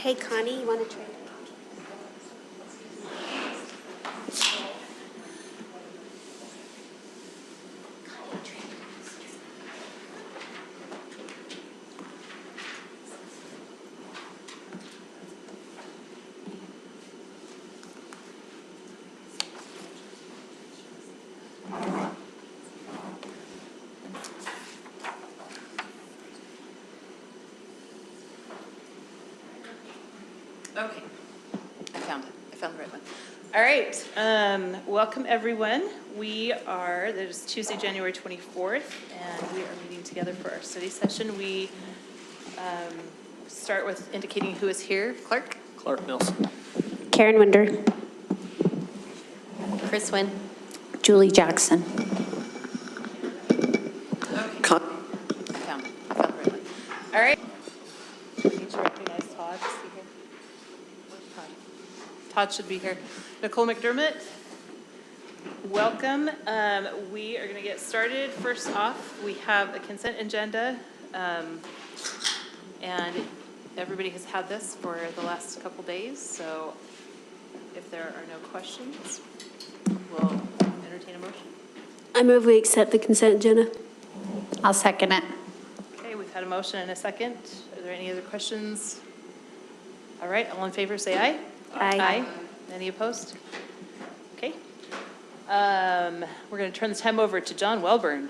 Hey, Connie, you want to trade? Okay, I found it. I found the right one. All right, welcome everyone. That is Tuesday, January 24th, and we are meeting together for our study session. We start with indicating who is here. Clark? Clark Nelson. Karen Winder. Chris Wynn? Julie Jackson. Okay. I found the right one. All right. I need to recognize Todd. Is he here? Where's Todd? Todd should be here. Nicole McDermott, welcome. We are going to get started. First off, we have a consent agenda, and everybody has had this for the last couple days, so if there are no questions, we'll entertain a motion. I move we accept the consent agenda. I'll second it. Okay, we've had a motion and a second. Are there any other questions? All right, all in favor, say aye. Aye. Any opposed? Okay. We're going to turn the time over to John Welburn.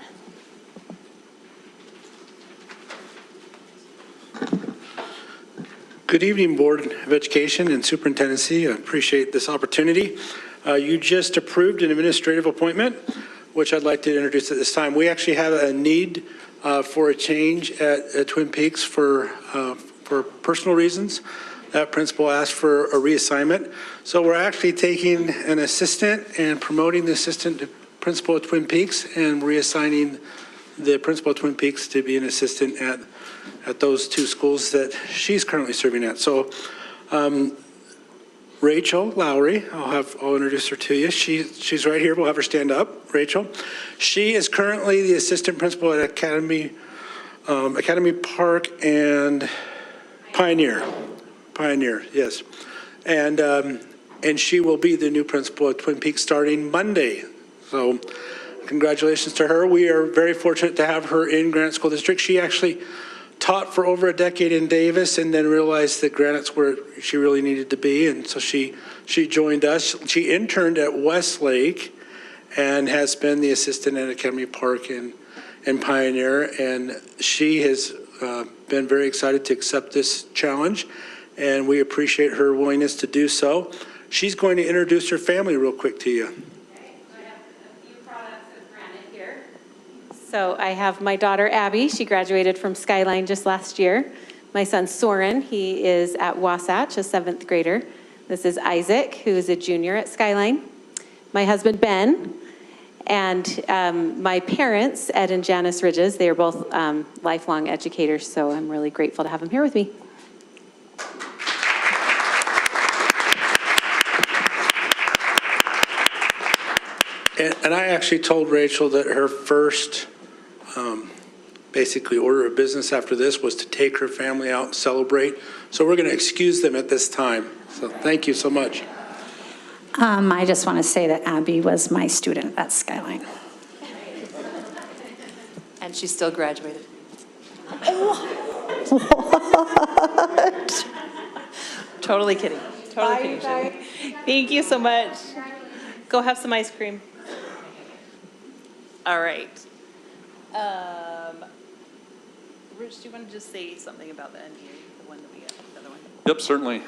Good evening, Board of Education and Superintendency. I appreciate this opportunity. You just approved an administrative appointment, which I'd like to introduce at this time. We actually have a need for a change at Twin Peaks for personal reasons. That principal asked for a reassignment. So we're actually taking an assistant and promoting the assistant principal at Twin Peaks and reassigning the principal at Twin Peaks to be an assistant at those two schools that she's currently serving at. So Rachel Lowry, I'll introduce her to you. She's right here. We'll have her stand up. Rachel. She is currently the assistant principal at Academy Park and Pioneer, yes. And she will be the new principal at Twin Peaks starting Monday. So congratulations to her. We are very fortunate to have her in Granite School District. She actually taught for over a decade in Davis and then realized that Granite's where she really needed to be. And so she joined us. She interned at Westlake and has been the assistant at Academy Park and Pioneer. And she has been very excited to accept this challenge. And we appreciate her willingness to do so. She's going to introduce her family real quick to you. Okay, so I have a few products of Granite here. So I have my daughter Abby. She graduated from Skyline just last year. My son Soren, he is at Wasatch, a 7th grader. This is Isaac, who is a junior at Skyline. My husband Ben, and my parents, Ed and Janice Ridges. They are both lifelong educators, so I'm really grateful to have them here with me. And I actually told Rachel that her first basically order of business after this was to take her family out and celebrate. So we're going to excuse them at this time. So thank you so much. I just want to say that Abby was my student at Skyline. And she still graduated. What? Totally kidding. Totally kidding. Shelley. Thank you so much. Go have some ice cream. All right. Rich, do you want to just say something about the NDA, the one that we got, the other one? Yep, certainly.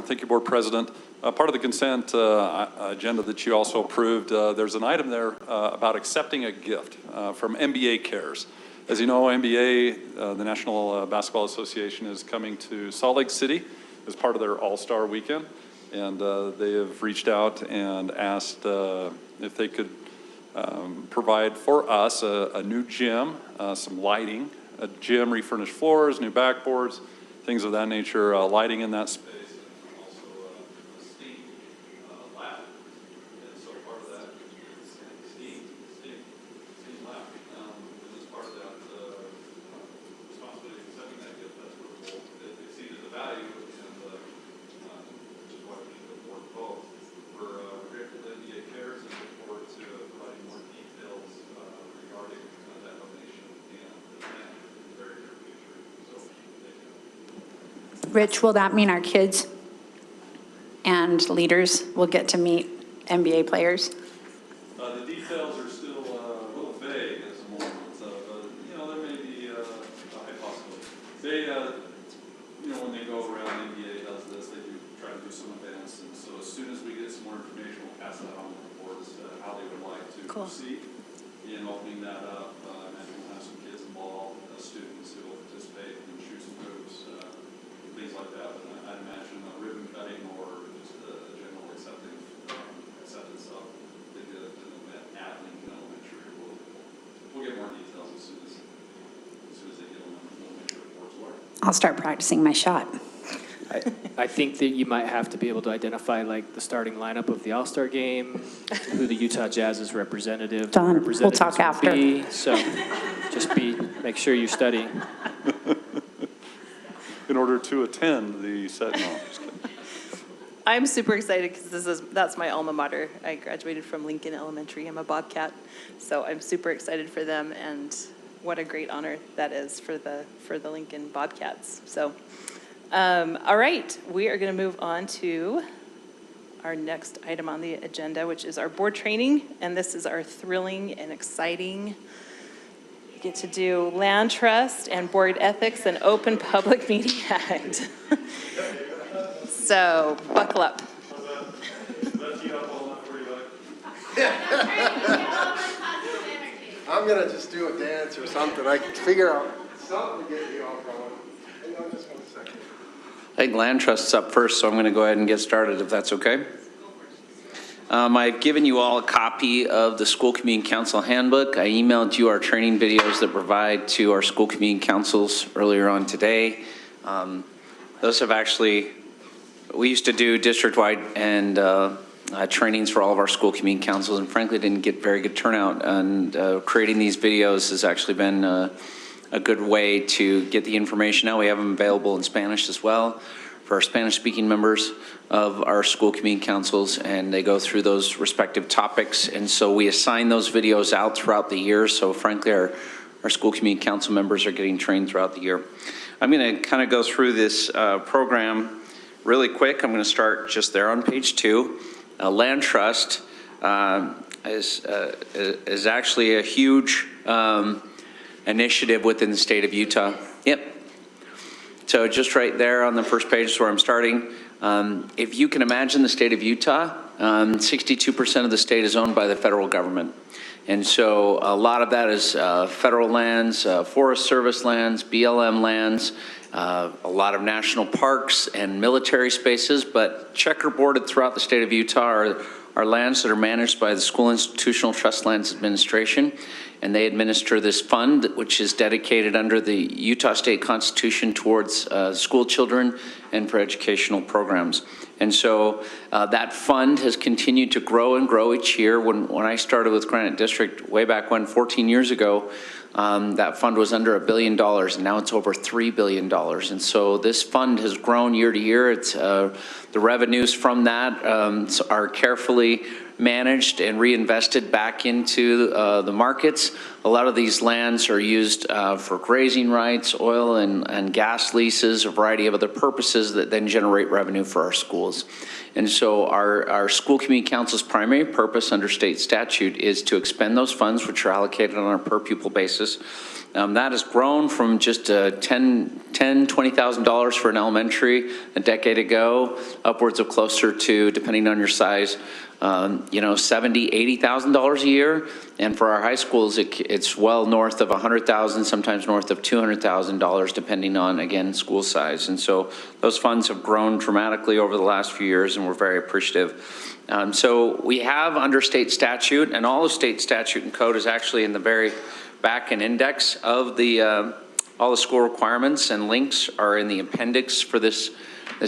Thank you, Board President. Part of the consent agenda that you also approved, there's an item there about accepting a gift from NBA Cares. As you know, NBA, the National Basketball Association, is coming to Salt Lake City as part of their All-Star Weekend. And they have reached out and asked if they could provide for us a new gym, some lighting, a gym, refurnished floors, new backboards, things of that nature, lighting in that space, and also a steam lab. And so part of that steam lab. And as part of that responsibility of accepting that gift, that's where it exceeded the value, and Rich, will that mean our kids and leaders will get to meet NBA players? The details are still a little vague at the moment, but, there may be a high possibility. They, when they go around, NBA does this, they do try to do some events, and so as soon as we get some more information, we'll pass that on to the board as to how they would like to proceed in opening that up. I imagine we'll have some kids involved, students who will participate and shoot some hoops, things like that. And I'd imagine a ribbon cutting or just a general acceptance of the event at Lincoln Elementary. We'll get more details as soon as they get on the elementary reports. I'll start practicing my shot. I think that you might have to be able to identify like the starting lineup of the All-Star game, who the Utah Jazz's representative. Done. We'll talk representatives will after. be. So just make sure you're studying. In order to attend the set, no, I'm just kidding. I'm super excited because that's my alma mater. I graduated from Lincoln Elementary. I'm a Bobcat, so I'm super excited for them, and what a great honor that is for the Lincoln Bobcats. So, all right, we are going to move on to our next item on the agenda, which is our board training, and this is our thrilling and exciting. We get to do land trust and board ethics and open public meeting act. So buckle up. I'm gonna just do a dance or something. I can figure out something to get you all going. Hang on just 1 second. I think land trust's up first, so I'm going to go ahead and get started if that's okay. I've given you all a copy of the School Community Council Handbook. I emailed you our training videos that provide to our school community councils earlier on today. Those have actually, we used to do district-wide and trainings for all of our school community councils, and frankly didn't get very good turnout. And creating these videos has actually been a good way to get the information out. We have them available in Spanish as well for our Spanish-speaking members of our school community councils, and they go through those respective topics. And so we assign those videos out throughout the year. So frankly, our school community council members are getting trained throughout the year. I'm going to kind of go through this program really quick. I'm going to start just there on page 2. Land trust is actually a huge initiative within the state of Utah. Yep. So just right there on the first page is where I'm starting. If you can imagine the state of Utah, 62% of the state is owned by the federal government. And so a lot of that is federal lands, Forest Service lands, BLM lands, a lot of national parks and military spaces, but checkerboarded throughout the state of Utah are lands that are managed by the School Institutional Trust Lands Administration, and they administer this fund, which is dedicated under the Utah State Constitution towards school children and for educational programs. And so that fund has continued to grow and grow each year. When I started with Granite District way back when, 14 years ago, that fund was under $1 billion, and now it's over $3 billion. And so this fund has grown year to year. It's the revenues from that are carefully managed and reinvested back into the markets. A lot of these lands are used for grazing rights, oil and gas leases, a variety of other purposes that then generate revenue for our schools. And so our school community council's primary purpose under state statute is to expend those funds, which are allocated on a per pupil basis. That has grown from just $20,000 for an elementary a decade ago, upwards of closer to, depending on your size, $70,000, $80,000 a year. And for our high schools, it's well north of $100,000, sometimes north of $200,000, depending on, again, school size. And so those funds have grown dramatically over the last few years, and we're very appreciative. So we have under state statute, and all of state statute and code is actually in the very back and index of the all the school requirements, and links are in the appendix for this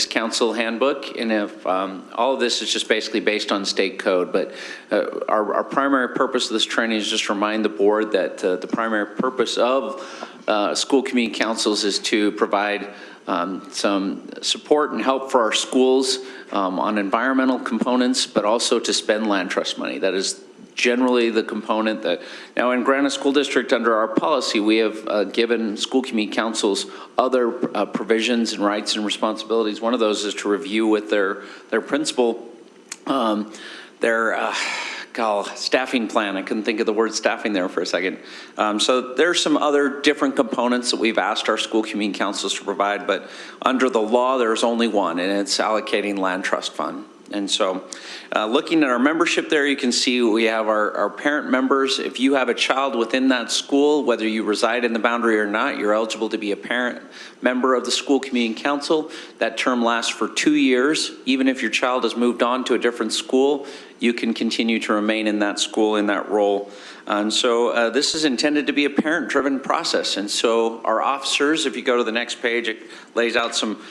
council handbook. And if all of this is just basically based on state code, but our primary purpose of this training is just to remind the board that the primary purpose of school community councils is to provide some support and help for our schools on environmental components, but also to spend land trust money. That is generally the component that, now in Granite School District, under our policy, we have given school community councils other provisions and rights and responsibilities. One of those is to review with their principal their staffing plan. I couldn't think of the word staffing there for a second. So there's some other different components that we've asked our school community councils to provide, but under the law, there's only one, and it's allocating land trust fund. And so looking at our membership there, you can see we have our parent members. If you have a child within that school, whether you reside in the boundary or not, you're eligible to be a parent member of the school community council. That term lasts for 2 years. Even if your child has moved on to a different school, you can continue to remain in that school in that role. And so this is intended to be a parent-driven process. And so our officers, if you go to the next page, it lays out some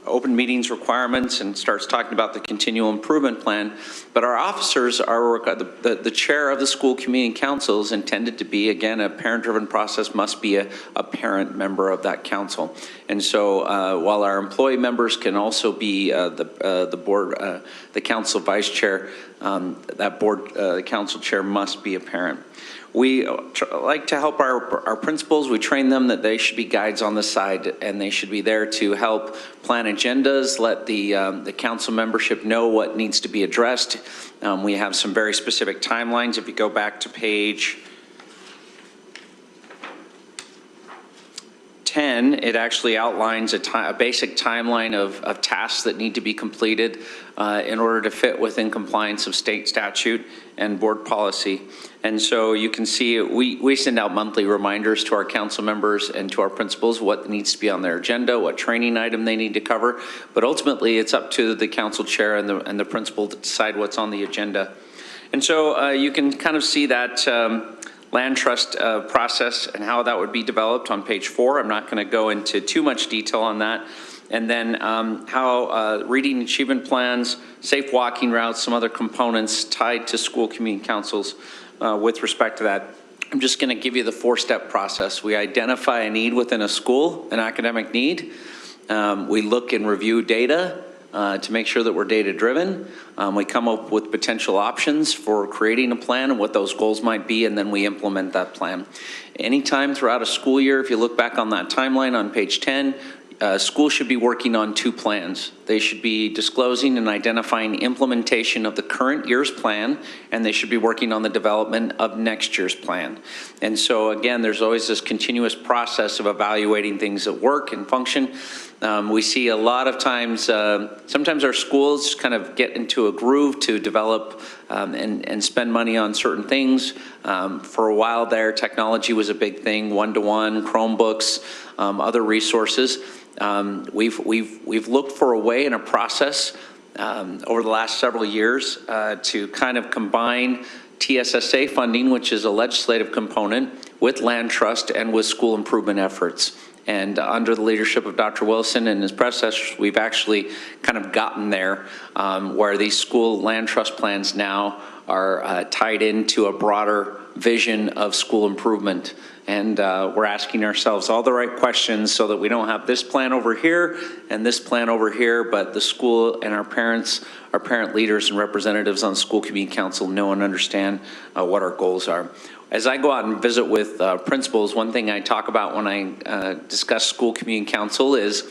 open meetings requirements and starts talking about the continual improvement plan. But our officers are, the chair of the school community council is intended to be, again, a parent-driven process, must be a parent member of that council. And so while our employee members can also be the board, the council vice chair, that board, the council chair must be a parent. We like to help our principals. We train them that they should be guides on the side, and they should be there to help plan agendas, let the council membership know what needs to be addressed. We have some very specific timelines. If you go back to page 10, it actually outlines a basic timeline of tasks that need to be completed in order to fit within compliance of state statute and board policy. And so you can see we send out monthly reminders to our council members and to our principals what needs to be on their agenda, what training item they need to cover. But ultimately, it's up to the council chair and the principal to decide what's on the agenda. And so you can kind of see that land trust process and how that would be developed on page 4. I'm not going to go into too much detail on that. And then how reading achievement plans, safe walking routes, some other components tied to school community councils with respect to that. I'm just going to give you the 4-step process. We identify a need within a school, an academic need. We look and review data to make sure that we're data driven. We come up with potential options for creating a plan and what those goals might be, and then we implement that plan. Anytime throughout a school year, if you look back on that timeline on page 10, schools should be working on 2 plans. They should be disclosing and identifying implementation of the current year's plan, and they should be working on the development of next year's plan. And so again, there's always this continuous process of evaluating things that work and function. We see a lot of times, sometimes our schools kind of get into a groove to develop and spend money on certain things. For a while there, technology was a big thing, one-to-one, Chromebooks, other resources. We've looked for a way and a process over the last several years to kind of combine TSSA funding, which is a legislative component, with land trust and with school improvement efforts. And under the leadership of Dr. Wilson and his predecessors, we've actually kind of gotten there where these school land trust plans now are tied into a broader vision of school improvement. And we're asking ourselves all the right questions so that we don't have this plan over here and this plan over here, but the school and our parents, our parent leaders and representatives on school community council know and understand what our goals are. As I go out and visit with principals, one thing I talk about when I discuss school community council is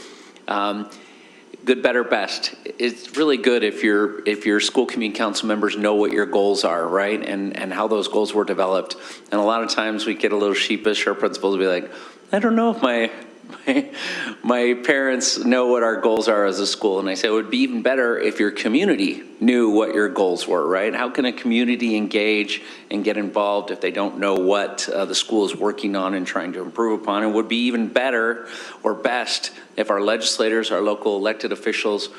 good, better, best. It's really good if your school community council members know what your goals are, right? And how those goals were developed. And a lot of times we get a little sheepish, our principals will be like, I don't know if my parents know what our goals are as a school. And I say it would be even better if your community knew what your goals were, right? How can a community engage and get involved if they don't know what the school is working on and trying to improve upon? It would be even better or best if our legislators, our local elected officials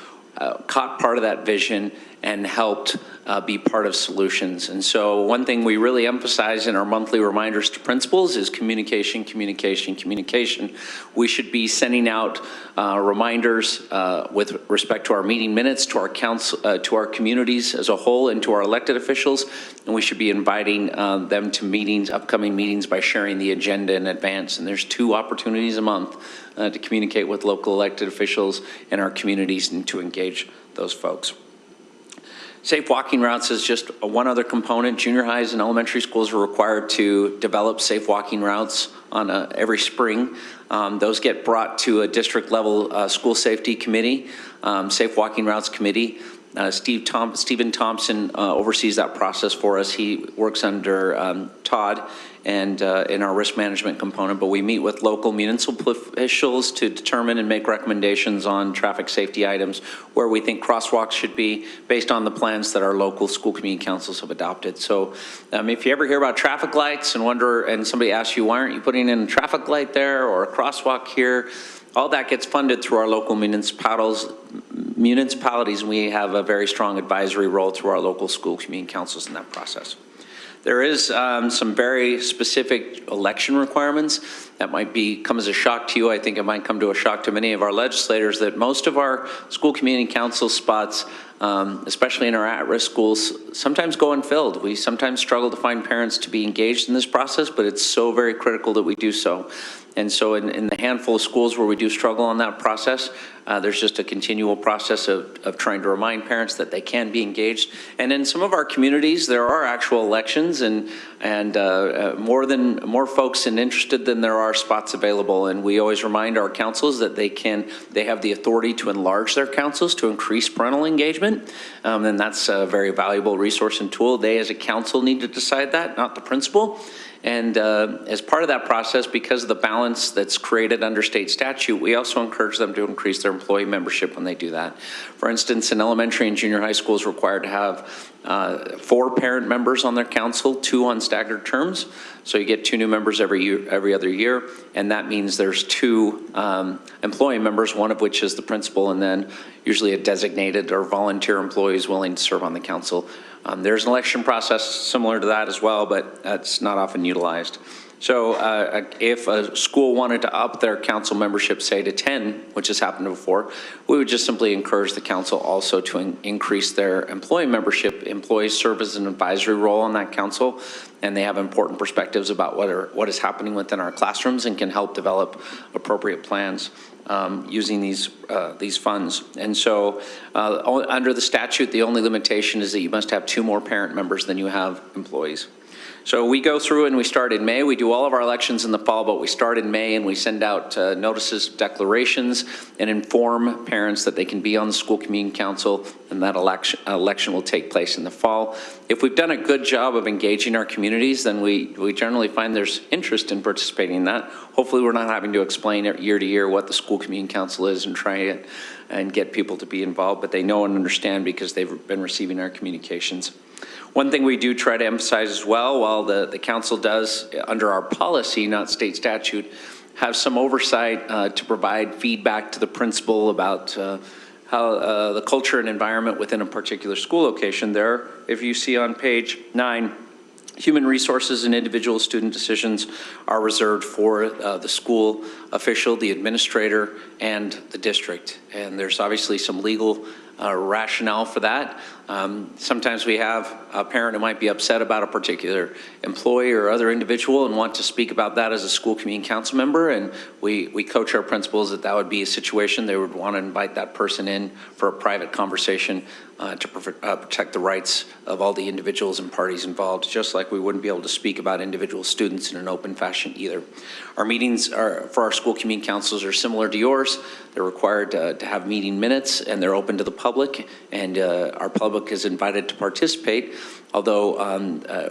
caught part of that vision and helped be part of solutions. And so one thing we really emphasize in our monthly reminders to principals is communication, communication, communication. We should be sending out reminders with respect to our meeting minutes, to our council, to our communities as a whole, and to our elected officials. And we should be inviting them to meetings, upcoming meetings, by sharing the agenda in advance. And there's 2 opportunities a month to communicate with local elected officials and our communities and to engage those folks. Safe walking routes is just one other component. Junior highs and elementary schools are required to develop safe walking routes on every spring. Those get brought to a district level school safety committee, safe walking routes committee. Stephen Thompson oversees that process for us. He works under Todd and in our risk management component, but we meet with local municipal officials to determine and make recommendations on traffic safety items, where we think crosswalks should be based on the plans that our local school community councils have adopted. So if you ever hear about traffic lights and wonder, and somebody asks you, why aren't you putting in a traffic light there or a crosswalk here? All that gets funded through our local municipalities, and we have a very strong advisory role through our local school community councils in that process. There is some very specific election requirements that might come as a shock to you. I think it might come to a shock to many of our legislators that most of our school community council spots, especially in our at-risk schools, sometimes go unfilled. We sometimes struggle to find parents to be engaged in this process, but it's so very critical that we do so. And so in the handful of schools where we do struggle on that process, there's just a continual process of trying to remind parents that they can be engaged. And in some of our communities, there are actual elections and more folks interested than there are spots available. And we always remind our councils that they have the authority to enlarge their councils to increase parental engagement. And that's a very valuable resource and tool. They as a council need to decide that, not the principal. And as part of that process, because of the balance that's created under state statute, we also encourage them to increase their employee membership when they do that. For instance, in elementary and junior high schools, required to have 4 parent members on their council, 2 on staggered terms. So you get 2 new members every other year, and that means there's 2 employee members, one of which is the principal, and then usually a designated or volunteer employee is willing to serve on the council. There's an election process similar to that as well, but that's not often utilized. So if a school wanted to up their council membership, say to 10, which has happened before, we would just simply encourage the council also to increase their employee membership. Employees serve as an advisory role on that council, and they have important perspectives about what is happening within our classrooms and can help develop appropriate plans using these funds. And so under the statute, the only limitation is that you must have 2 more parent members than you have employees. So we go through and we start in May. We do all of our elections in the fall, but we start in May and we send out notices, declarations, and inform parents that they can be on the school community council, and that election will take place in the fall. If we've done a good job of engaging our communities, then we generally find there's interest in participating in that. Hopefully we're not having to explain year to year what the school community council is and try it and get people to be involved, but they know and understand because they've been receiving our communications. One thing we do try to emphasize as well, while the council does, under our policy, not state statute, have some oversight to provide feedback to the principal about how the culture and environment within a particular school location. There, if you see on page 9, human resources and individual student decisions are reserved for the school official, the administrator, and the district. And there's obviously some legal rationale for that. Sometimes we have a parent who might be upset about a particular employee or other individual and want to speak about that as a school community council member, and we coach our principals that would be a situation they would want to invite that person in for a private conversation to protect the rights of all the individuals and parties involved, just like we wouldn't be able to speak about individual students in an open fashion either. Our meetings for our school community councils are similar to yours. They're required to have meeting minutes, and they're open to the public, and our public is invited to participate. Although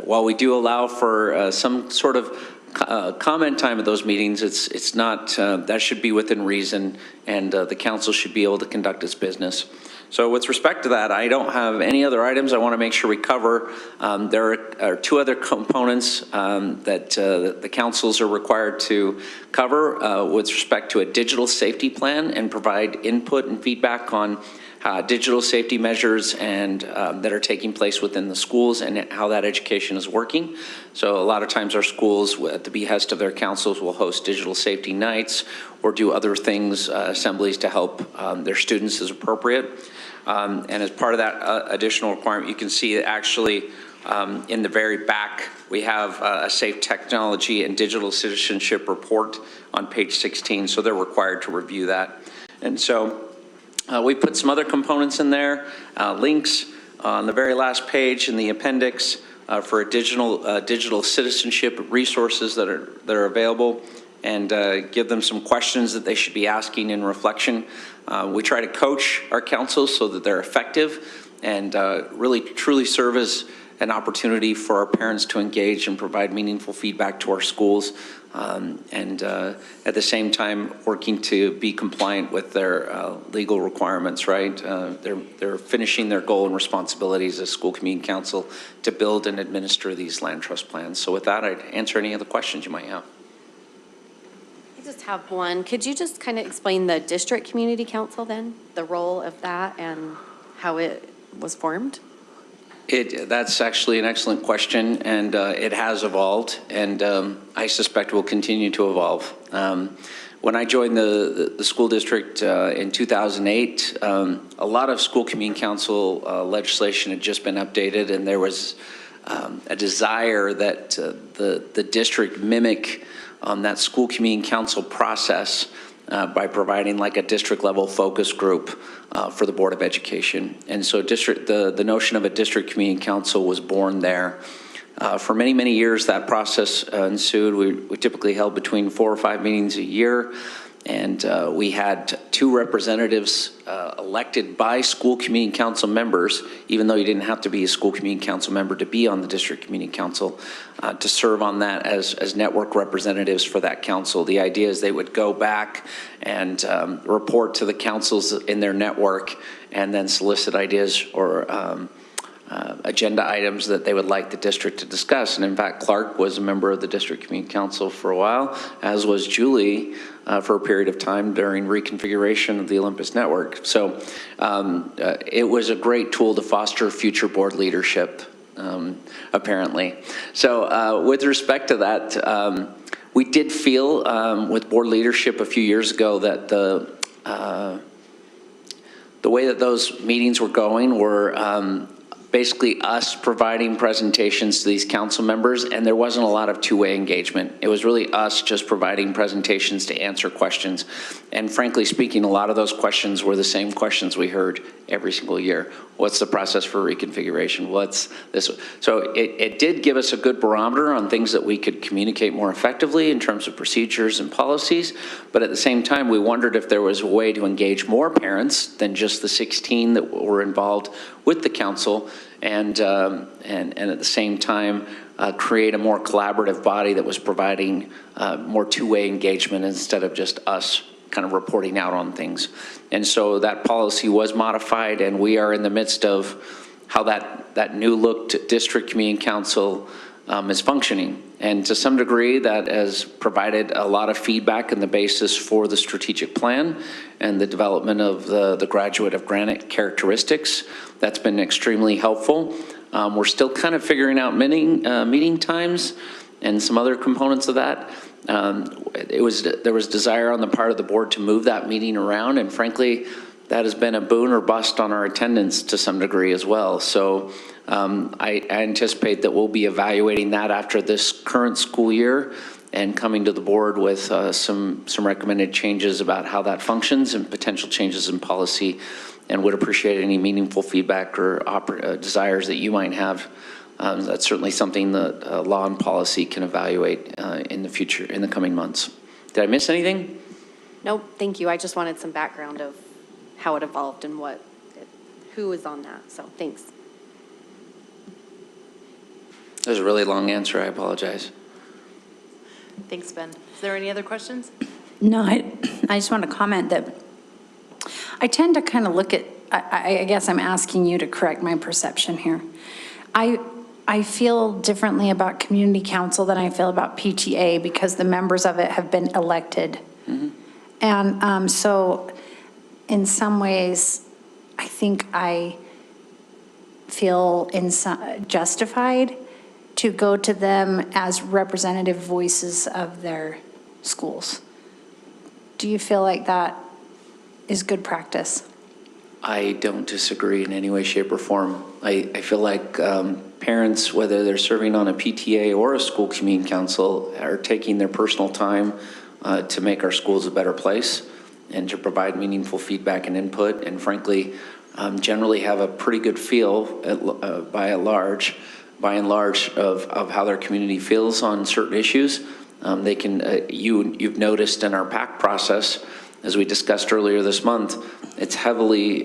while we do allow for some sort of comment time at those meetings, it's not, that should be within reason, and the council should be able to conduct its business. So with respect to that, I don't have any other items I want to make sure we cover. There are 2 other components that the councils are required to cover with respect to a digital safety plan and provide input and feedback on digital safety measures and that are taking place within the schools and how that education is working. So a lot of times our schools, at the behest of their councils, will host digital safety nights or do other things, assemblies to help their students as appropriate. And as part of that additional requirement, you can see actually in the very back, we have a safe technology and digital citizenship report on page 16, so they're required to review that. And so we put some other components in there, links On the very last page in the appendix for digital citizenship resources that are available, and give them some questions that they should be asking in reflection. We try to coach our councils so that they're effective and really truly serve as an opportunity for our parents to engage and provide meaningful feedback to our schools, and at the same time working to be compliant with their legal requirements, right? They're finishing their goal and responsibilities as school community council to build and administer these land trust plans. So with that, I'd answer any other questions you might have. I just have one. Could you just kind of explain the district community council then, the role of that and how it was formed? That's actually an excellent question, and it has evolved, and I suspect will continue to evolve. When I joined the school district in 2008, a lot of school community council legislation had just been updated, and there was a desire that the district mimic that school community council process by providing like a district level focus group for the Board of Education. And so the notion of a district community council was born there. For many, many years, that process ensued. We typically held between 4 or 5 meetings a year. And we had 2 representatives elected by school community council members, even though you didn't have to be a school community council member to be on the district community council, to serve on that as network representatives for that council. The idea is they would go back and report to the councils in their network and then solicit ideas or agenda items that they would like the district to discuss. And in fact, Clark was a member of the district community council for a while, as was Julie for a period of time during reconfiguration of the Olympus network. So it was a great tool to foster future board leadership, apparently. So with respect to that, we did feel with board leadership a few years ago that the way that those meetings were going were basically us providing presentations to these council members, and there wasn't a lot of two-way engagement. It was really us just providing presentations to answer questions. And frankly speaking, a lot of those questions were the same questions we heard every single year. What's the process for reconfiguration? What's this? So it did give us a good barometer on things that we could communicate more effectively in terms of procedures and policies. But at the same time, we wondered if there was a way to engage more parents than just the 16 that were involved with the council, and at the same time create a more collaborative body that was providing more two-way engagement instead of just us kind of reporting out on things. And so that policy was modified, and we are in the midst of how that new look to district community council is functioning. And to some degree, that has provided a lot of feedback and the basis for the strategic plan and the development of the Graduate of Granite characteristics. That's been extremely helpful. We're still kind of figuring out meeting times and some other components of that. There was desire on the part of the board to move that meeting around, and frankly, that has been a boon or bust on our attendance to some degree as well. So I anticipate that we'll be evaluating that after this current school year and coming to the board with some recommended changes about how that functions and potential changes in policy, and would appreciate any meaningful feedback or desires that you might have. That's certainly something that law and policy can evaluate in the future, in the coming months. Did I miss anything? Nope, thank you. I just wanted some background of how it evolved and who was on that, so thanks. That was a really long answer, I apologize. Thanks, Ben. Is there any other questions? No, I just want to comment that I tend to kind of look at, I guess I'm asking you to correct my perception here. I feel differently about community council than I feel about PTA because the members of it have been elected. Mm-hmm. And so in some ways, I think I feel justified to go to them as representative voices of their schools. Do you feel like that is good practice? I don't disagree in any way, shape, or form. I feel like parents, whether they're serving on a PTA or a school community council, are taking their personal time to make our schools a better place and to provide meaningful feedback and input. And frankly, generally have a pretty good feel by and large of how their community feels on certain issues. They can, you've noticed in our PAC process, as we discussed earlier this month, it's heavily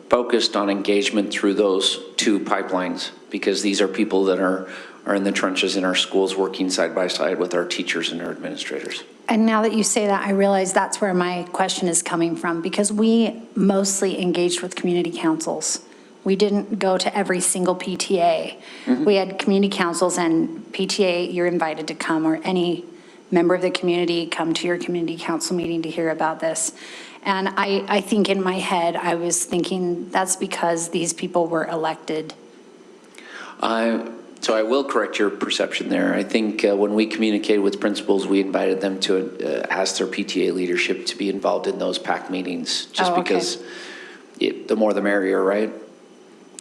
focused on engagement through those two pipelines, because these are people that are in the trenches in our schools working side by side with our teachers and our administrators. And now that you say that, I realize that's where my question is coming from, because we mostly engaged with community councils. We didn't go to every single PTA. We had community councils, and PTA, you're invited to come, or any member of the community, come to your community council meeting to hear about this. And I think in my head, I was thinking that's because these people were elected. So I will correct your perception there. I think when we communicated with principals, we invited them to ask their PTA leadership to be involved in those PAC meetings, just because the more the merrier, right?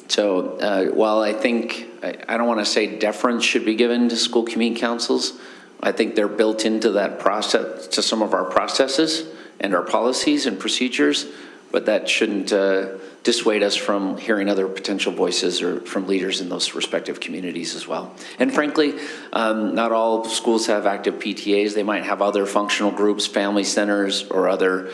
So while I think, I don't want to say deference should be given to school community councils, I think they're built into that process, to some of our processes and our policies and procedures, but that shouldn't dissuade us from hearing other potential voices or from leaders in those respective communities as well. And frankly, not all schools have active PTAs. They might have other functional groups, family centers, or other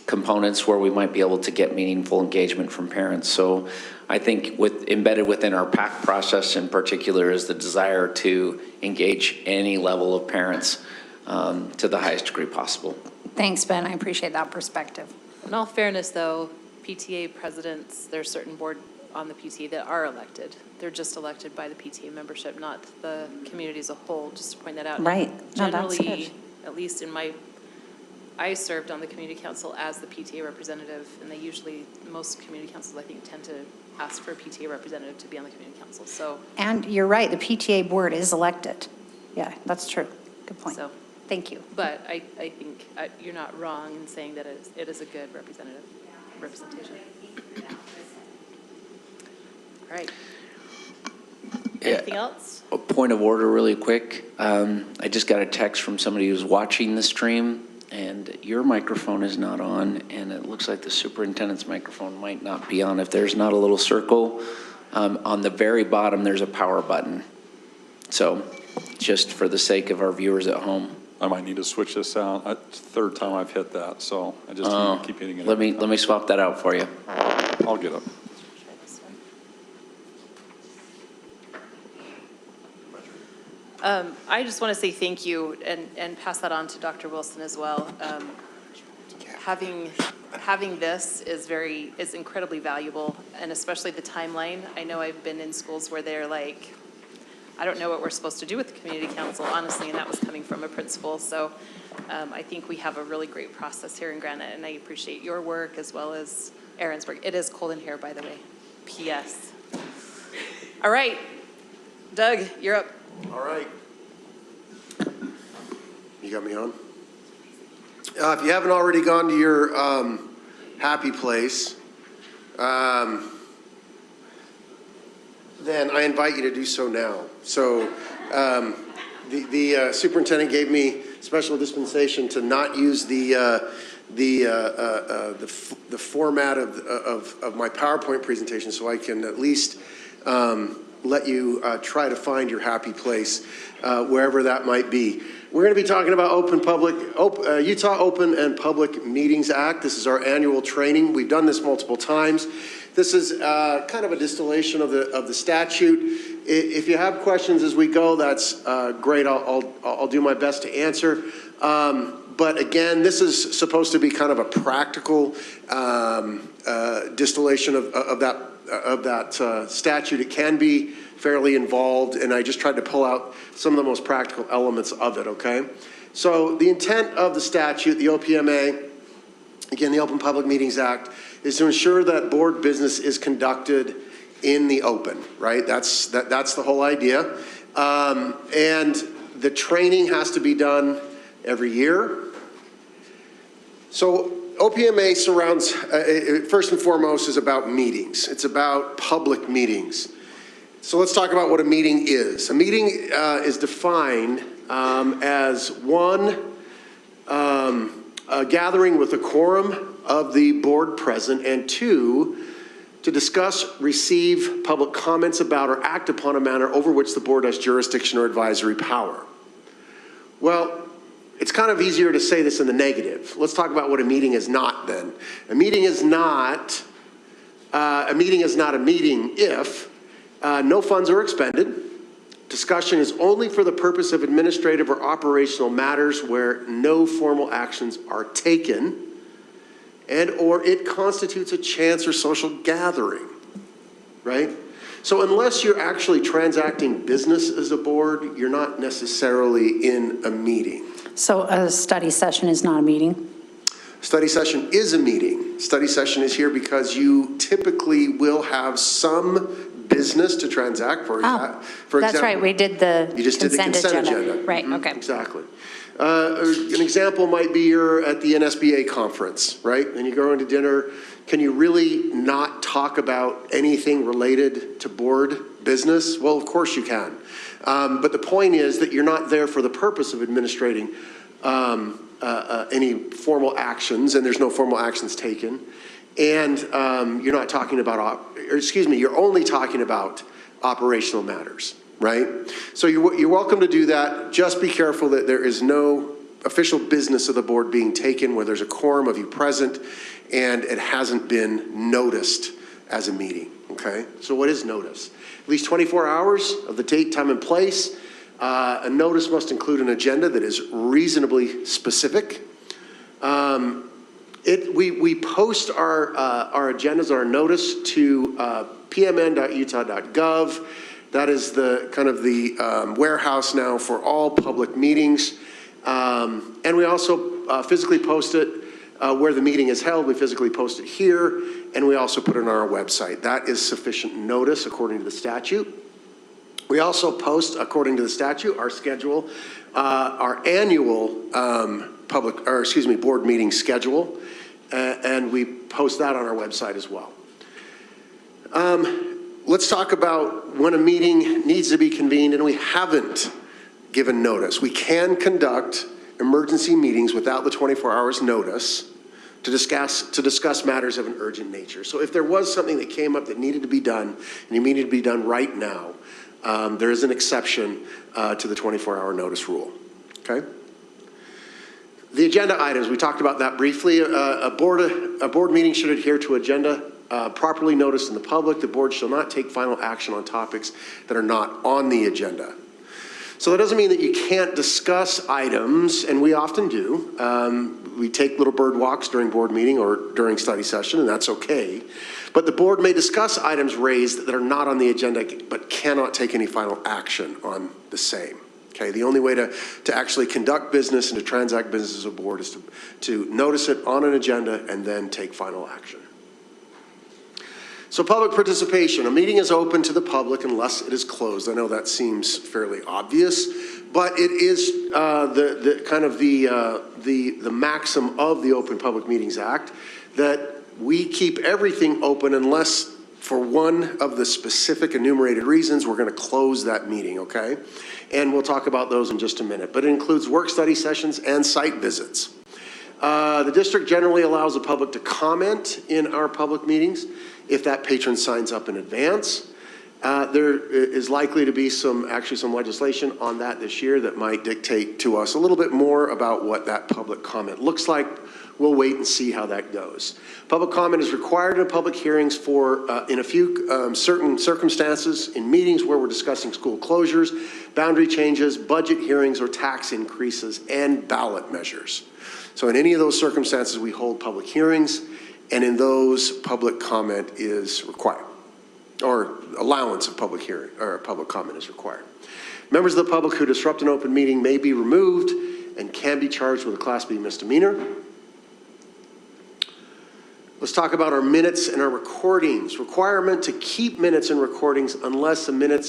components where we might be able to get meaningful engagement from parents. So I think embedded within our PAC process in particular is the desire to engage any level of parents to the highest degree possible. Thanks, Ben. I appreciate that perspective. In all fairness, though, PTA presidents, there's certain board on the PTA that are elected. They're just elected by the PTA membership, not the community as a whole, just to point that out. Right. No, that's Generally, good. at least I served on the community council as the PTA representative, and they usually, most community councils, I think, tend to ask for a PTA representative to be on the community council, so. And you're right, the PTA board is elected. Yeah, that's true. Good point. So, thank you. but I think you're not wrong in saying that it is a good representation. All right. Anything else? A point of order really quick. I just got a text from somebody who's watching the stream, and your microphone is not on, and it looks like the superintendent's microphone might not be on. If there's not a little circle, on the very bottom, there's a power button. So just for the sake of our viewers at home. I might need to switch this out. It's the third time I've hit that, so I just need to keep hitting it. Let me swap that out for you. I'll get it. Try this one. I just want to say thank you and pass that on to Dr. Wilson as well. Having this is incredibly valuable, and especially the timeline. I know I've been in schools where they're like, I don't know what we're supposed to do with the community council, honestly, and that was coming from a principal. So I think we have a really great process here in Granite, and I appreciate your work as well as Aaron's work. It is cold in here, by the way. P.S. All right, Doug, you're up. All right. You got me on? If you haven't already gone to your happy place, then I invite you to do so now. So the superintendent gave me special dispensation to not use the format of my PowerPoint presentation, so I can at least let you try to find your happy place wherever that might be. We're going to be talking about Utah Open and Public Meetings Act. This is our annual training. We've done this multiple times. This is kind of a distillation of the statute. If you have questions as we go, that's great. I'll do my best to answer. But again, this is supposed to be kind of a practical distillation of that statute. It can be fairly involved, and I just tried to pull out some of the most practical elements of it, okay? So the intent of the statute, the OPMA, again, the Open Public Meetings Act, is to ensure that board business is conducted in the open, right? That's the whole idea. And the training has to be done every year. So OPMA surrounds, first and foremost, is about meetings. It's about public meetings. So let's talk about what a meeting is. A meeting is defined as one a gathering with a quorum of the board present, and 2, to discuss, receive public comments about, or act upon a matter over which the board has jurisdiction or advisory power. Well, it's kind of easier to say this in the negative. Let's talk about what a meeting is not then. A meeting is not a meeting if no funds are expended. Discussion is only for the purpose of administrative or operational matters where no formal actions are taken, and or it constitutes a chance or social gathering, right? So unless you're actually transacting business as a board, you're not necessarily in a meeting. So a study session is not a meeting? Study session is a meeting. Study session is here because you typically will have some business to transact, for example. That's right, we did the You just did the consent agenda. Right, Mhm, okay. Exactly. An example might be you're at the NSBA conference, right? And you go into dinner. Can you really not talk about anything related to board business? Well, of course you can. But the point is that you're not there for the purpose of administrating any formal actions, and there's no formal actions taken. And you're not talking about, you're only talking about operational matters, right? So you're welcome to do that. Just be careful that there is no official business of the board being taken where there's a quorum of you present and it hasn't been noticed as a meeting, okay? So what is notice? At least 24 hours of the date, time, and place. A notice must include an agenda that is reasonably specific. We post our agendas, our notice to pmn.utah.gov. That is the kind of the warehouse now for all public meetings. And we also physically post it where the meeting is held. We physically post it here, and we also put it on our website. That is sufficient notice according to the statute. We also post, according to the statute, our schedule, our annual board meeting schedule, and we post that on our website as well. Let's talk about when a meeting needs to be convened and we haven't given notice. We can conduct emergency meetings without the 24 hours notice to discuss matters of an urgent nature. So if there was something that came up that needed to be done and it needed to be done right now, there is an exception to the 24-hour notice rule, okay? The agenda items, we talked about that briefly. A board meeting should adhere to agenda properly noticed in the public. The board shall not take final action on topics that are not on the agenda. So that doesn't mean that you can't discuss items, and we often do. We take little bird walks during board meeting or during study session, and that's okay. But the board may discuss items raised that are not on the agenda, but cannot take any final action on the same. Okay, the only way to actually conduct business and to transact business as a board is to notice it on an agenda and then take final action. So public participation. A meeting is open to the public unless it is closed. I know that seems fairly obvious, but it is the maxim of the Open Public Meetings Act that we keep everything open unless for one of the specific enumerated reasons we're going to close that meeting, okay? And we'll talk about those in just a minute. But it includes work study sessions and site visits. The district generally allows the public to comment in our public meetings if that patron signs up in advance. There is likely to be some legislation on that this year that might dictate to us a little bit more about what that public comment looks like. We'll wait and see how that goes. Public comment is required in public hearings in a few certain circumstances, in meetings where we're discussing school closures, boundary changes, budget hearings, or tax increases, and ballot measures. So in any of those circumstances, we hold public hearings, and in those, public comment is required, or allowance of public hearing or public comment is required. Members of the public who disrupt an open meeting may be removed and can be charged with a Class B misdemeanor. Let's talk about our minutes and our recordings. Requirement to keep minutes and recordings unless the meeting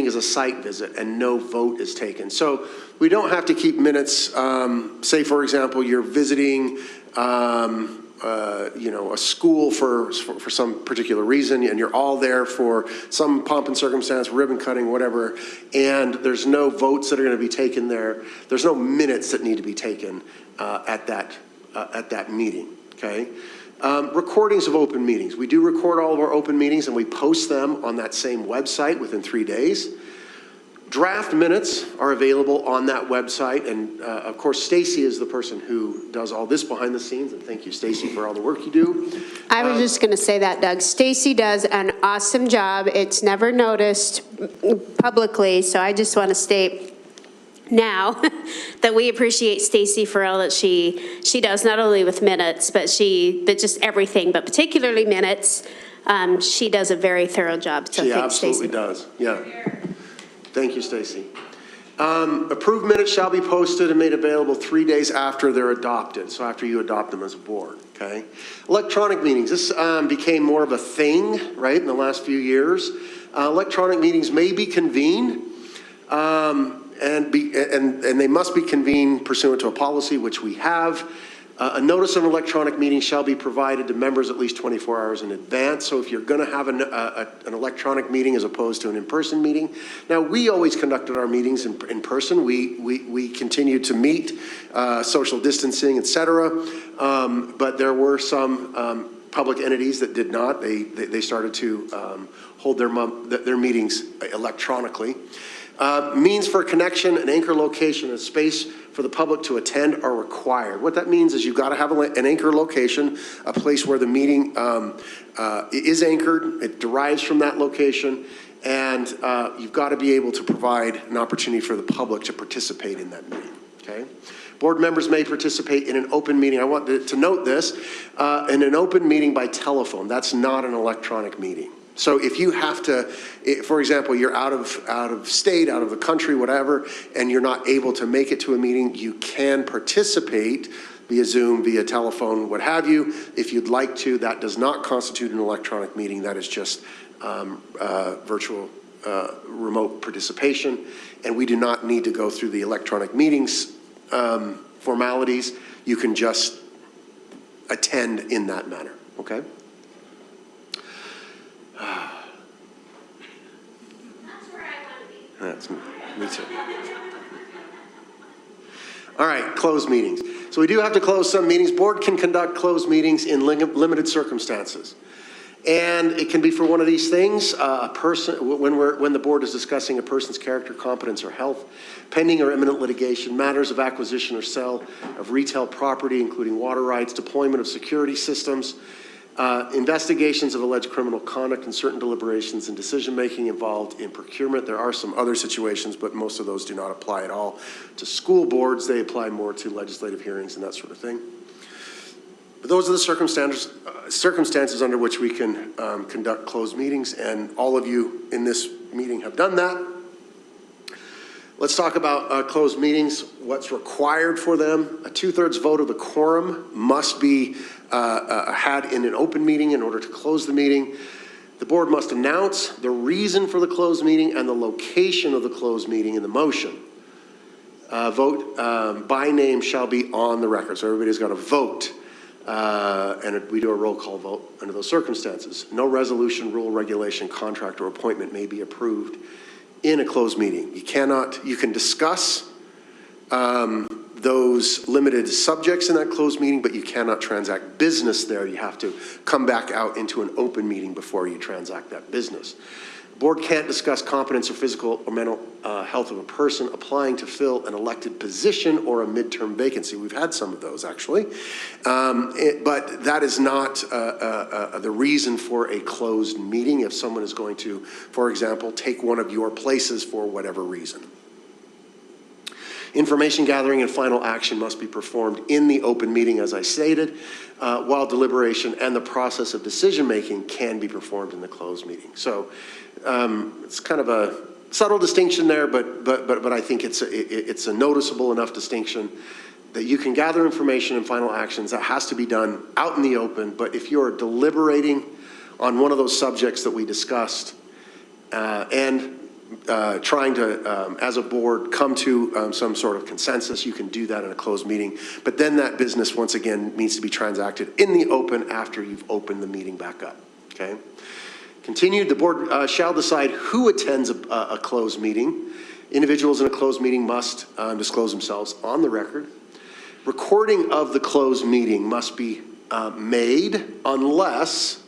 is a site visit and no vote is taken. So we don't have to keep minutes. Say, for example, you're visiting a school for some particular reason, and you're all there for some pomp and circumstance, ribbon cutting, whatever, and there's no votes that are going to be taken there. There's no minutes that need to be taken at that meeting, okay? Recordings of open meetings. We do record all of our open meetings, and we post them on that same website within 3 days. Draft minutes are available on that website, and of course, Stacy is the person who does all this behind the scenes, and thank you, Stacy, for all the work you do. I was just going to say that, Doug. Stacy does an awesome job. It's never noticed publicly, so I just want to state now that we appreciate Stacy for all that she does, not only with minutes, but just everything, but particularly minutes. She does a very thorough job. So She thanks, absolutely Stacy. does, yeah. Thank you, Stacy. Approved minutes shall be posted and made available 3 days after they're adopted, so after you adopt them as a board, okay? Electronic meetings, this became more of a thing, right, in the last few years. Electronic meetings may be convened, and they must be convened pursuant to a policy, which we have. A notice of an electronic meeting shall be provided to members at least 24 hours in advance. So if you're going to have an electronic meeting as opposed to an in-person meeting, now we always conducted our meetings in person. We continue to meet, social distancing, et cetera. But there were some public entities that did not. They started to hold their meetings electronically. Means for connection, an anchor location, a space for the public to attend are required. What that means is you've got to have an anchor location, a place where the meeting is anchored, it derives from that location, and you've got to be able to provide an opportunity for the public to participate in that meeting, okay? Board members may participate in an open meeting. I want to note this, in an open meeting by telephone. That's not an electronic meeting. So if you have to, for example, you're out of state, out of the country, whatever, and you're not able to make it to a meeting, you can participate via Zoom, via telephone, what have you. If you'd like to, that does not constitute an electronic meeting. That is just virtual remote participation. And we do not need to go through the electronic meetings formalities. You can just attend in that manner, okay? That's me too. All right, closed meetings. So we do have to close some meetings. Board can conduct closed meetings in limited circumstances. And it can be for one of these things, a person, when the board is discussing a person's character, competence, or health, pending or imminent litigation, matters of acquisition or sale of retail property, including water rights, deployment of security systems, investigations of alleged criminal conduct, and certain deliberations and decision-making involved in procurement. There are some other situations, but most of those do not apply at all to school boards. They apply more to legislative hearings and that sort of thing. But those are the circumstances under which we can conduct closed meetings, and all of you in this meeting have done that. Let's talk about closed meetings, what's required for them. A 2/3 vote of the quorum must be had in an open meeting in order to close the meeting. The board must announce the reason for the closed meeting and the location of the closed meeting in the motion. Vote by name shall be on the record, so everybody's got to vote. And we do a roll call vote under those circumstances. No resolution, rule, regulation, contract, or appointment may be approved in a closed meeting. You can discuss those limited subjects in that closed meeting, but you cannot transact business there. You have to come back out into an open meeting before you transact that business. The board can't discuss competence or physical or mental health of a person applying to fill an elected position or a midterm vacancy. We've had some of those, actually. But that is not the reason for a closed meeting if someone is going to, for example, take one of your places for whatever reason. Information gathering and final action must be performed in the open meeting, as I stated, while deliberation and the process of decision-making can be performed in the closed meeting. So it's kind of a subtle distinction there, but I think it's a noticeable enough distinction that you can gather information and final actions. That has to be done out in the open, but if you're deliberating on one of those subjects that we discussed and trying to, as a board, come to some sort of consensus. You can do that in a closed meeting. But then that business, once again, needs to be transacted in the open after you've opened the meeting back up, okay? Continued, the board shall decide who attends a closed meeting. Individuals in a closed meeting must disclose themselves on the record. Recording of the closed meeting must be made unless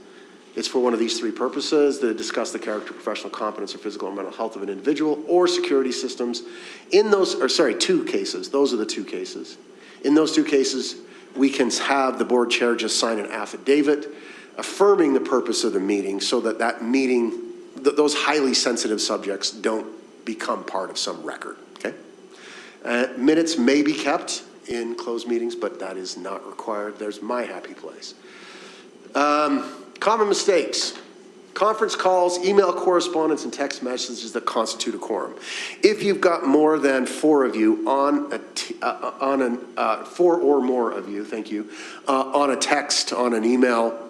it's for one of these three purposes: to discuss the character, professional competence, or physical or mental health of an individual, or security systems. In those, or sorry, two cases. Those are the two cases. In those two cases, we can have the board chair just sign an affidavit affirming the purpose of the meeting, so that that meeting, those highly sensitive subjects don't become part of some record, okay? Minutes may be kept in closed meetings, but that is not required. There's my happy place. Common mistakes. Conference calls, email correspondence, and text messages that constitute a quorum. If you've got more than four of you on four or more of you, thank you, on a text, on an email,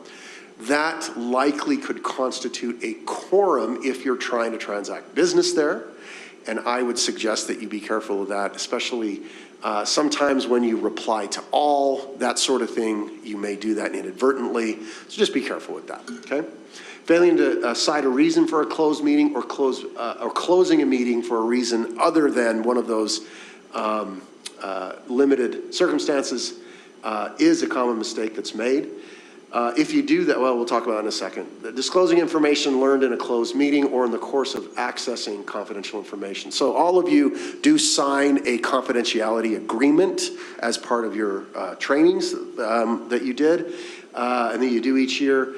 that likely could constitute a quorum if you're trying to transact business there. And I would suggest that you be careful of that, especially sometimes when you reply to all, that sort of thing, you may do that inadvertently. So just be careful with that, okay? Failing to cite a reason for a closed meeting or closing a meeting for a reason other than one of those limited circumstances is a common mistake that's made. If you do that, well, we'll talk about it in a second. Disclosing information learned in a closed meeting or in the course of accessing confidential information. So all of you do sign a confidentiality agreement as part of your trainings that you did and that you do each year.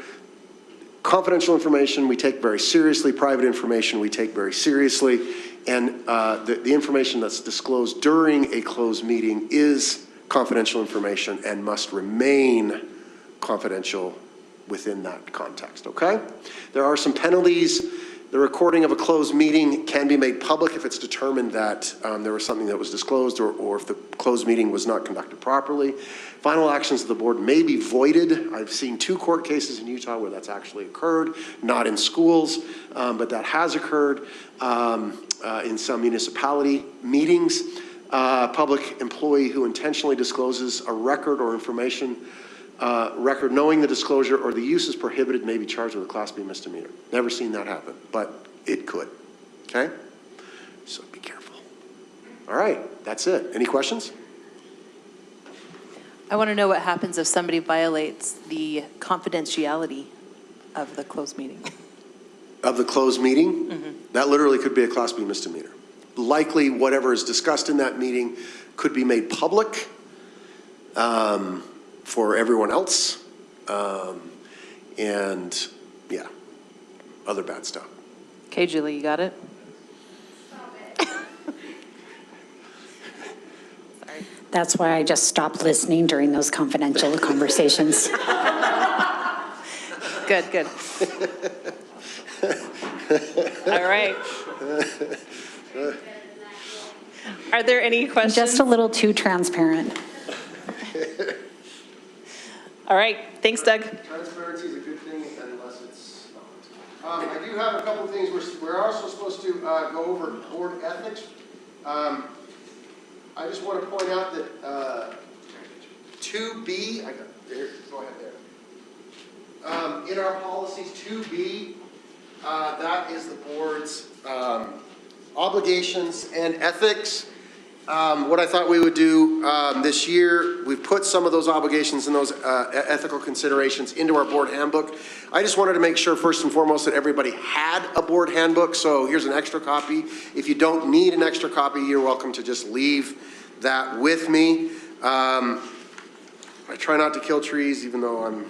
Confidential information we take very seriously. Private information we take very seriously. And the information that's disclosed during a closed meeting is confidential information and must remain confidential within that context, okay? There are some penalties. The recording of a closed meeting can be made public if it's determined that there was something that was disclosed or if the closed meeting was not conducted properly. Final actions of the board may be voided. I've seen 2 court cases in Utah where that's actually occurred, not in schools, but that has occurred in some municipality meetings. Public employee who intentionally discloses a record or information record knowing the disclosure or the use is prohibited may be charged with a Class B misdemeanor. Never seen that happen, but it could, okay? So be careful. All right, that's it. Any questions? I want to know what happens if somebody violates the confidentiality of the closed meeting. Of the closed meeting? Mm-hmm. That literally could be a Class B misdemeanor. Likely whatever is discussed in that meeting could be made public for everyone else, and yeah, other bad stuff. Okay, Julie, you got it? Sorry. That's why I just stopped listening during those confidential conversations. Good, good. All right. Are there any questions? Just a little too transparent. All right, thanks, Doug. Transparency is a good thing unless it's not. I do have a couple of things. We're also supposed to go over board ethics. I just want to point out that 2B, I got there. Go ahead there. In our policies, 2B, that is the board's obligations and ethics. What I thought we would do this year, we've put some of those obligations and those ethical considerations into our board handbook. I just wanted to make sure, first and foremost, that everybody had a board handbook. So here's an extra copy. If you don't need an extra copy, you're welcome to just leave that with me. I try not to kill trees, even though I'm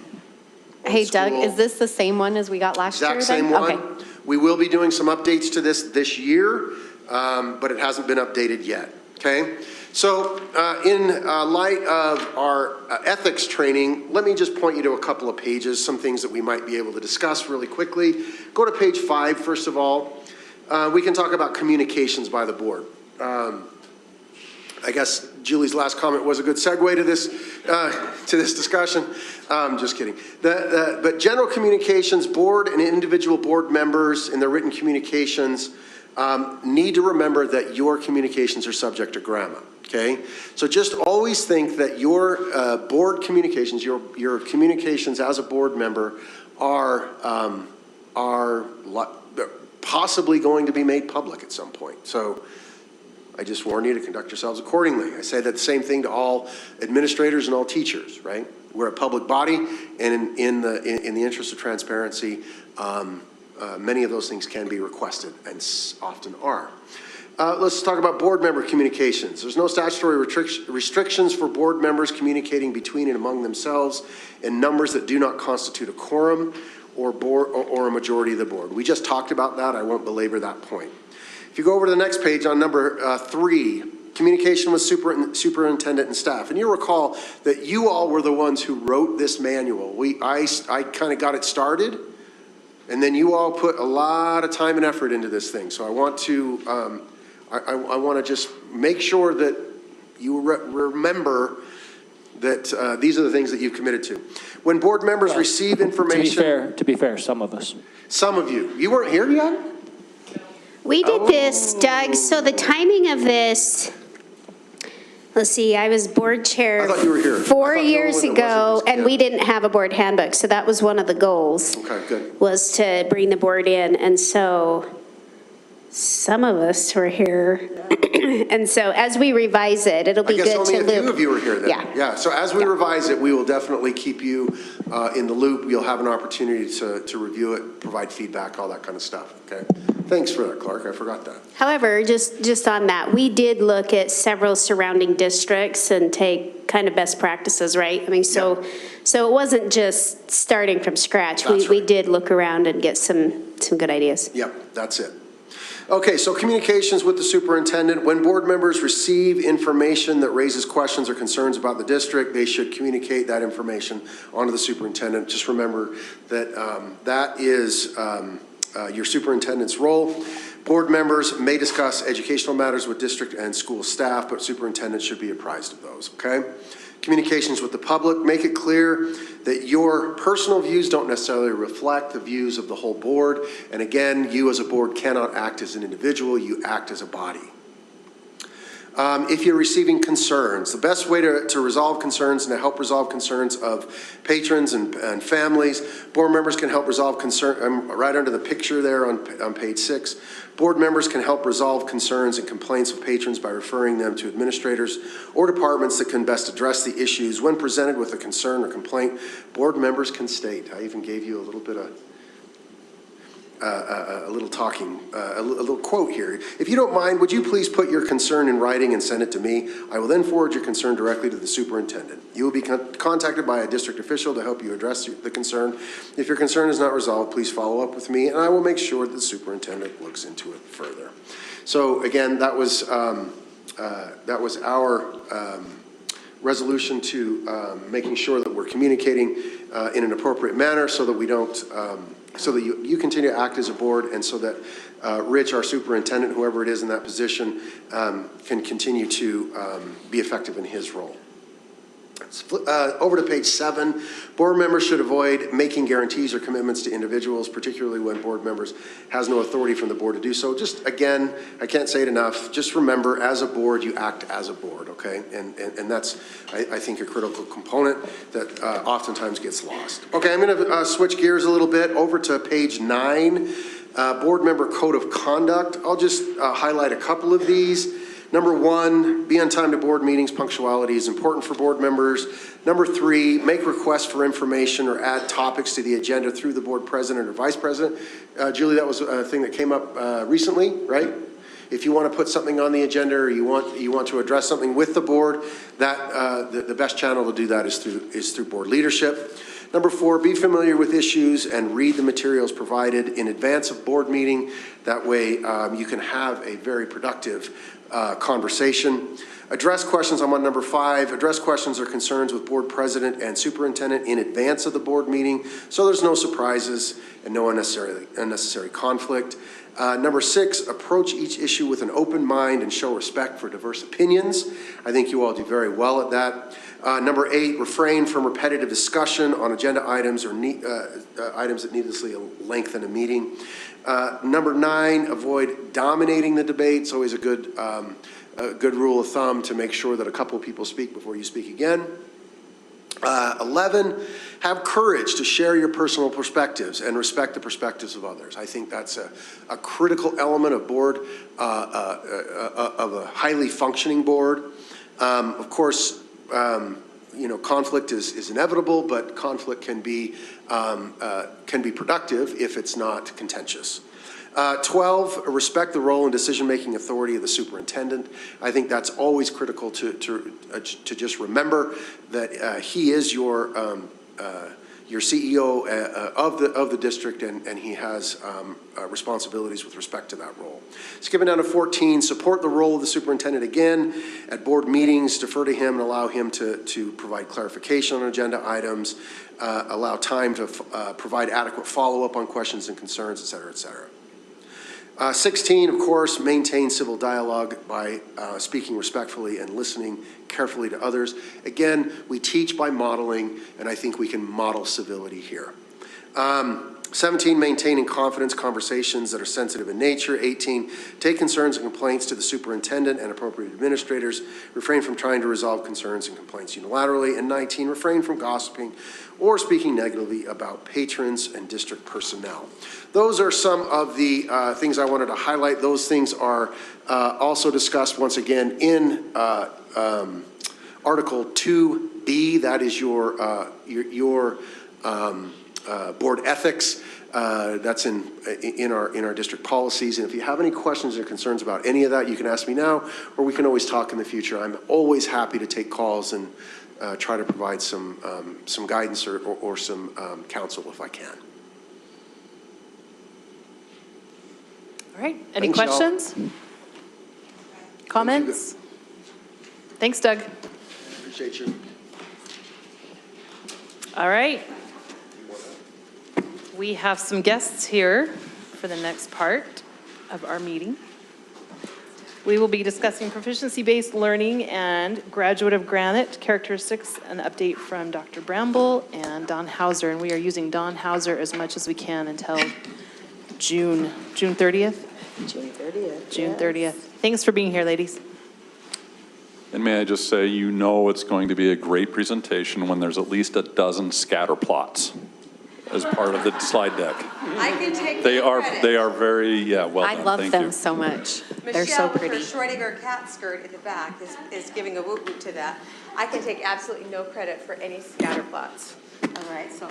Hey, old Doug, school. is this the same one as we got last year? Exact same then? one. Okay. We will be doing some updates to this year, but it hasn't been updated yet, okay? So in light of our ethics training, let me just point you to a couple of pages, some things that we might be able to discuss really quickly. Go to page 5, first of all. We can talk about communications by the board. I guess Julie's last comment was a good segue to this discussion. Just kidding. But general communications, board and individual board members in their written communications need to remember that your communications are subject to GRAMA, okay? So just always think that your board communications, your communications as a board member are possibly going to be made public at some point. So I just warn you to conduct yourselves accordingly. I say that the same thing to all administrators and all teachers, right? We're a public body, and in the interest of transparency, many of those things can be requested and often are. Let's talk about board member communications. There's no statutory restrictions for board members communicating between and among themselves in numbers that do not constitute a quorum or a majority of the board. We just talked about that. I won't belabor that point. If you go over to the next page on number 3, communication with superintendent and staff. And you recall that you all were the ones who wrote this manual. I kind of got it started, and then you all put a lot of time and effort into this thing. So I want to, I want to just make sure that you remember that these are the things that you've committed to. When board members receive information. To be fair, some of us. Some of you. You weren't here yet? We did this, Doug, so the timing of this, let's see, I was board chair I thought you were here. 4 I thought you were years when it ago, wasn't- and yeah. we didn't have a board handbook, so that was one of the goals. Okay, good. Was to bring the board in, and so some of us were here. And so as we revise it, it'll be I guess good only to a few loop. of you are here then. Yeah. So as we revise it, we will definitely keep you in the loop. You'll have an opportunity to review it, provide feedback, all that kind of stuff, okay? Thanks for that, Clark. I forgot that. However, just on that, we did look at several surrounding districts and take kind of best practices, right? I mean, so it wasn't just starting from scratch. That's We right. did look around and get some good ideas. Yep, that's it. Okay, so communications with the superintendent. When board members receive information that raises questions or concerns about the district, they should communicate that information onto the superintendent. Just remember that that is your superintendent's role. Board members may discuss educational matters with district and school staff, but superintendents should be apprised of those, okay? Communications with the public, make it clear that your personal views don't necessarily reflect the views of the whole board. And again, you as a board cannot act as an individual, you act as a body. If you're receiving concerns, the best way to resolve concerns and to help resolve concerns of patrons and families, board members can help resolve concern, right under the picture there on page 6. Board members can help resolve concerns and complaints of patrons by referring them to administrators or departments that can best address the issues. When presented with a concern or complaint, board members can state. I even gave you a little bit of a little quote here. If you don't mind, would you please put your concern in writing and send it to me? I will then forward your concern directly to the superintendent. You will be contacted by a district official to help you address the concern. If your concern is not resolved, please follow up with me, and I will make sure that the superintendent looks into it further. So again, that was our resolution to making sure that we're communicating in an appropriate manner so that we don't, so that you continue to act as a board, and so that Rich, our superintendent, whoever it is in that position, can continue to be effective in his role. Over to page 7, board members should avoid making guarantees or commitments to individuals, particularly when board members has no authority from the board to do so. Just again, I can't say it enough, just remember, as a board, you act as a board, okay? And that's, I think, a critical component that oftentimes gets lost. Okay, I'm gonna switch gears a little bit over to page 9, board member code of conduct. I'll just highlight a couple of these. Number 1, be on time to board meetings. Punctuality is important for board members. Number 3, make requests for information or add topics to the agenda through the board president or vice president. Julie, that was a thing that came up recently, right? If you want to put something on the agenda or you want to address something with the board, that the best channel to do that is through board leadership. Number 4, be familiar with issues and read the materials provided in advance of board meeting. That way you can have a very productive conversation. Address questions, I'm on number 5. Address questions or concerns with board president and superintendent in advance of the board meeting, so there's no surprises and no unnecessary conflict. Number 6, approach each issue with an open mind and show respect for diverse opinions. I think you all do very well at that. Number 8, refrain from repetitive discussion on agenda items or items that needlessly lengthen a meeting. Number 9, avoid dominating the debate. It's always a good rule of thumb to make sure that a couple of people speak before you speak again. 11, have courage to share your personal perspectives and respect the perspectives of others. I think that's a critical element of board, of a highly functioning board. Of course, conflict is inevitable, but conflict can be productive if it's not contentious. 12, respect the role and decision-making authority of the superintendent. I think that's always critical to just remember that he is your CEO of the district, and he has responsibilities with respect to that role. Skipping down to 14, support the role of the superintendent again at board meetings, defer to him and allow him to provide clarification on agenda items, allow time to provide adequate follow-up on questions and concerns, et cetera, et cetera. 16, of course, maintain civil dialogue by speaking respectfully and listening carefully to others. Again, we teach by modeling, and I think we can model civility here. 17, maintaining confidence conversations that are sensitive in nature. 18, take concerns and complaints to the superintendent and appropriate administrators. Refrain from trying to resolve concerns and complaints unilaterally. And 19, refrain from gossiping or speaking negatively about patrons and district personnel. Those are some of the things I wanted to highlight. Those things are also discussed once again in Article 2B. That is your board ethics. That's in our district policies. And if you have any questions or concerns about any of that, you can ask me now, or we can always talk in the future. I'm always happy to take calls and try to provide some guidance or some counsel if I can. All right, any Thanks, y'all. questions? Comments? Thanks, Doug. Appreciate you. All right. We have some guests here for the next part of our meeting. We will be discussing proficiency-based learning and graduate of Granite characteristics, an update from Dr. Bramble and Don Hauser. And we are using Don Hauser as much as we can until June 30th? June 30th. June 30th. Thanks for being here, ladies. And may I just say, it's going to be a great presentation when there's at least a dozen scatter plots as part of the slide deck. I can take They no are credit. very, well I done. love Thank them you. so much. They're so Michelle, with pretty. her Schrodinger cat skirt at the back is giving a woot woot to that. I can take absolutely no credit for any scatter plots. All right, so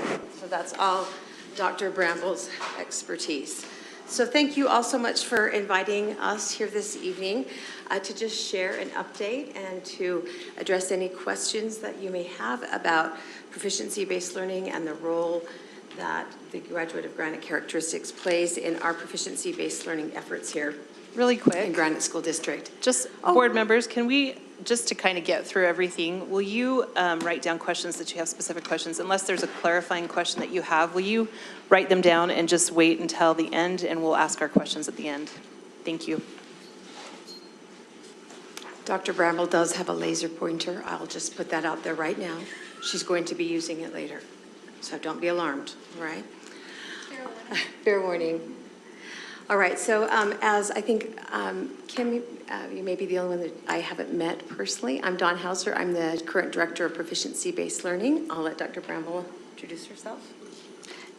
that's all Dr. Bramble's expertise. So thank you all so much for inviting us here this evening to just share an update and to address any questions that you may have about proficiency-based learning and the role that the Graduate of Granite Characteristics plays in our proficiency-based learning efforts here Really in quick, Granite School District. just board members, can we, just to kind of get through everything, will you write down questions that you have, specific questions? Unless there's a clarifying question that you have, will you write them down and just wait until the end, and we'll ask our questions at the end? Thank you. Dr. Bramble does have a laser pointer. I'll just put that out there right now. She's going to be using it later. So don't be alarmed, all right? Fair warning. All right, so as I think, Kim, you may be the only one that I haven't met personally. I'm Dawn Hauser. I'm the current Director of Proficiency-Based Learning. I'll let Dr. Bramble introduce herself.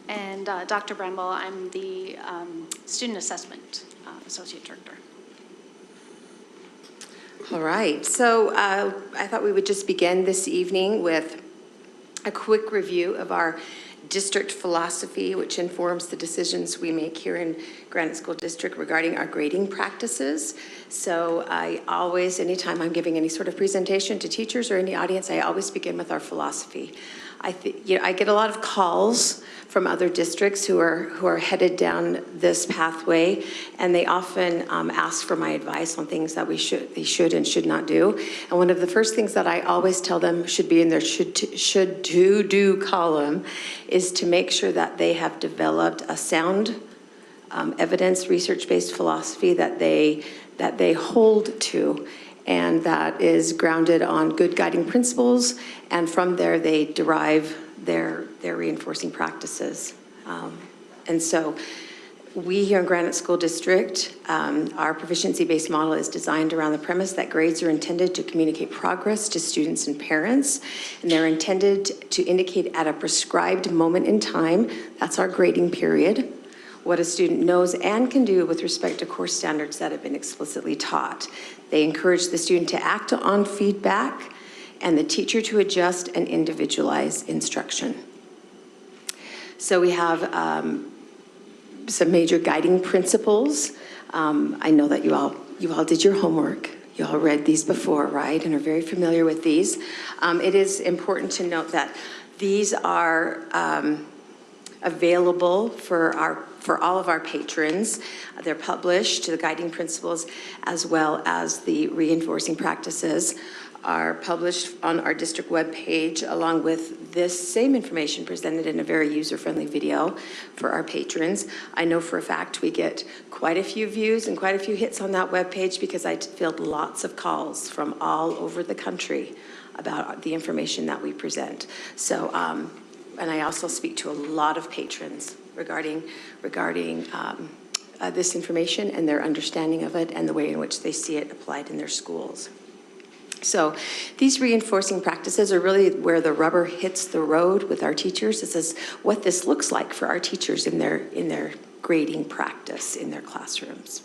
And Dr. Bramble, I'm the Student Assessment Associate Director. All right, so I thought we would just begin this evening with a quick review of our district philosophy, which informs the decisions we make here in Granite School District regarding our grading practices. So I always, anytime I'm giving any sort of presentation to teachers or any audience, I always begin with our philosophy. I get a lot of calls from other districts who are headed down this pathway, and they often ask for my advice on things that they should and should not do. And one of the first things that I always tell them should be in their should do column is to make sure that they have developed a sound evidence research-based philosophy that they hold to, and that is grounded on good guiding principles, and from there they derive their reinforcing practices. And so We here in Granite School District, our proficiency-based model is designed around the premise that grades are intended to communicate progress to students and parents, and they're intended to indicate at a prescribed moment in time, that's our grading period, what a student knows and can do with respect to course standards that have been explicitly taught. They encourage the student to act on feedback and the teacher to adjust and individualize instruction. So we have some major guiding principles. I know that you all did your homework. You all read these before, right? And are very familiar with these. It is important to note that these are available for all of our patrons. They're published, the guiding principles, as well as the reinforcing practices are published on our district webpage, along with this same information presented in a very user-friendly video for our patrons. I know for a fact we get quite a few views and quite a few hits on that webpage because I field lots of calls from all over the country about the information that we present. So, and I also speak to a lot of patrons regarding this information and their understanding of it and the way in which they see it applied in their schools. So these reinforcing practices are really where the rubber hits the road with our teachers. This is what this looks like for our teachers in their grading practice in their classrooms.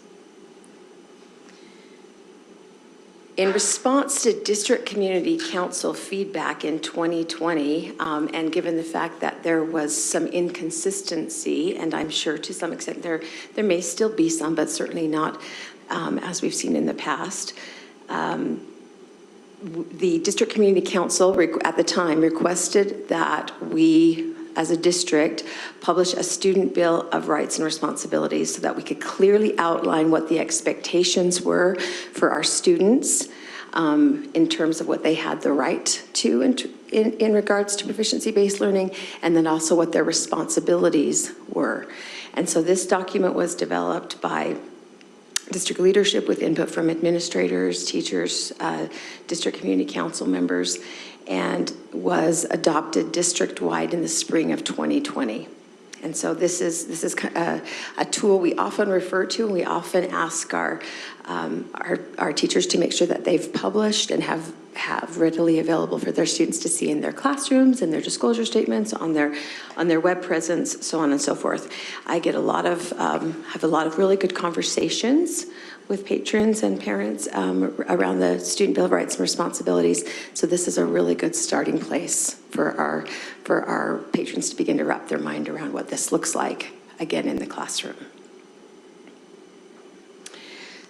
In response to District Community Council feedback in 2020, and given the fact that there was some inconsistency, and I'm sure to some extent there may still be some, but certainly not as we've seen in the past, the District Community Council at the time requested that we, as a district, publish a student bill of rights and responsibilities so that we could clearly outline what the expectations were for our students in terms of what they had the right to in regards to proficiency-based learning, and then also what their responsibilities were. And so this document was developed by district leadership with input from administrators, teachers, district community council members, and was adopted district-wide in the spring of 2020. And so this is a tool we often refer to, and we often ask our teachers to make sure that they've published and have readily available for their students to see in their classrooms and their disclosure statements on their web presence, so on and so forth. I get have a lot of really good conversations with patrons and parents around the Student Bill of Rights and Responsibilities. So this is a really good starting place for our patrons to begin to wrap their mind around what this looks like, again, in the classroom.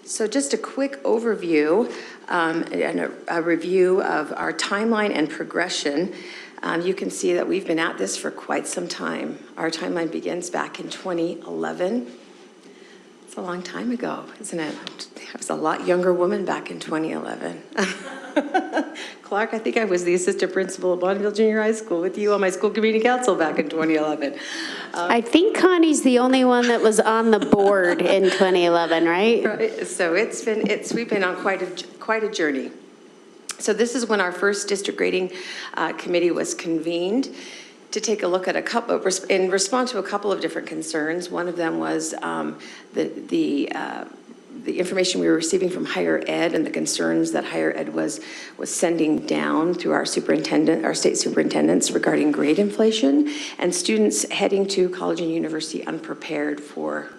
So just a quick overview and a review of our timeline and progression. You can see that we've been at this for quite some time. Our timeline begins back in 2011. It's a long time ago, isn't it? I was a lot younger woman back in 2011. Clark, I think I was the assistant principal at Bonneville Junior High School with you on my school community council back in 2011. I think Connie's the only one that was on the board in 2011, right? Right. So we've been on quite a journey. So this is when our first district grading committee was convened to take a look at in response to a couple of different concerns. One of them was the information we were receiving from higher ed and the concerns that higher ed was sending down through our state superintendents regarding grade inflation, and students heading to college and university unprepared for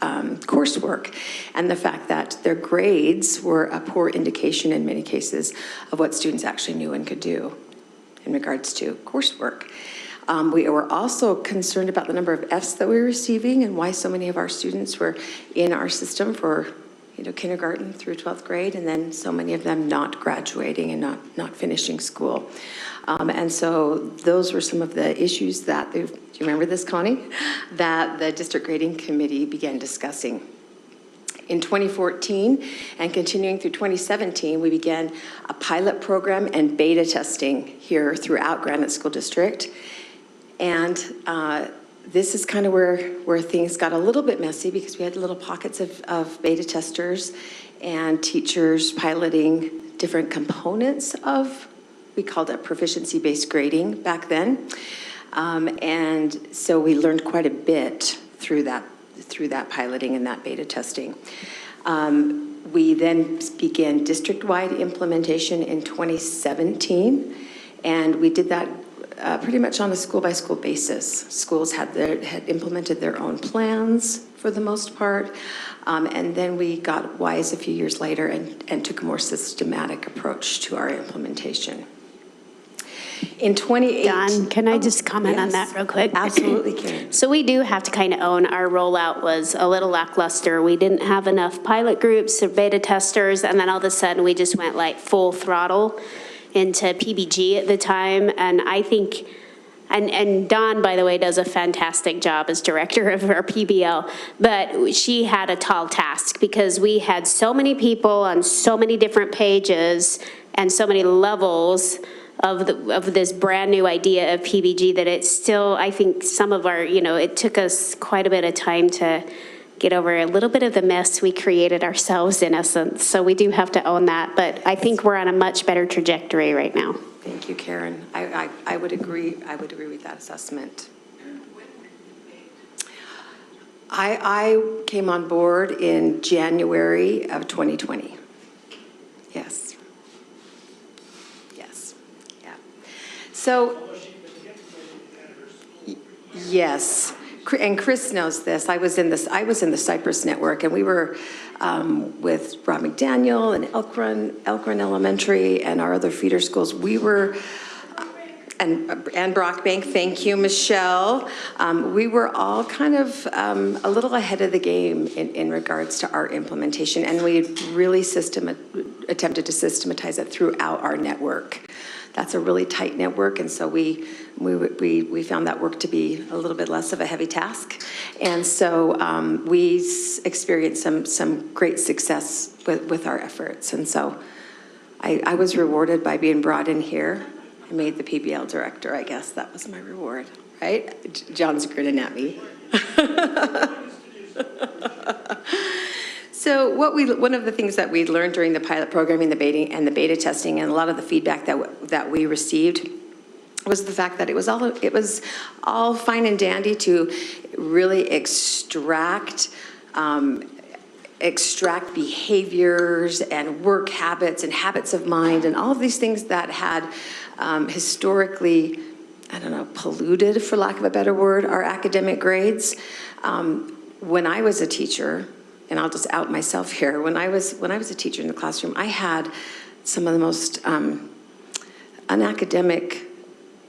coursework, and the fact that their grades were a poor indication in many cases of what students actually knew and could do in regards to coursework. We were also concerned about the number of Fs that we were receiving and why so many of our students were in our system for kindergarten through 12th grade, and then so many of them not graduating and not finishing school. And so those were some of the issues that, do you remember this, Connie? That the district grading committee began discussing. In 2014 and continuing through 2017, we began a pilot program and beta testing here throughout Granite School District. And this is kind of where things got a little bit messy because we had little pockets of beta testers and teachers piloting different components of, we called it proficiency-based grading back then. And so we learned quite a bit through that through that piloting and that beta testing. We then began district-wide implementation in 2017, and we did that pretty much on a school-by-school basis. Schools had implemented their own plans for the most part, and then we got wise a few years later and took a more systematic approach to our implementation. In 2018... Dawn, can I just comment on yes. that real quick? Absolutely, Karen. So we do have to kind of own our rollout was a little lackluster. We didn't have enough pilot groups or beta testers, and then all of a sudden we just went like full throttle into PBG at the time. And I think, and Dawn, by the way, does a fantastic job as director of our PBL, but she had a tall task because we had so many people on so many different pages and so many levels of this brand new idea of PBG that it's still, I think some of our, it took us quite a bit of time to get over a little bit of the mess we created ourselves in essence. So we do have to own that, but I think we're on a much better trajectory right now. Thank you, Karen. I would agree with that assessment. I came on board in January of 2020. Yes. Yeah. So, yes. And Chris knows this. I was in the Cypress Network, and we were with Rob McDaniel and Elk Run Elementary and our other feeder schools. We were, and Brockbank, thank you, Michelle. We were all kind of a little ahead of the game in regards to our implementation, and we really attempted to systematize it throughout our network. That's a really tight network, and so we found that work to be a little bit less of a heavy task. And so we experienced some great success with our efforts. And so I was rewarded by being brought in here. I made the PBL director, I guess. That was my reward, right? John's grinning at me. So one of the things that we learned during the pilot programming, the beta testing, and a lot of the feedback that we received was the fact that it was all fine and dandy to really extract behaviors and work habits and habits of mind and all of these things that had historically, polluted, for lack of a better word, our academic grades. When I was a teacher, and I'll just out myself here, when I was a teacher in the classroom, I had some of the most unacademic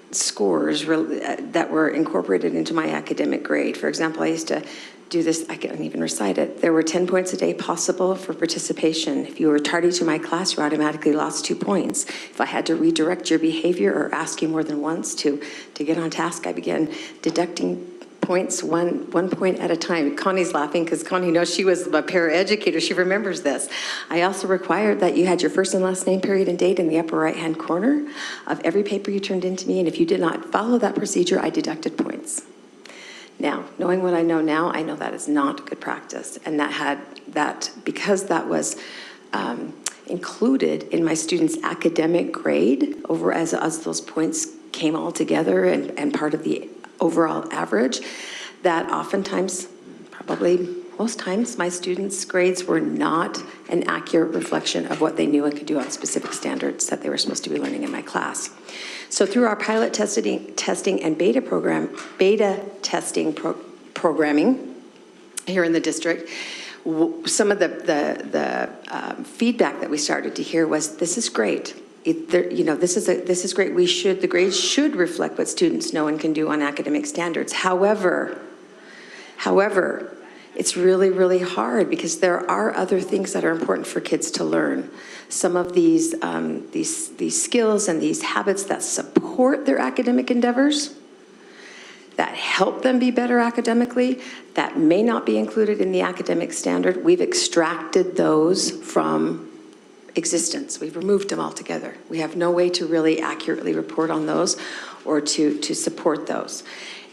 scores that were incorporated into my academic grade. For example, I used to do this, I can't even recite it. There were 10 points a day possible for participation. If you were tardy to my class, you automatically lost 2 points. If I had to redirect your behavior or ask you more than once to get on task, I began deducting points one point at a time. Connie's laughing because Connie knows she was a paraeducator. She remembers this. I also required that you had your first and last name, period, and date in the upper right-hand corner of every paper you turned into me, and if you did not follow that procedure, I deducted points. Now, knowing what I know now, I know that is not good practice, and because that was included in my students' academic grade over as those points came all together and part of the overall average, that oftentimes, probably most times, my students' grades were not an accurate reflection of what they knew and could do on specific standards that they were supposed to be learning in my class. So through our pilot testing and beta testing programming here in the district, some of the feedback that we started to hear was, this is great. This is great. The grades should reflect what students know and can do on academic standards. However, it's really, really hard because there are other things that are important for kids to learn. Some of these skills and these habits that support their academic endeavors, that help them be better academically, that may not be included in the academic standard. We've extracted those from existence. We've removed them altogether. We have no way to really accurately report on those or to support those.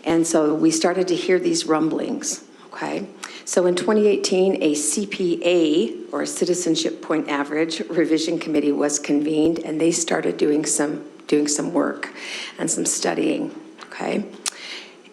And so we started to hear these rumblings, okay? So in 2018, a CPA, or a Citizenship Point Average, revision committee was convened, and they started doing some work and some studying, okay?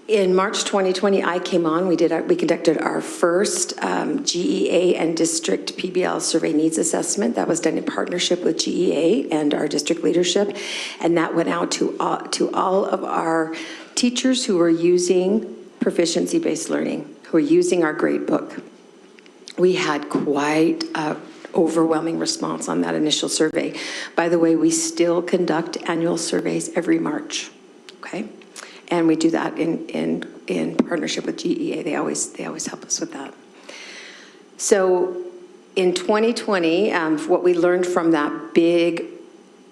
In March 2020, I came on. We conducted our first GEA and district PBL survey needs assessment. That was done in partnership with GEA and our district leadership, and that went out to all of our teachers who were using proficiency-based learning, who are using our grade book. We had quite an overwhelming response on that initial survey. By the way, we still conduct annual surveys every March, okay? And we do that in partnership with GEA. They always help us with that. So in 2020, what we learned from that big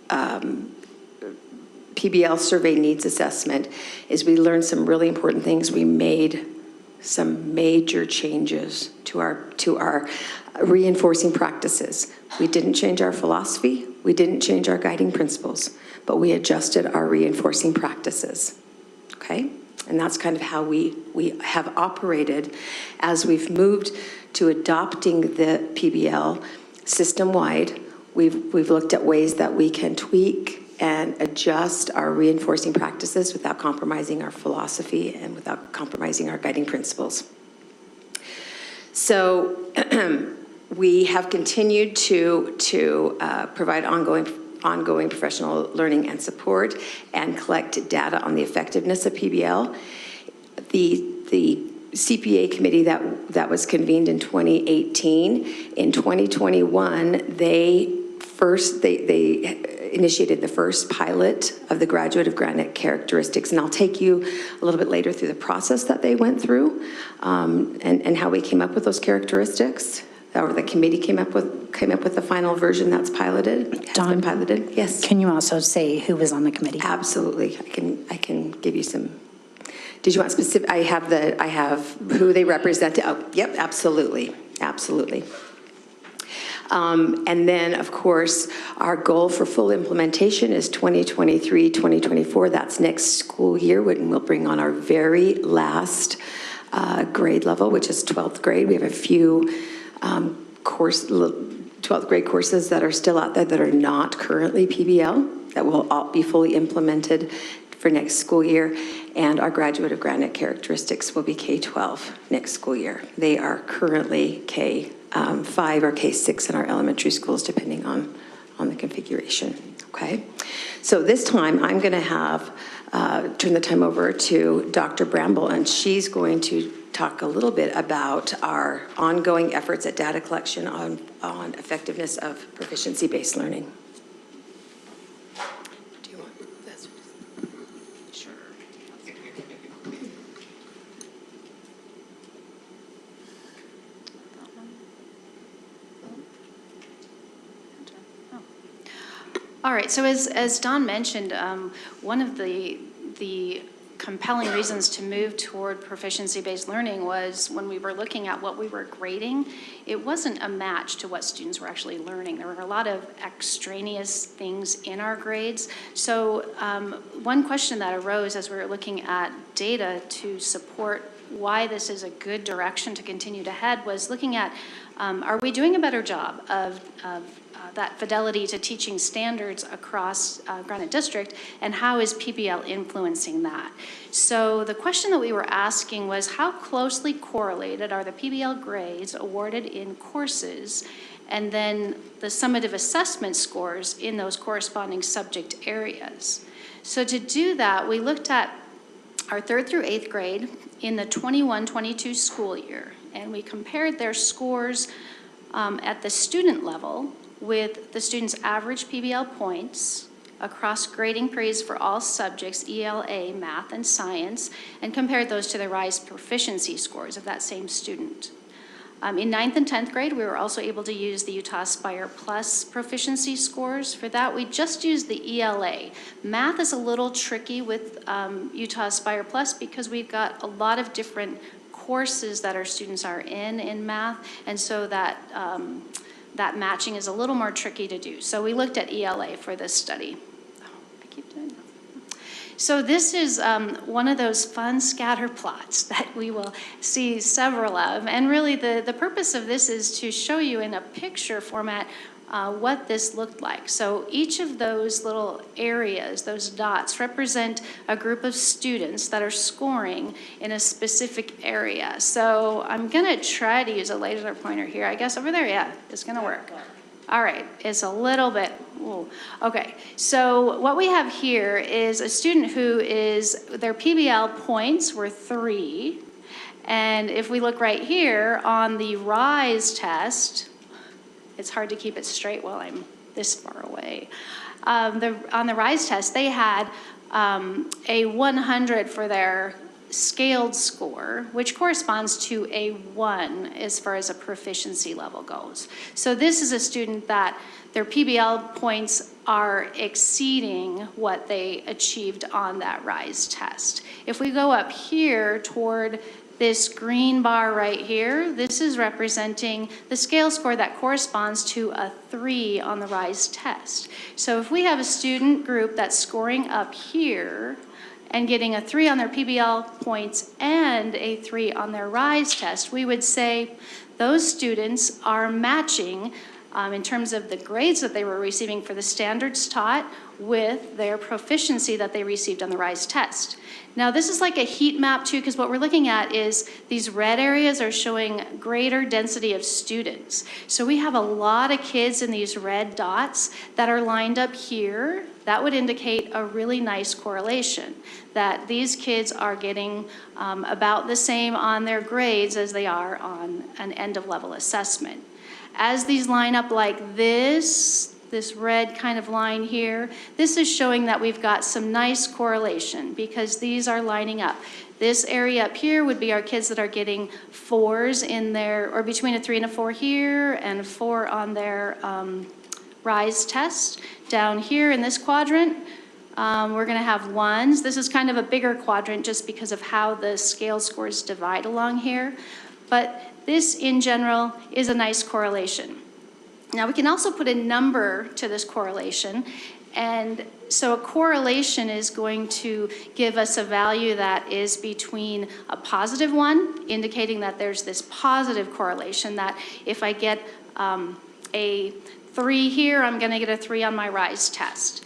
PBL survey needs assessment is we learned some really important things. We made some major changes to our reinforcing practices. We didn't change our philosophy. We didn't change our guiding principles, but we adjusted our reinforcing practices. Okay? And that's kind of how we have operated as we've moved to adopting the PBL system-wide. We've looked at ways that we can tweak and adjust our reinforcing practices without compromising our philosophy and without compromising our guiding principles. So we have continued to provide ongoing professional learning and support and collect data on the effectiveness of PBL. The CPA committee that was convened in 2018, in 2021, they initiated the first pilot of the Graduate of Granite characteristics, and I'll take you a little bit later through the process that they went through and how we came up with those characteristics. Or the committee came up with the final version that's piloted. Dawn, piloted. Yes. Can you also say who was on the committee? Absolutely. I can give you some. Did you want specific? I have who they represented. Oh, yep. Absolutely. And then, of course, our goal for full implementation is 2023, 2024. That's next school year when we'll bring on our very last grade level, which is 12th grade. We have a few 12th grade courses that are still out there that are not currently PBL, that will all be fully implemented for next school year. And our Graduate of Granite characteristics will be K-12 next school year. They are currently K-5 or K-6 in our elementary schools, depending on the configuration, okay? So this time, I'm gonna turn the time over to Dr. Bramble, and she's going to talk a little bit about our ongoing efforts at data collection on effectiveness of proficiency-based learning. Do you want this? Sure. All right, so as Dawn mentioned, one of the compelling reasons to move toward proficiency-based learning was when we were looking at what we were grading, it wasn't a match to what students were actually learning. There were a lot of extraneous things in our grades. So one question that arose as we were looking at data to support why this is a good direction to continue to head was looking at, are we doing a better job of that fidelity to teaching standards across Granite District, and how is PBL influencing that? So the question that we were asking was, how closely correlated are the PBL grades awarded in courses and then the summative assessment scores in those corresponding subject areas? So to do that, we looked at our 3rd through 8th grade in the 21-22 school year, and we compared their scores at the student level with the students' average PBL points across grading periods for all subjects, ELA, math, and science, and compared those to the RISE proficiency scores of that same student. In 9th and 10th grade, we were also able to use the Utah Aspire Plus proficiency scores. For that, we just used the ELA. Math is a little tricky with Utah Aspire Plus because we've got a lot of different courses that our students are in math, and so that that matching is a little more tricky to do. So we looked at ELA for this study. Oh, I keep doing that. So this is one of those fun scatter plots that we will see several of. And really the purpose of this is to show you in a picture format what this looked like. So each of those little areas, those dots, represent a group of students that are scoring in a specific area. So I'm going to try to use a laser pointer here. I guess over there, yeah, it's going to work. All right, it's a little bit, ooh. Okay. So what we have here is a student who is, their PBL points were 3. And if we look right here on the RISE test, it's hard to keep it straight while I'm this far away. On the RISE test, they had a 100 for their scaled score, which corresponds to a 1 as far as a proficiency level goes. So this is a student that their PBL points are exceeding what they achieved on that RISE test. If we go up here toward this green bar right here, this is representing the scale score that corresponds to a 3 on the RISE test. So if we have a student group that's scoring up here and getting a 3 on their PBL points and a 3 on their RISE test, we would say those students are matching in terms of the grades that they were receiving for the standards taught with their proficiency that they received on the RISE test. Now this is like a heat map too, because what we're looking at is these red areas are showing greater density of students. So we have a lot of kids in these red dots that are lined up here. That would indicate a really nice correlation, that these kids are getting about the same on their grades as they are on an end of level assessment. As these line up like this red kind of line here, this is showing that we've got some nice correlation because these are lining up. This area up here would be our kids that are getting 4s in their, or between a 3 and a 4 here and a 4 on their RISE test. Down here in this quadrant, we're going to have 1s. This is kind of a bigger quadrant just because of how the scale scores divide along here. But this, in general, is a nice correlation. Now, we can also put a number to this correlation. And so a correlation is going to give us a value that is between a positive 1, indicating that there's this positive correlation, that if I get a 3 here, I'm going to get a 3 on my RISE test.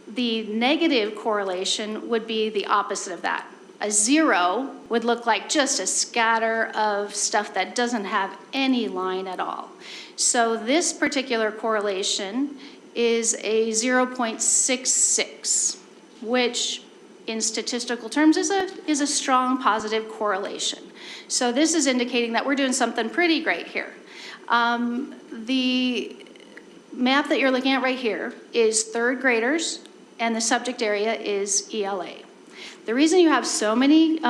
The negative correlation would be the opposite of that. A 0 would look like just a scatter of stuff that doesn't have any line at all. So this particular correlation is a 0.66, which in statistical terms is a strong positive correlation. So this is indicating that we're doing something pretty great here. The map that you're looking at right here is 3rd graders, and the subject area is ELA. The reason you have so many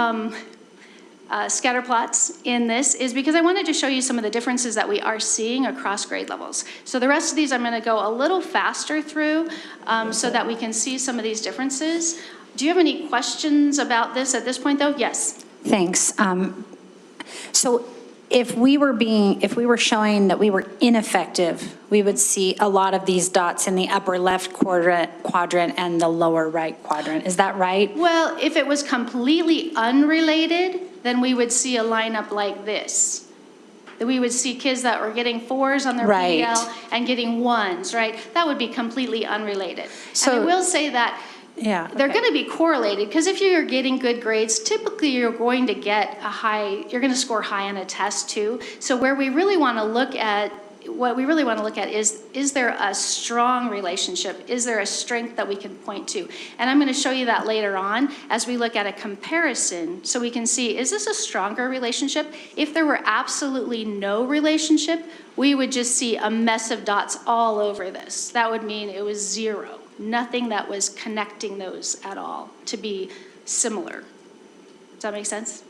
scatter plots in this is because I wanted to show you some of the differences that we are seeing across grade levels. So the rest of these I'm going to go a little faster through so that we can see some of these differences. Do you have any questions about this at this point, though? Yes. Thanks. So if we were showing that we were ineffective, we would see a lot of these dots in the upper left quadrant and the lower right quadrant. Is that right? Well, if it was completely unrelated, then we would see a lineup like this. That we would see kids that were getting 4s on their Right. PBL and getting 1s, right? That would be completely unrelated. So- and I will say that Yeah. they're going to be correlated, because if you're getting good grades, typically you're going to get you're going to score high on a test too. So what we really want to look at is there a strong relationship? Is there a strength that we can point to? And I'm going to show you that later on as we look at a comparison, so we can see, is this a stronger relationship? If there were absolutely no relationship, we would just see a mess of dots all over this. That would mean it was 0. Nothing that was connecting those at all to be similar. Does that make sense?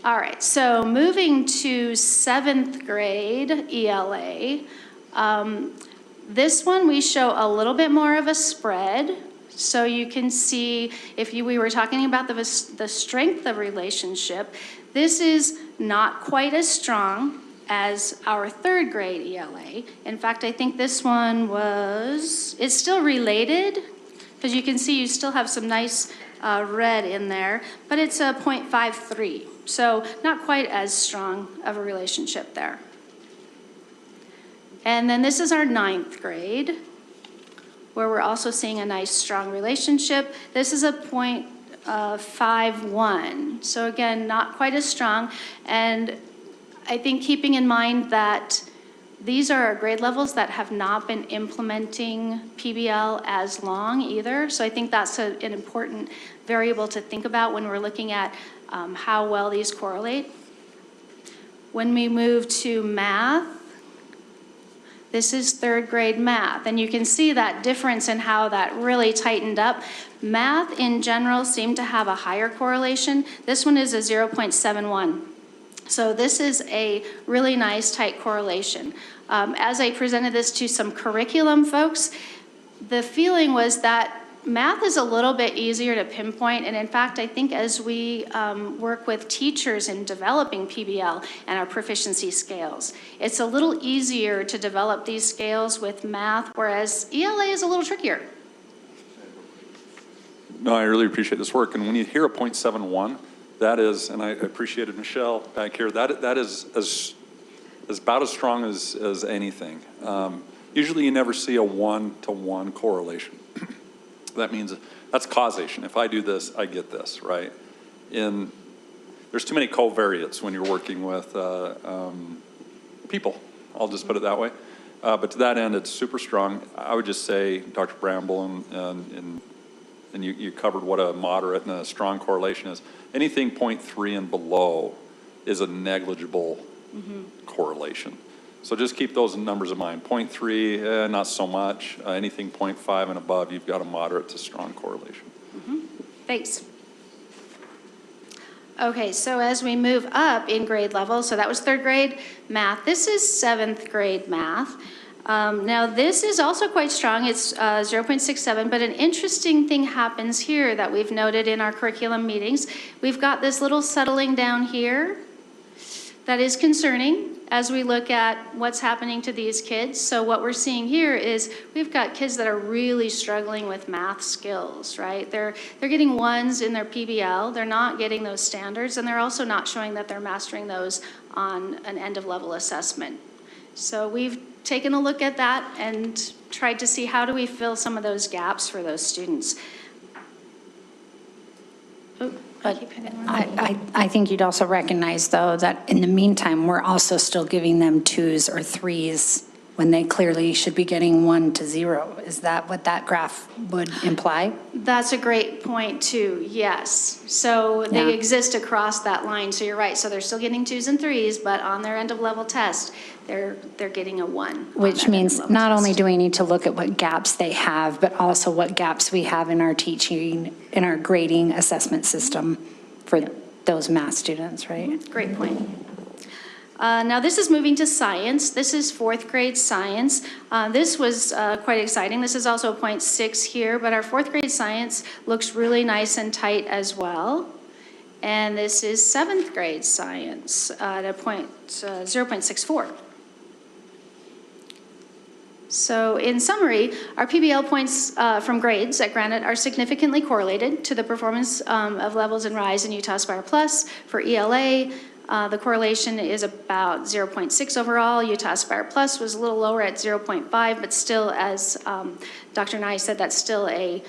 All right, so moving to 7th grade ELA, this one we show a little bit more of a spread. So you can see, we were talking about the strength of relationship, this is not quite as strong as our 3rd grade ELA. In fact, I think this one it's still related, because you can see you still have some nice red in there, but it's a 0.53. So not quite as strong of a relationship there. And then this is our 9th grade, where we're also seeing a nice strong relationship. This is a 0.51. So again, not quite as strong. And I think keeping in mind that these are our grade levels that have not been implementing PBL as long either. So I think that's an important variable to think about when we're looking at how well these correlate. When we move to math, this is 3rd grade math, and you can see that difference in how that really tightened up. Math in general seemed to have a higher correlation. This one is a 0.71. So this is a really nice tight correlation. As I presented this to some curriculum folks, the feeling was that math is a little bit easier to pinpoint, and in fact, I think as we work with teachers in developing PBL and our proficiency scales, it's a little easier to develop these scales with math, whereas ELA is a little trickier. No, I really appreciate this work. And when you hear a 0.71, that is, and I appreciated Michelle back here, that is about as strong as anything. Usually you never see a 1-to-1 correlation. That means that's causation. If I do this, I get this, right? There's too many covariates when you're working with people. I'll just put it that way. But to that end, it's super strong. I would just say, Dr. Bramble, and you covered what a moderate and a strong correlation is. Anything 0.3 and below is a negligible correlation. So just keep those numbers in mind. 0.3, not so much. Anything 0.5 and above, you've got a moderate to strong correlation. Thanks. Okay, so as we move up in grade level, so that was 3rd grade math. This is 7th grade math. Now this is also quite strong. It's 0.67, but an interesting thing happens here that we've noted in our curriculum meetings. We've got this little settling down here that is concerning as we look at what's happening to these kids. So what we're seeing here is we've got kids that are really struggling with math skills, right? They're getting 1s in their PBL, they're not getting those standards, and they're also not showing that they're mastering those on an end of level assessment. So we've taken a look at that and tried to see how do we fill some of those gaps for those students. But I think you'd also recognize, though, that in the meantime, we're also still giving them 2s or 3s when they clearly should be getting 1 to 0. Is that what that graph would imply? That's a great point, too, yes. So they Yeah. exist across that line, so you're right. So they're still getting 2s and 3s, but on their end-of-level test, they're getting a 1. Which means not only do we need to look at what gaps they have, but also what gaps we have in our teaching, in our grading assessment system for those math students, right? Great point. Now this is moving to science. This is 4th grade science. This was quite exciting. This is also 0.6 here, but our 4th grade science looks really nice and tight as well. And this is 7th grade science at a 0.64. So in summary, our PBL points from grades at Granite are significantly correlated to the performance of levels in RISE and Utah Aspire Plus. For ELA, the correlation is about 0.6 overall. Utah Aspire Plus was a little lower at 0.5, but still, as Dr. Nye said, that's still a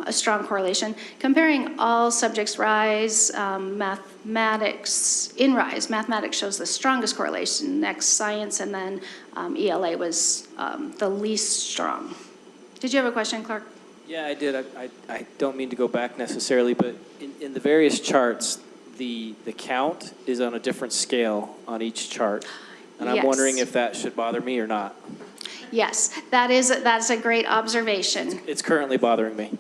strong correlation. Comparing all subjects RISE, mathematics, in RISE, mathematics shows the strongest correlation, next science, and then ELA was the least strong. Did you have a question, Clark? Yeah, I did. I don't mean to go back necessarily, but in the various charts, the count is on a different scale on each chart. And I'm Yes. wondering if that should bother me or not. Yes, that's a great observation. It's currently bothering me.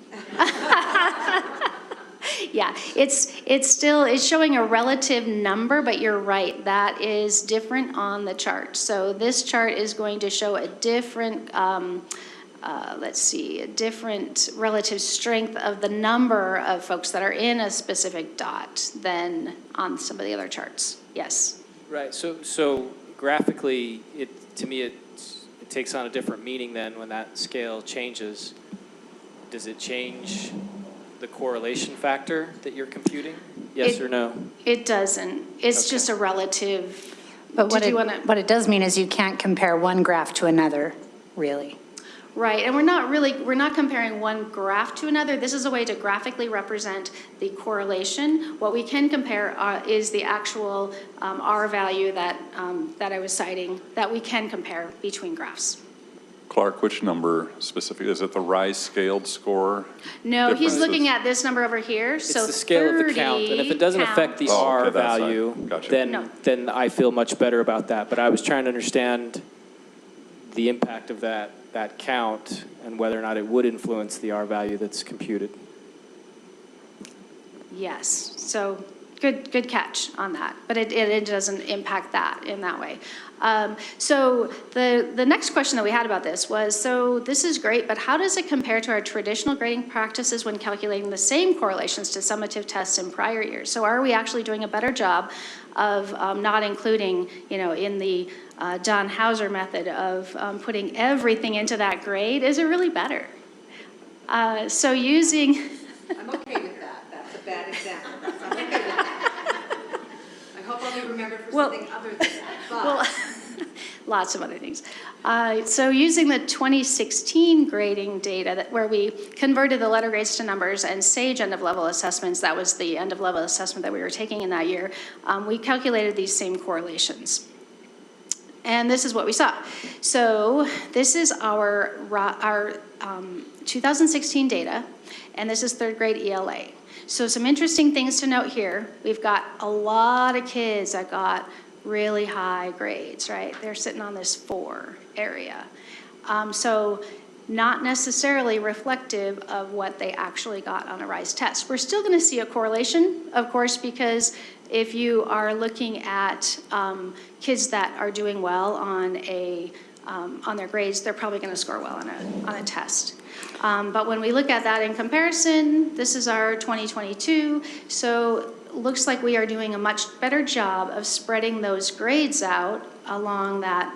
Yeah, it's showing a relative number, but you're right, that is different on the chart. So this chart is going to show a different, a different relative strength of the number of folks that are in a specific dot than on some of the other charts. Yes. Right. So graphically, to me, it takes on a different meaning then when that scale changes. Does it change the correlation factor that you're computing? Yes or no? It doesn't. It's Okay. just a relative. But Did you want to? what it does mean is you can't compare one graph to another, really. Right, and we're not comparing one graph to another. This is a way to graphically represent the correlation. What we can compare is the actual R value that I was citing, that we can compare between graphs. Clark, which number specifically? Is it the RISE scaled score? No, he's differences? looking at this number over here, so 30 It's the scale of the count, and if it doesn't affect the counts. Oh, R okay, that side. value, Gotcha. No. then I feel much better about that. But I was trying to understand the impact of that count and whether or not it would influence the R value that's computed. Yes, so good catch on that, but it doesn't impact that in that way. So the next question that we had about this was, so this is great, but how does it compare to our traditional grading practices when calculating the same correlations to summative tests in prior years? So are we actually doing a better job of not including, in the Don Hauser method of putting everything into that grade? Is it really better? So using... I'm okay with that. That's a bad example. I'm okay with that. I hope I'll be remembered for something other than that. But Well, lots of other things. So using the 2016 grading data where we converted the letter grades to numbers and SAGE end-of-level assessments, that was the end-of-level assessment that we were taking in that year, we calculated these same correlations. And this is what we saw. So this is our 2016 data, and this is third grade ELA. So some interesting things to note here. We've got a lot of kids that got really high grades, right? They're sitting on this 4 area. So not necessarily reflective of what they actually got on a RISE test. We're still going to see a correlation, of course, because if you are looking at kids that are doing well on their grades, they're probably going to score well on a test. But when we look at that in comparison, this is our 2022. So looks like we are doing a much better job of spreading those grades out along that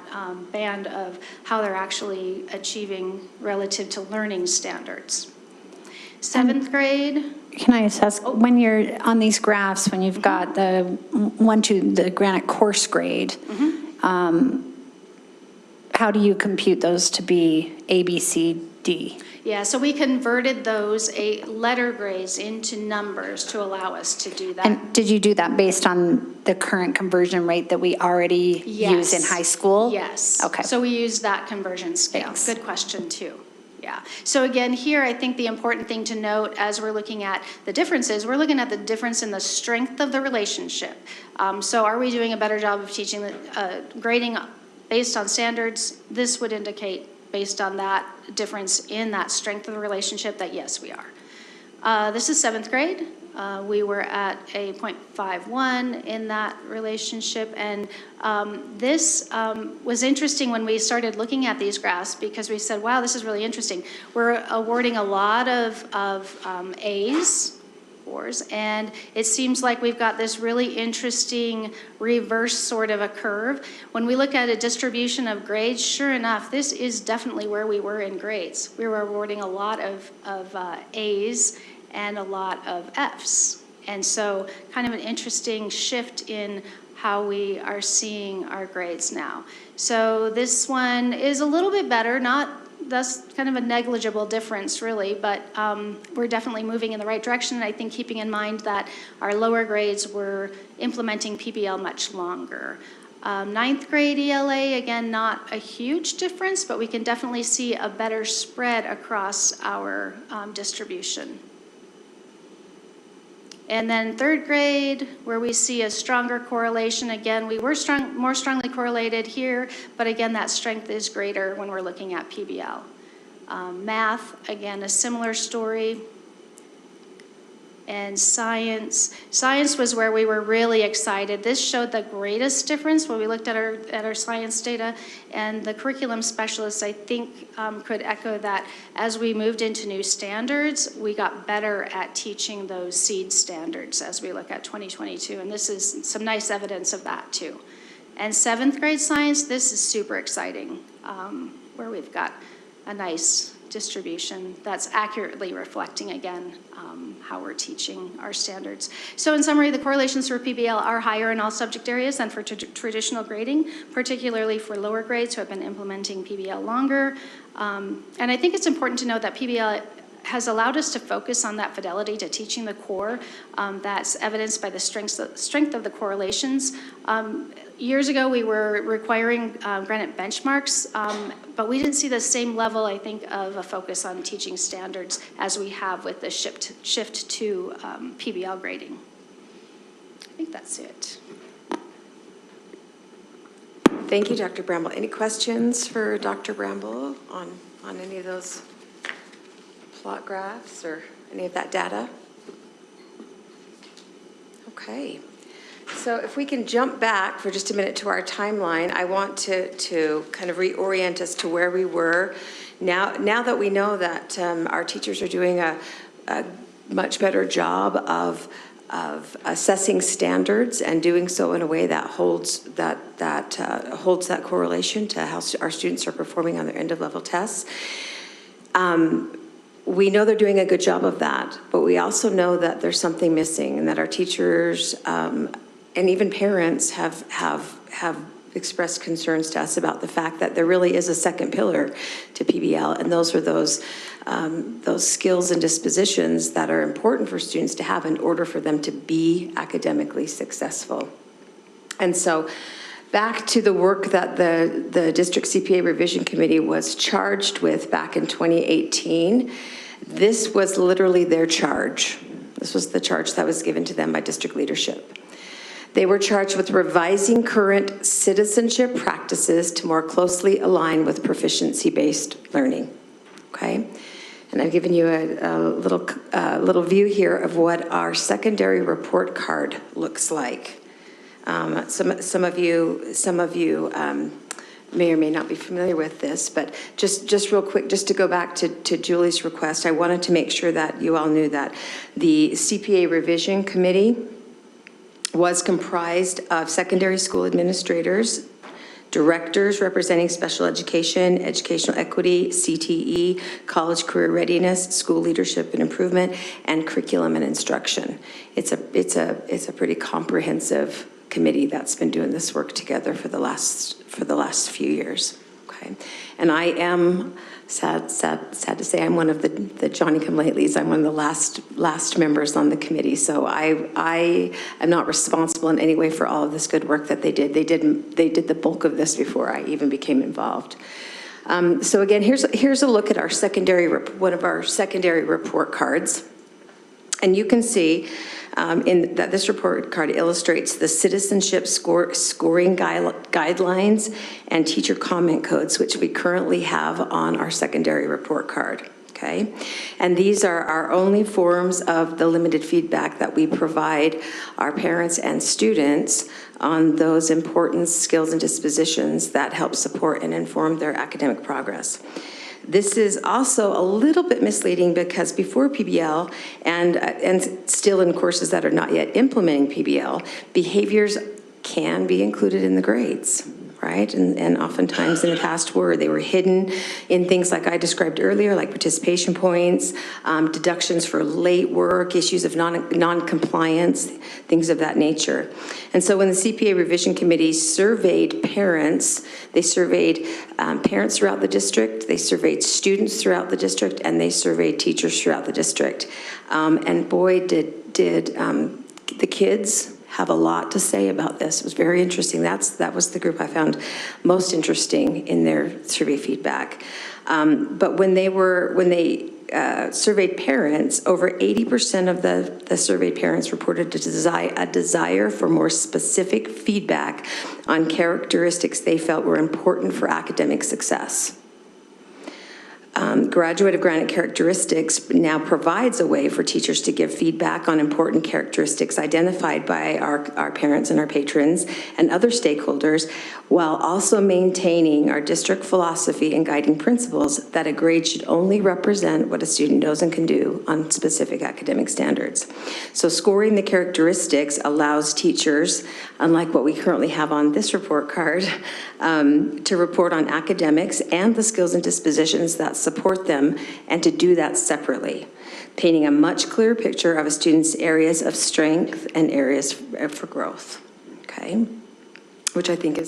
band of how they're actually achieving relative to learning standards. 7th grade. Can I just ask, when you're on these graphs, when you've got the 1 to the Granite course grade, how do you compute those to be A, B, C, D? Yeah, so we converted those letter grades into numbers to allow us to do that. And did you do that based on the current conversion rate that we already use in high school? Yes. Okay. So we use that conversion scale. Thanks. Good question, too. Yeah. So again, here, I think the important thing to note as we're looking at the differences, we're looking at the difference in the strength of the relationship. So are we doing a better job of teaching the grading based on standards? This would indicate, based on that difference in that strength of the relationship, that yes, we are. This is 7th grade. We were at a 0.51 in that relationship, and this was interesting when we started looking at these graphs because we said, wow, this is really interesting. We're awarding a lot of A's, and it seems like we've got this really interesting reverse sort of a curve. When we look at a distribution of grades, sure enough, this is definitely where we were in grades. We were awarding a lot of A's and a lot of F's. And so kind of an interesting shift in how we are seeing our grades now. So this one is a little bit better, that's kind of a negligible difference really, but we're definitely moving in the right direction. And I think keeping in mind that our lower grades were implementing PBL much longer. 9th grade ELA, again, not a huge difference, but we can definitely see a better spread across our distribution. And then 3rd grade, where we see a stronger correlation. Again, we were more strongly correlated here, but again, that strength is greater when we're looking at PBL. Math, again, a similar story. And science was where we were really excited. This showed the greatest difference when we looked at our science data, and the curriculum specialists, I think, could echo that. As we moved into new standards, we got better at teaching those seed standards as we look at 2022, and this is some nice evidence of that too. And 7th grade science, this is super exciting, where we've got a nice distribution that's accurately reflecting, again, how we're teaching our standards. So in summary, the correlations for PBL are higher in all subject areas than for traditional grading, particularly for lower grades who have been implementing PBL longer. And I think it's important to note that PBL has allowed us to focus on that fidelity to teaching the core. That's evidenced by the strength of the correlations. Years ago, we were requiring Granite benchmarks, but we didn't see the same level, I think, of a focus on teaching standards as we have with the shift to PBL grading. I think that's it. Thank you, Dr. Bramble. Any questions for Dr. Bramble on any of those plot graphs or any of that data? Okay. So if we can jump back for just a minute to our timeline, I want to kind of reorient us to where we were. Now that we know that our teachers are doing a much better job of assessing standards and doing so in a way that holds that correlation to how our students are performing on their end-of-level tests. We know they're doing a good job of that, but we also know that there's something missing and that our teachers and even parents have expressed concerns to us about the fact that there really is a second pillar to PBL, and those are those skills and dispositions that are important for students to have in order for them to be academically successful. And so back to the work that the District CPA Revision Committee was charged with back in 2018. This was literally their charge. This was the charge that was given to them by district leadership. They were charged with revising current citizenship practices to more closely align with proficiency-based learning, okay? And I've given you a little view here of what our secondary report card looks like. Some of you may or may not be familiar with this, but just real quick, just to go back to Julie's request, I wanted to make sure that you all knew that the CPA Revision Committee was comprised of secondary school administrators, directors representing special education, educational equity, CTE, college career readiness, school leadership and improvement, and curriculum and instruction. It's a pretty comprehensive committee that's been doing this work together for the last few years. Okay, and I am sad to say I'm one of the Johnny-come-latelys. I'm one of the last members on the committee, so I am not responsible in any way for all of this good work that they did. They did the bulk of this before I even became involved. So again, here's a look at our one of our secondary report cards, and you can see that this report card illustrates the citizenship scoring guidelines and teacher comment codes, which we currently have on our secondary report card, okay? And these are our only forms of the limited feedback that we provide our parents and students on those important skills and dispositions that help support and inform their academic progress. This is also a little bit misleading because before PBL and still in courses that are not yet implementing PBL, behaviors can be included in the grades, right? And oftentimes in the past they were hidden in things like I described earlier, like participation points, deductions for late work, issues of non-compliance, things of that nature. And so when the CPA Revision Committee surveyed parents, they surveyed parents throughout the district, they surveyed students throughout the district, and they surveyed teachers throughout the district. And boy, did the kids have a lot to say about this. It was very interesting. That was the group I found most interesting in their survey feedback. But when they surveyed parents, over 80% of the surveyed parents reported a desire for more specific feedback on characteristics they felt were important for academic success. Graduate of Granite Characteristics now provides a way for teachers to give feedback on important characteristics identified by our parents and our patrons and other stakeholders, while also maintaining our district philosophy and guiding principles that a grade should only represent what a student knows and can do on specific academic standards. So scoring the characteristics allows teachers, unlike what we currently have on this report card, to report on academics and the skills and dispositions that support them, and to do that separately, painting a much clearer picture of a student's areas of strength and areas for growth, okay? Which I think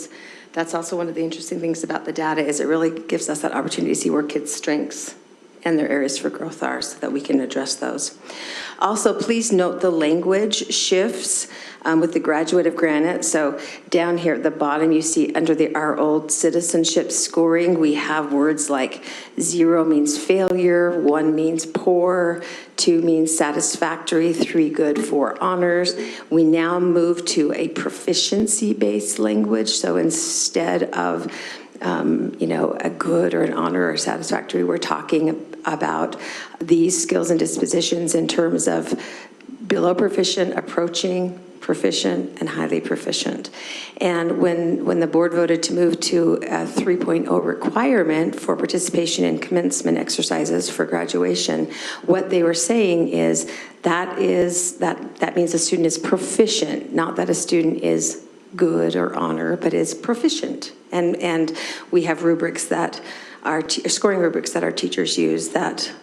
that's also one of the interesting things about the data, is it really gives us that opportunity to see where kids' strengths and their areas for growth are, so that we can address those. Also, please note the language shifts with the Graduate of Granite. So down here at the bottom, you see under our old citizenship scoring, we have words like 0 means failure, 1 means poor, 2 means satisfactory, 3 good, 4 honors. We now move to a proficiency-based language. So instead of a good or an honor or satisfactory, we're talking about these skills and dispositions in terms of below proficient, approaching proficient, and highly proficient. And when the board voted to move to a 3.0 requirement for participation in commencement exercises for graduation, what they were saying is that means a student is proficient, not that a student is good or honor, but is proficient. And we have rubrics that scoring rubrics that our teachers use that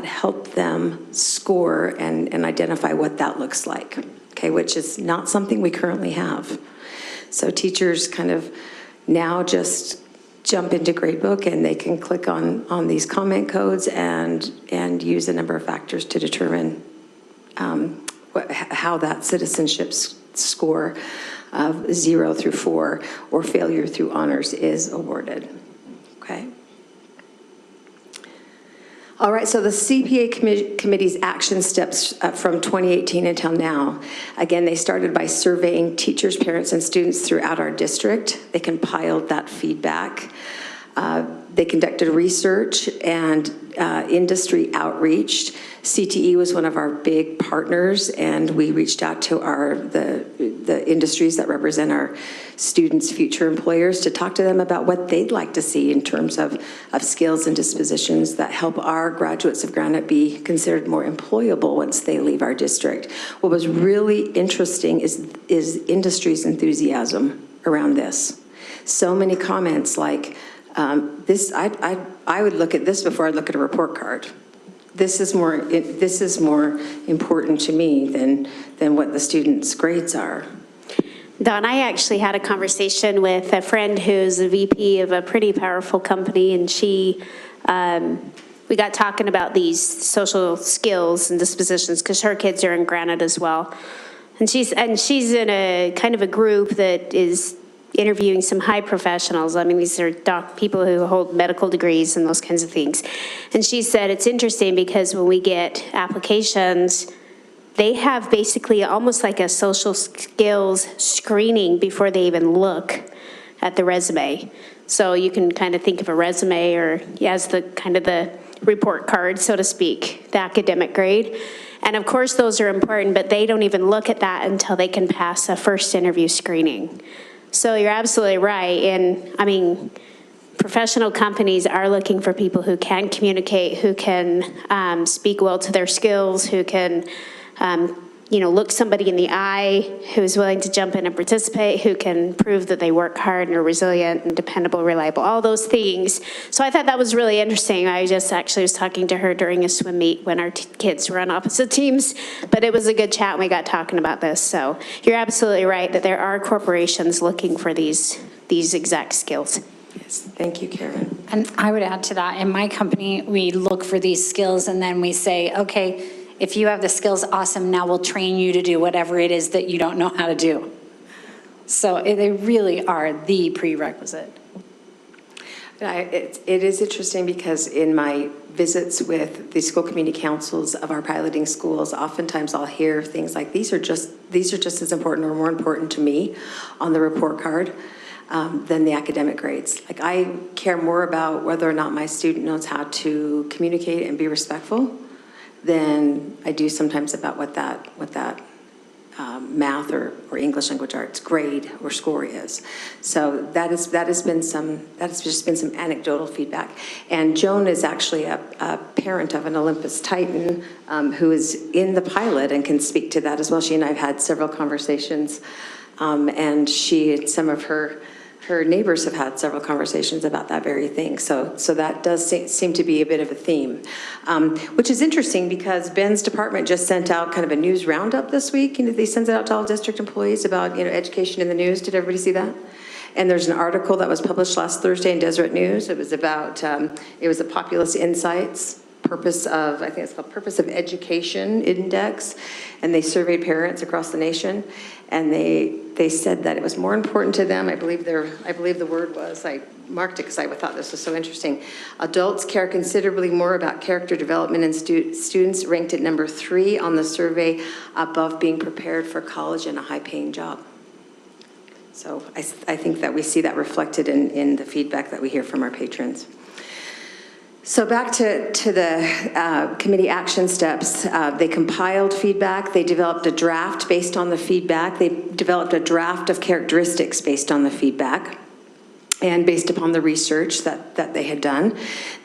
help them score and identify what that looks like, okay, which is not something we currently have. So teachers kind of now just jump into Gradebook and they can click on these comment codes and use a number of factors to determine how that citizenship score of 0 through 4 or failure through honors is awarded, okay? All right, so the CPA committee's action steps from 2018 until now. Again, they started by surveying teachers, parents, and students throughout our district. They compiled that feedback. They conducted research and industry outreach. CTE was one of our big partners, and we reached out to the industries that represent our students' future employers to talk to them about what they'd like to see in terms of skills and dispositions that help our graduates of Granite be considered more employable once they leave our district. What was really interesting is industry's enthusiasm around this. So many comments like, I would look at this before I'd look at a report card. This is more important to me than what the students' grades are. Dawn, I actually had a conversation with a friend who's a VP of a pretty powerful company, and we got talking about these social skills and dispositions because her kids are in Granite as well. And she's in a kind of a group that is interviewing some high professionals. I mean, these are people who hold medical degrees and those kinds of things. And she said it's interesting because when we get applications, they have basically almost like a social skills screening before they even look at the resume. So you can kind of think of a resume or as the kind of the report card, so to speak, the academic grade. And of course, those are important, but they don't even look at that until they can pass a first interview screening. So you're absolutely right. And I mean, professional companies are looking for people who can communicate, who can speak well to their skills, who can, look somebody in the eye, who's willing to jump in and participate, who can prove that they work hard and are resilient and dependable, reliable, all those things. So I thought that was really interesting. I just actually was talking to her during a swim meet when our kids were on opposite teams, but it was a good chat and we got talking about this. So you're absolutely right that there are corporations looking for these exact skills. Yes, thank you, Karen. And I would add to that, in my company, we look for these skills and then we say, okay, if you have the skills, awesome, now we'll train you to do whatever it is that you don't know how to do. So they really are the prerequisite. It is interesting because in my visits with the school community councils of our piloting schools, oftentimes I'll hear things like, these are just as important or more important to me on the report card. than the academic grades. Like, I care more about whether or not my student knows how to communicate and be respectful than I do sometimes about what that math or English language arts grade or score is. So that has just been some anecdotal feedback. And Joan is actually a parent of an Olympus Titan who is in the pilot and can speak to that as well. She and I have had several conversations, and she and some of her neighbors have had several conversations about that very thing. So that does seem to be a bit of a theme, which is interesting because Ben's department just sent out kind of a news roundup this week. They sent it out to all district employees about, education in the news. Did everybody see that? And there's an article that was published last Thursday in Deseret News. It was about, it was a Populous Insights Purpose of Education Index, and they surveyed parents across the nation, and they said that it was more important to them. I believe the word was, I marked it because I thought this was so interesting. Adults care considerably more about character development in students, ranked at number 3 on the survey, above being prepared for college and a high-paying job. So I think that we see that reflected in the feedback that we hear from our patrons. So back to the committee action steps. They compiled feedback. They developed a draft based on the feedback. They developed a draft of characteristics based on the feedback and based upon the research that they had done.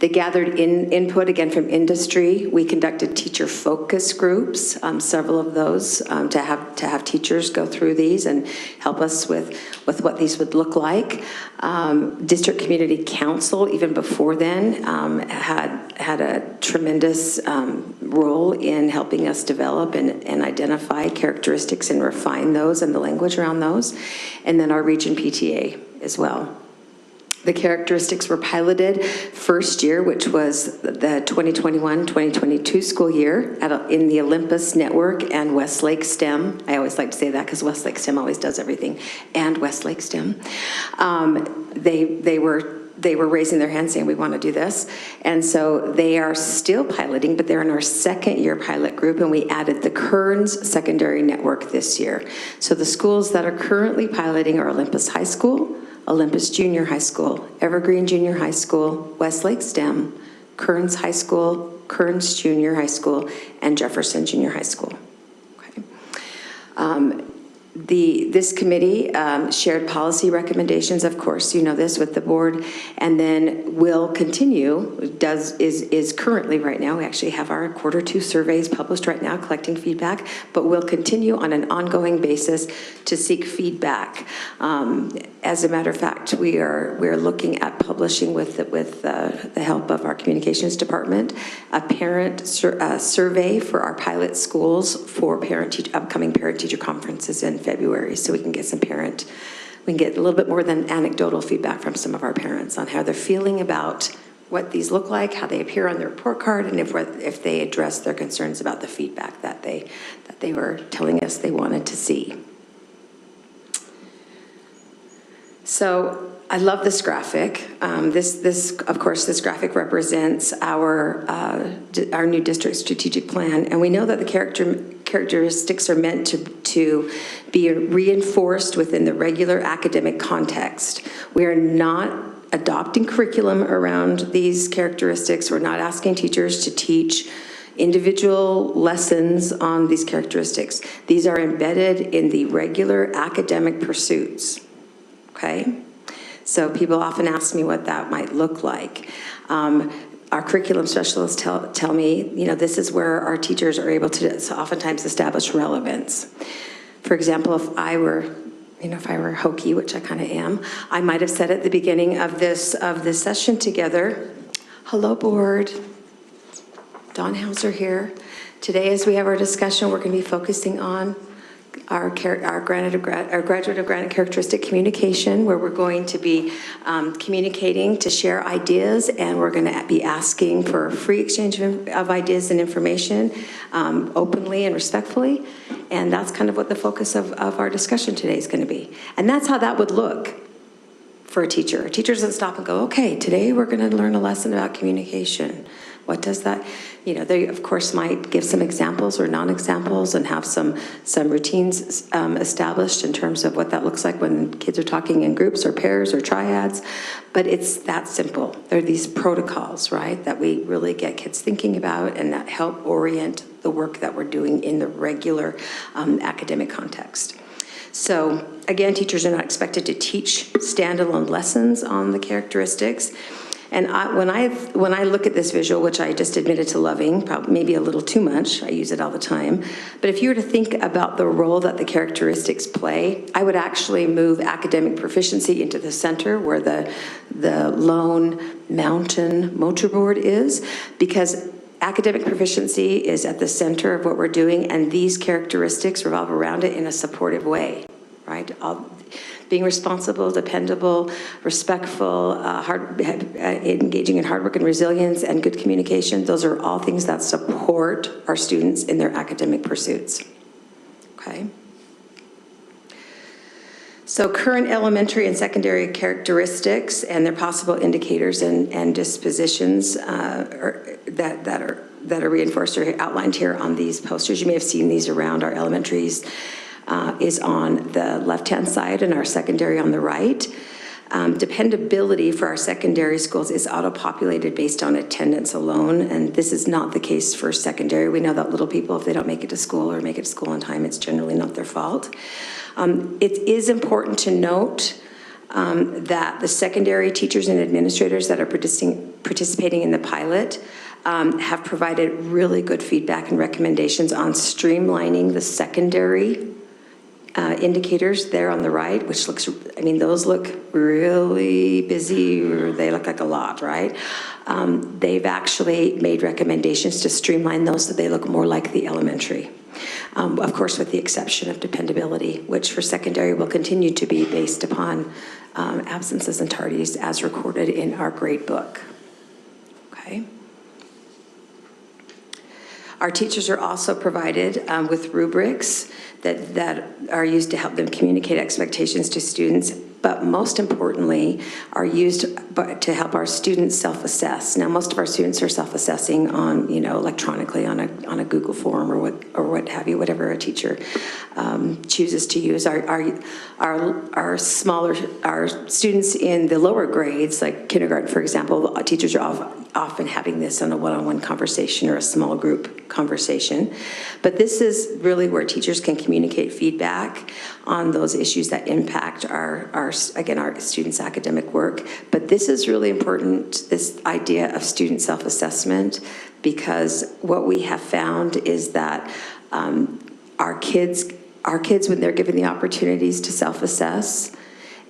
They gathered input again from industry. We conducted teacher focus groups, several of those, to have teachers go through these and help us with what these would look like. District Community Council, even before then, had a tremendous role in helping us develop and identify characteristics and refine those and the language around those. And then our region PTA as well. The characteristics were piloted first year, which was the 2021-2022 school year in the Olympus Network and Westlake STEM. I always like to say that because Westlake STEM always does everything, and Westlake STEM. They were raising their hands saying, we want to do this. And so they are still piloting, but they're in our second year pilot group, and we added the Kearns Secondary Network this year. So the schools that are currently piloting are Olympus High School, Olympus Junior High School, Evergreen Junior High School, Westlake STEM, Kearns High School, Kearns Junior High School, and Jefferson Junior High School. Okay. This committee shared policy recommendations, of course, you know this, with the board, and then will continue, is currently right now, we actually have our Q2 surveys published right now, collecting feedback, but we'll continue on an ongoing basis to seek feedback. As a matter of fact, we're looking at publishing with the help of our communications department, a parent survey for our pilot schools for upcoming parent-teacher conferences in February, so we can get we can get a little bit more than anecdotal feedback from some of our parents on how they're feeling about what these look like, how they appear on their report card, and if they address their concerns about the feedback that they were telling us they wanted to see. So I love this graphic. Of course, this graphic represents our new district strategic plan, and we know that the characteristics are meant to be reinforced within the regular academic context. We are not adopting curriculum around these characteristics. We're not asking teachers to teach individual lessons on these characteristics. These are embedded in the regular academic pursuits. Okay? So people often ask me what that might look like. Our curriculum specialists tell me, this is where our teachers are able to oftentimes establish relevance. For example, if I were hokey, which I kind of am, I might have said at the beginning of this session together, hello board, Dawn Hauser here. Today, as we have our discussion, we're going to be focusing on our graduate of granite characteristic communication, where we're going to be communicating to share ideas, and we're going to be asking for a free exchange of ideas and information openly and respectfully. And that's kind of what the focus of our discussion today is going to be. And that's how that would look for a teacher. A teacher doesn't stop and go, okay, today we're going to learn a lesson about communication. What does that, they of course might give some examples or non-examples and have some routines established in terms of what that looks like when kids are talking in groups or pairs or triads, but it's that simple. There are these protocols, right, that we really get kids thinking about and that help orient the work that we're doing in the regular academic context. So again, teachers are not expected to teach standalone lessons on the characteristics. And when I look at this visual, which I just admitted to loving, probably maybe a little too much, I use it all the time, but if you were to think about the role that the characteristics play, I would actually move academic proficiency into the center where the lone mountain motorboard is, because academic proficiency is at the center of what we're doing, and these characteristics revolve around it in a supportive way, right? Being responsible, dependable, respectful, engaging in hard work and resilience, and good communication, those are all things that support our students in their academic pursuits, okay? So current elementary and secondary characteristics and their possible indicators and dispositions that are reinforced or outlined here on these posters. You may have seen these around our elementaries. Is on the left-hand side and our secondary on the right. Dependability for our secondary schools is auto-populated based on attendance alone, and this is not the case for secondary. We know that little people, if they don't make it to school or make it to school on time, it's generally not their fault. It is important to note that the secondary teachers and administrators that are participating in the pilot have provided really good feedback and recommendations on streamlining the secondary indicators there on the right, which looks, those look really busy, or they look like a lot, right? They've actually made recommendations to streamline those so they look more like the elementary. Of course, with the exception of dependability, which for secondary will continue to be based upon absences and tardies as recorded in our grade book, okay? Our teachers are also provided with rubrics that are used to help them communicate expectations to students, but most importantly, are used to help our students self-assess. Now, most of our students are self-assessing on, electronically on a Google form or what have you, whatever a teacher chooses to use. Our students in the lower grades, like kindergarten, for example, teachers are often having this on a one-on-one conversation or a small group conversation. But this is really where teachers can communicate feedback on those issues that impact our students' academic work. But this is really important, this idea of student self-assessment, because what we have found is that our kids, when they're given the opportunities to self-assess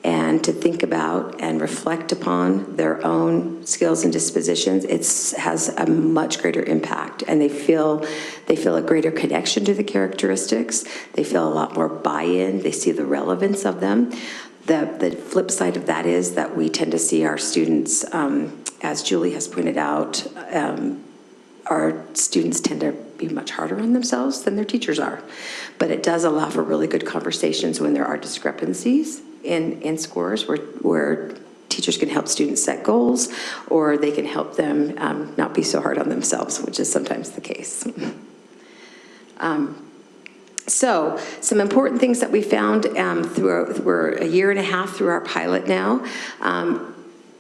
and to think about and reflect upon their own skills and dispositions, it has a much greater impact, and they feel a greater connection to the characteristics. They feel a lot more buy-in. They see the relevance of them. The flip side of that is that we tend to see our students, as Julie has pointed out, our students tend to be much harder on themselves than their teachers are. But it does allow for really good conversations when there are discrepancies in scores where teachers can help students set goals, or they can help them not be so hard on themselves, which is sometimes the case. So some important things that we found we're a year and a half through our pilot now.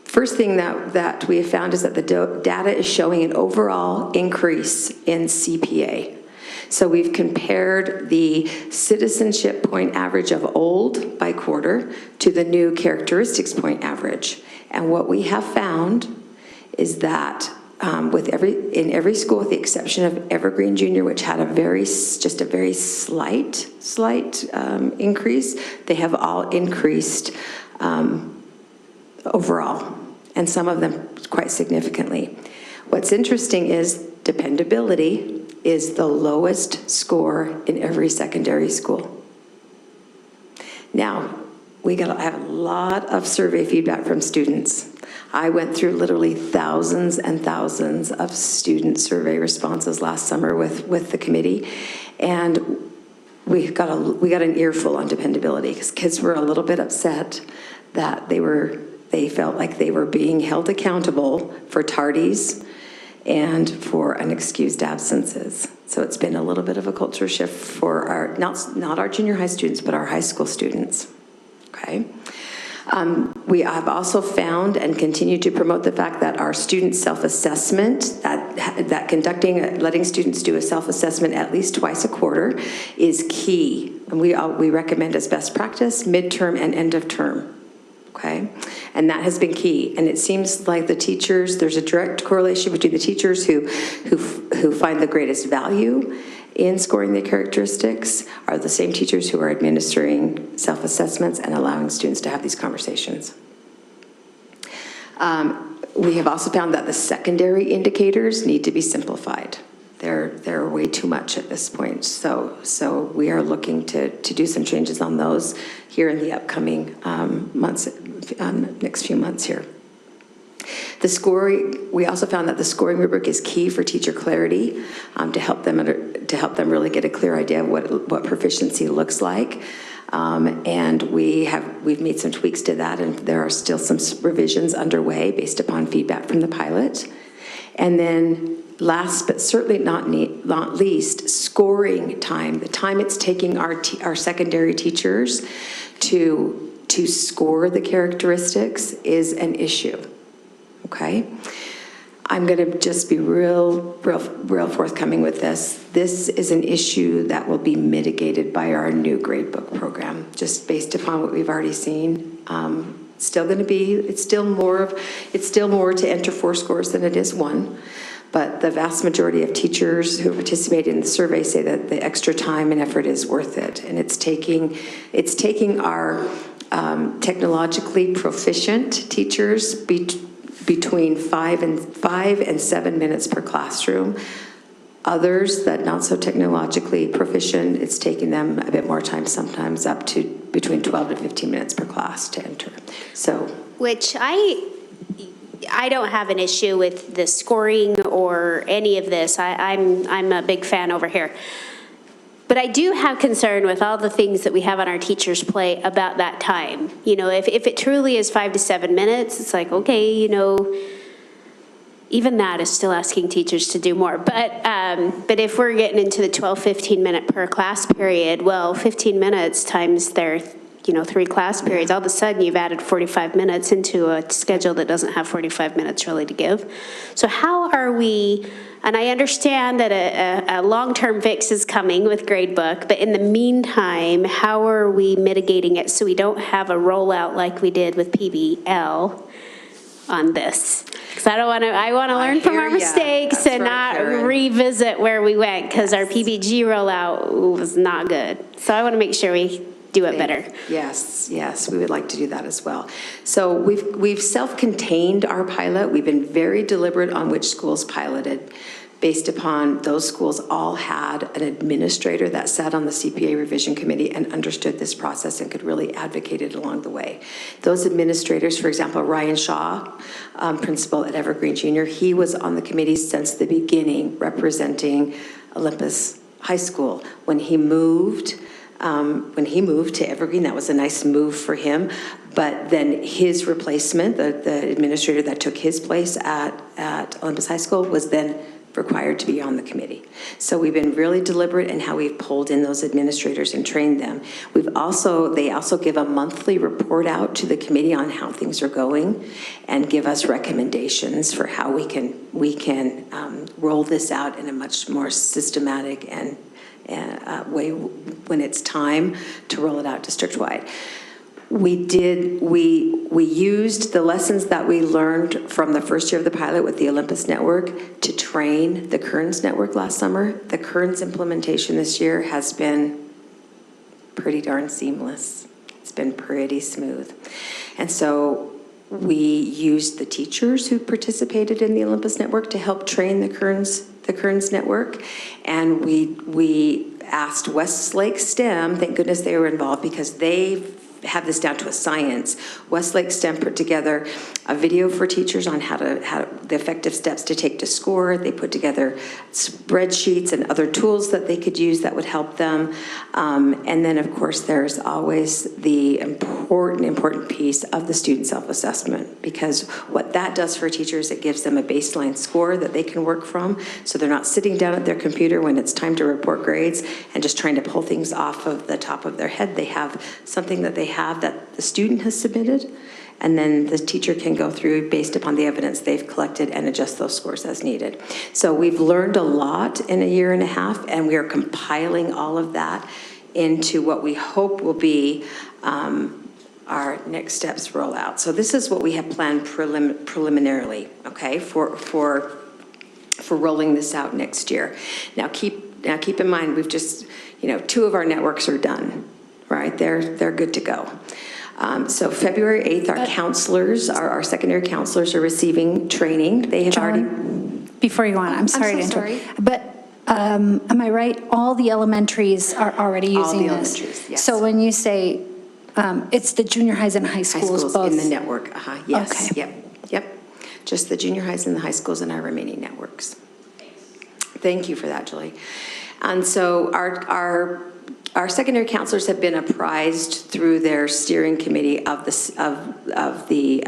First thing that we have found is that the data is showing an overall increase in CPA. So we've compared the citizenship point average of old by quarter to the new characteristics point average. And what we have found is that in every school, with the exception of Evergreen Junior, which had just a very slight increase, they have all increased overall, and some of them quite significantly. What's interesting is dependability is the lowest score in every secondary school. Now, I have a lot of survey feedback from students. I went through literally thousands and thousands of student survey responses last summer with the committee, and we got an earful on dependability because kids were a little bit upset that they were They felt like they were being held accountable for tardies and for unexcused absences. So it's been a little bit of a culture shift for our, not our junior high students, but our high school students, okay? We have also found and continue to promote the fact that our student self-assessment, that letting students do a self-assessment at least twice a quarter is key. And we recommend as best practice, midterm and end of term. Okay, and that has been key. And it seems like the teachers, there's a direct correlation between the teachers who find the greatest value in scoring the characteristics are the same teachers who are administering self-assessments and allowing students to have these conversations. We have also found that the secondary indicators need to be simplified. They're way too much at this point. So we are looking to do some changes on those here in the upcoming months, next few months here. The scoring, we also found that the scoring rubric is key for teacher clarity, to help them really get a clear idea of what proficiency looks like. And we've made some tweaks to that, and there are still some revisions underway based upon feedback from the pilot. And then last but certainly not least, scoring time. The time it's taking our secondary teachers to score the characteristics is an issue. Okay? I'm going to just be real forthcoming with this. This is an issue that will be mitigated by our new gradebook program, just based upon what we've already seen. Still going to be, it's still more to enter 4 scores than it is 1. But the vast majority of teachers who participated in the survey say that the extra time and effort is worth it. And it's taking our technologically proficient teachers between 5 and 7 minutes per classroom. Others that not so technologically proficient, it's taking them a bit more time, sometimes up to between 12 to 15 minutes per class to enter. So, Which I don't have an issue with the scoring or any of this. I'm a big fan over here. But I do have concern with all the things that we have on our teachers' plate about that time. You know, if it truly is 5 to 7 minutes, it's like, okay, you know, even that is still asking teachers to do more. But if we're getting into the 12, 15 minute per class period, well, 15 minutes times their 3 class periods, all of a sudden you've added 45 minutes into a schedule that doesn't have 45 minutes really to give. So how are we, and I understand that a long-term fix is coming with gradebook, but in the meantime, how are we mitigating it so we don't have a rollout like we did with PBL on this? Because I want to learn from our mistakes and not revisit where we went, because our PBG rollout was not good. So I want to make sure we do it better. Yes, we would like to do that as well. So we've self-contained our pilot. We've been very deliberate on which schools piloted, based upon those schools all had an administrator that sat on the CPA revision committee and understood this process and could really advocate it along the way. Those administrators, for example, Ryan Shaw, principal at Evergreen Junior, he was on the committee since the beginning, representing Olympus High School. When he moved to Evergreen, that was a nice move for him. But then his replacement, the administrator that took his place at Olympus High School, was then required to be on the committee. So we've been really deliberate in how we've pulled in those administrators and trained them. They also give a monthly report out to the committee on how things are going and give us recommendations for how we can roll this out in a much more systematic and way when it's time to roll it out district-wide. We used the lessons that we learned from the first year of the pilot with the Olympus Network to train the Kearns Network last summer. The Kearns implementation this year has been pretty darn seamless. It's been pretty smooth. And so we used the teachers who participated in the Olympus Network to help train the Kearns Network, and we asked Westlake STEM, thank goodness they were involved because they have this down to a science. Westlake STEM put together a video for teachers on how the effective steps to take to score. They put together spreadsheets and other tools that they could use that would help them. And then, of course, there's always the important piece of the student self-assessment, because what that does for teachers, it gives them a baseline score that they can work from, so they're not sitting down at their computer when it's time to report grades and just trying to pull things off of the top of their head. They have something that they have that the student has submitted, and then the teacher can go through based upon the evidence they've collected and adjust those scores as needed. So we've learned a lot in a year and a half, and we are compiling all of that into what we hope will be our next steps rollout. So this is what we have planned preliminarily, okay, for rolling this out next year. Now keep in mind, we've just, 2 of our networks are done, right? They're good to go. So February 8th, our counselors, our secondary counselors are receiving training. They have already. Before you go on, I'm sorry to interrupt. But am I right? All the elementaries are already using this? All the elementaries, yes. So when you say it's the junior highs and high schools both? In the network, yes. Okay. Yep. Just the junior highs and the high schools in our remaining networks. Thank you for that, Julie. And so our secondary counselors have been apprised through their steering committee of the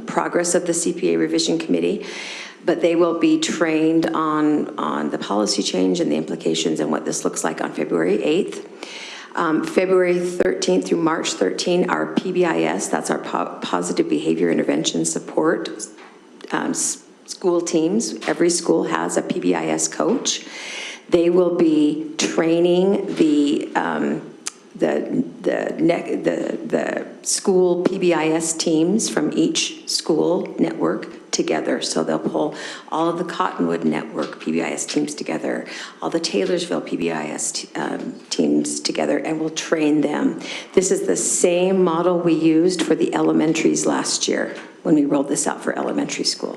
progress of the CPA revision committee, but they will be trained on the policy change and the implications and what this looks like on February 8th. February 13th through March 13th, our PBIS, that's our Positive Behavior Intervention Support school teams. Every school has a PBIS coach. They will be training the school PBIS teams from each school network together. So they'll pull all of the Cottonwood network PBIS teams together, all the Taylorsville PBIS teams together, and we'll train them. This is the same model we used for the elementaries last year when we rolled this out for elementary school.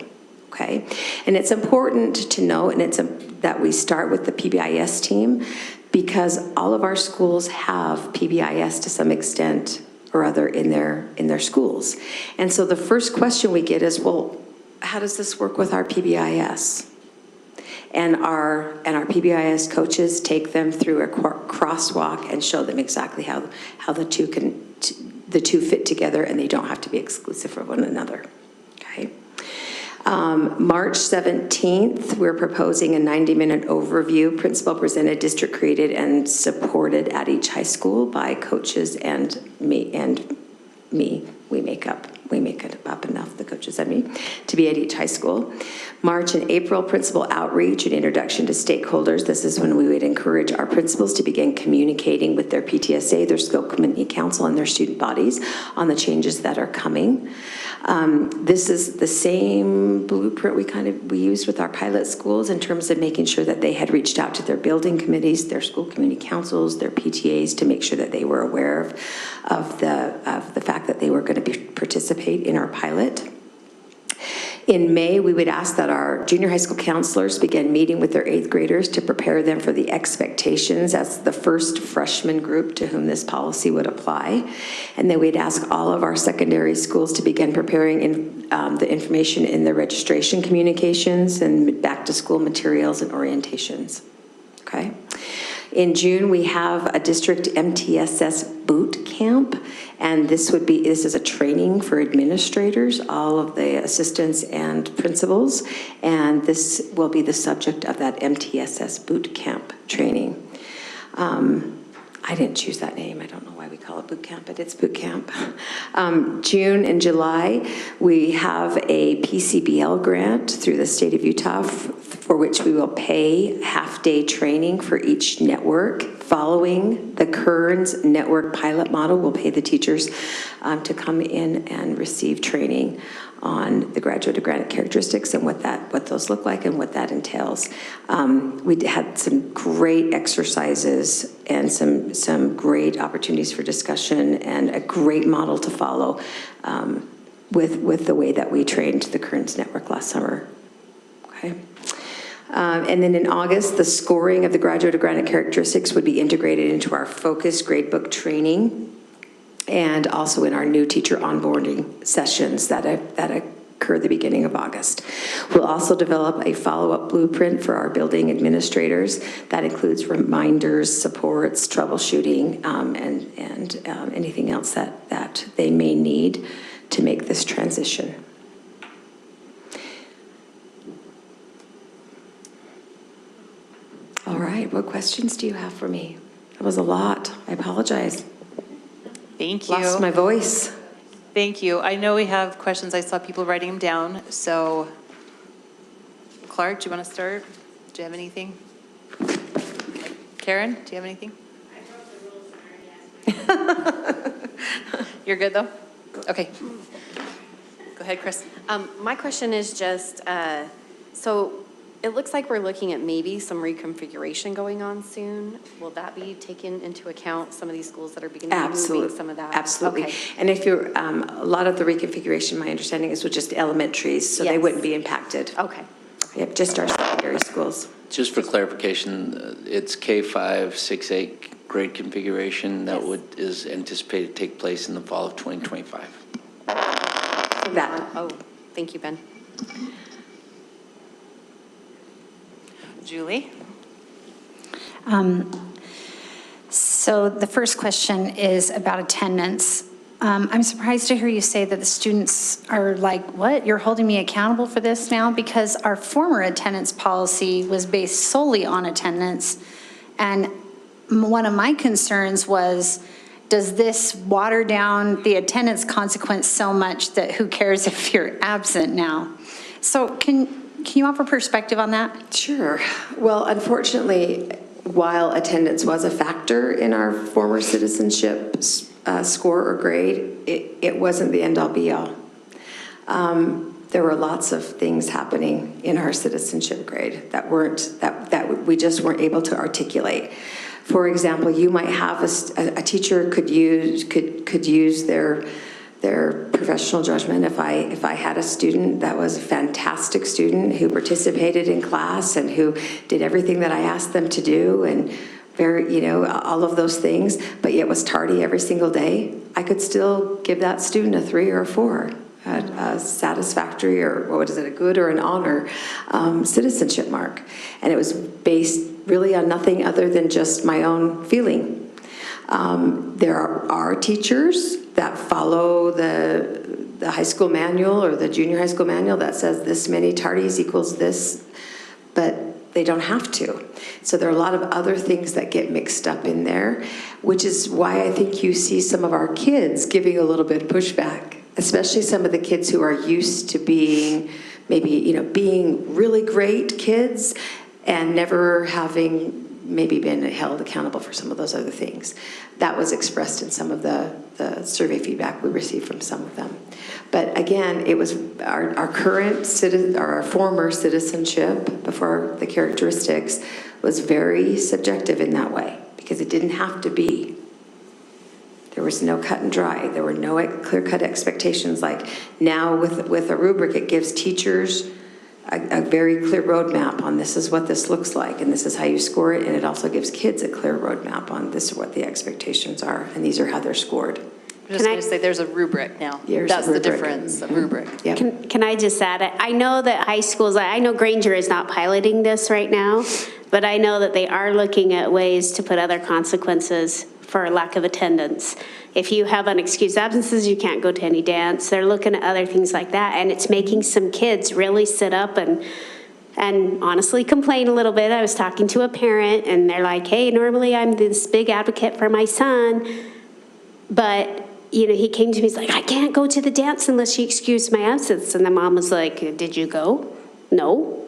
Okay, and it's important to know, that we start with the PBIS team, because all of our schools have PBIS to some extent or other in their schools. And so the first question we get is, well, how does this work with our PBIS? And our PBIS coaches take them through a crosswalk and show them exactly how the two fit together, and they don't have to be exclusive of one another. Okay. March 17th, we're proposing a 90-minute overview, principal presented, district created, and supported at each high school by coaches and me. We make it up enough, the coaches and me, to be at each high school. March and April, principal outreach and introduction to stakeholders. This is when we would encourage our principals to begin communicating with their PTSA, their school committee council, and their student bodies on the changes that are coming. This is the same blueprint we used with our pilot schools in terms of making sure that they had reached out to their building committees, their school community councils, their PTAs, to make sure that they were aware of the fact that they were going to participate in our pilot. In May, we would ask that our junior high school counselors begin meeting with their 8th graders to prepare them for the expectations as the first freshman group to whom this policy would apply. And then we'd ask all of our secondary schools to begin preparing the information in the registration communications and back to school materials and orientations. Okay. In June, we have a district MTSS boot camp, and this is a training for administrators, all of the assistants and principals, and this will be the subject of that MTSS boot camp training. I didn't choose that name. I don't know why we call it boot camp, but it's boot camp. June and July, we have a PCBL grant through the state of Utah for which we will pay half-day training for each network. Following the Kearns network pilot model, we'll pay the teachers to come in and receive training on the graduate to granite characteristics and what those look like and what that entails. We had some great exercises and some great opportunities for discussion and a great model to follow with the way that we trained the Kearns network last summer. Okay. And then in August, the scoring of the graduate to granite characteristics would be integrated into our focused gradebook training and also in our new teacher onboarding sessions that a occur at the beginning of August. We'll also develop a follow-up blueprint for our building administrators. That includes reminders, supports, troubleshooting, and anything else that they may need to make this transition. All right, what questions do you have for me? That was a lot. I apologize. Thank you. Lost my voice. Thank you. I know we have questions. I saw people writing them down. So Clark, do you want to start? Do you have anything? Karen, do you have anything? You're good, though? Okay. Go ahead, Chris. My question is just, so it looks like we're looking at maybe some reconfiguration going on soon. Will that be taken into account, some of these schools that are beginning to moving some of that? Absolutely. Okay. And if you're, a lot of the reconfiguration, my understanding is with just elementaries, so they Yes. wouldn't be impacted. Okay. Yep, just our secondary schools. Just for clarification, it's K5, 6, 8 grade configuration that is anticipated to take place in the fall of 2025. That. Oh, thank you, Ben. Julie? So the first question is about attendance. I'm surprised to hear you say that the students are like, what? You're holding me accountable for this now? Because our former attendance policy was based solely on attendance. And one of my concerns was, does this water down the attendance consequence so much that who cares if you're absent now? So can you offer perspective on that? Sure. Well, unfortunately, while attendance was a factor in our former citizenship score or grade, it wasn't the end-all be-all. There were lots of things happening in our citizenship grade that we just weren't able to articulate. For example, you might have a teacher could use their professional judgment. If I had a student that was a fantastic student who participated in class and who did everything that I asked them to do and all of those things, but yet was tardy every single day, I could still give that student a 3 or a 4, a satisfactory, or what is it, a good or an honor citizenship mark. And it was based really on nothing other than just my own feeling. There are teachers that follow the high school manual or the junior high school manual that says this many tardies equals this, but they don't have to. So there are a lot of other things that get mixed up in there, which is why I think you see some of our kids giving a little bit of pushback, especially some of the kids who are used to being being really great kids and never having maybe been held accountable for some of those other things. That was expressed in some of the survey feedback we received from some of them. But again, it was our current our former citizenship before the characteristics was very subjective in that way, because it didn't have to be. There was no cut and dry. There were no clear-cut expectations. Like now with a rubric, it gives teachers a very clear roadmap on this is what this looks like, and this is how you score it, and it also gives kids a clear roadmap on this is what the expectations are, and these are how they're scored. I'm just going to say there's a rubric now. That's the difference, a rubric. Yep. Can I just add it? I know that high schools, I know Granger is not piloting this right now, but I know that they are looking at ways to put other consequences for lack of attendance. If you have unexcused absences, you can't go to any dance. They're looking at other things like that, and it's making some kids really sit up and honestly complain a little bit. I was talking to a parent, and they're like, hey, normally I'm this big advocate for my son, but he came to me, he's like, I can't go to the dance unless you excuse my absence. And the mom was like, did you go? No.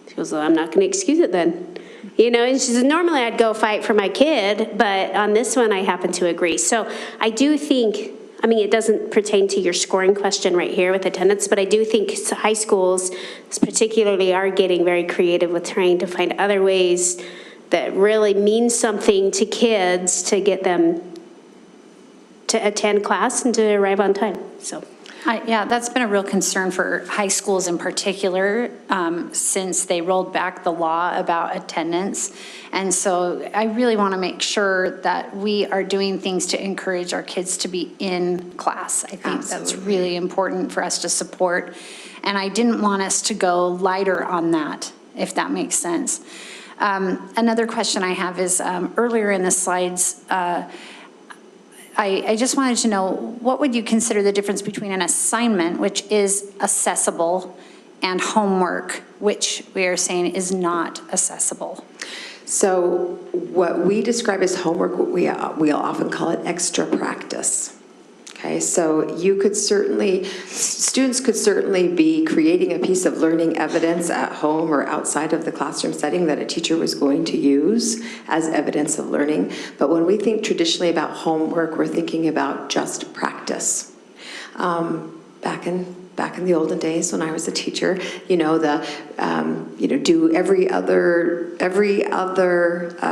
She goes, well, I'm not going to excuse it then. And she says, normally I'd go fight for my kid, but on this one I happen to agree. So I do think, it doesn't pertain to your scoring question right here with attendance, but I do think high schools particularly are getting very creative with trying to find other ways that really mean something to kids to get them to attend class and to arrive on time. So Yeah, that's been a real concern for high schools in particular, since they rolled back the law about attendance. And so I really want to make sure that we are doing things to encourage our kids to be in class. I think that's really important for us to support. And I didn't want us to go lighter on that, if that makes sense. Another question I have is, earlier in the slides, I just wanted to know, what would you consider the difference between an assignment, which is accessible, and homework, which we are saying is not accessible? So what we describe as homework, we'll often call it extra practice. Okay, so students could certainly be creating a piece of learning evidence at home or outside of the classroom setting that a teacher was going to use as evidence of learning. But when we think traditionally about homework, we're thinking about just practice. Back in the olden days when I was a teacher, do every other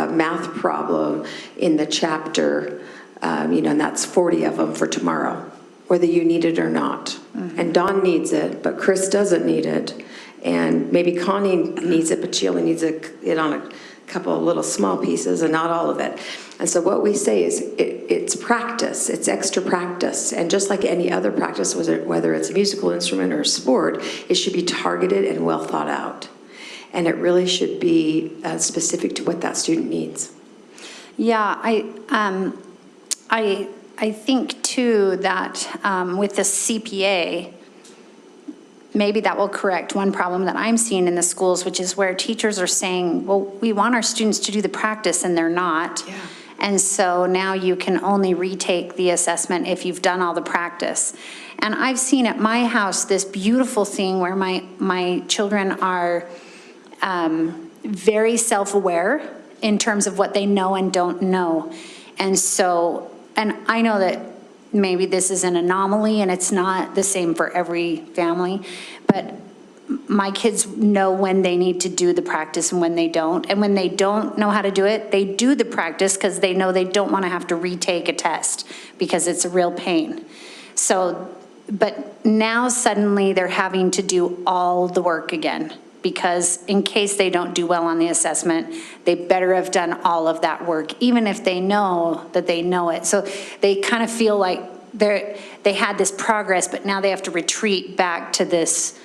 math problem in the chapter. And that's 40 of them for tomorrow, whether you need it or not. Mm-hmm. And Dawn needs it, but Chris doesn't need it. And maybe Connie needs it, but she only needs it on a couple of little small pieces and not all of it. And so what we say is it's practice, it's extra practice. And just like any other practice, whether it's a musical instrument or a sport, it should be targeted and well thought out. And it really should be specific to what that student needs. Yeah, I think too that with the CPA, maybe that will correct one problem that I'm seeing in the schools, which is where teachers are saying, well, we want our students to do the practice and they're not. Yeah. And so now you can only retake the assessment if you've done all the practice. And I've seen at my house this beautiful thing where my children are very self-aware in terms of what they know and don't know. And so, and I know that maybe this is an anomaly and it's not the same for every family, but my kids know when they need to do the practice and when they don't. And when they don't know how to do it, they do the practice because they know they don't want to have to retake a test because it's a real pain. So, but now suddenly they're having to do all the work again, because in case they don't do well on the assessment, they better have done all of that work, even if they know that they know it. So they kind of feel like they had this progress, but now they have to retreat back to this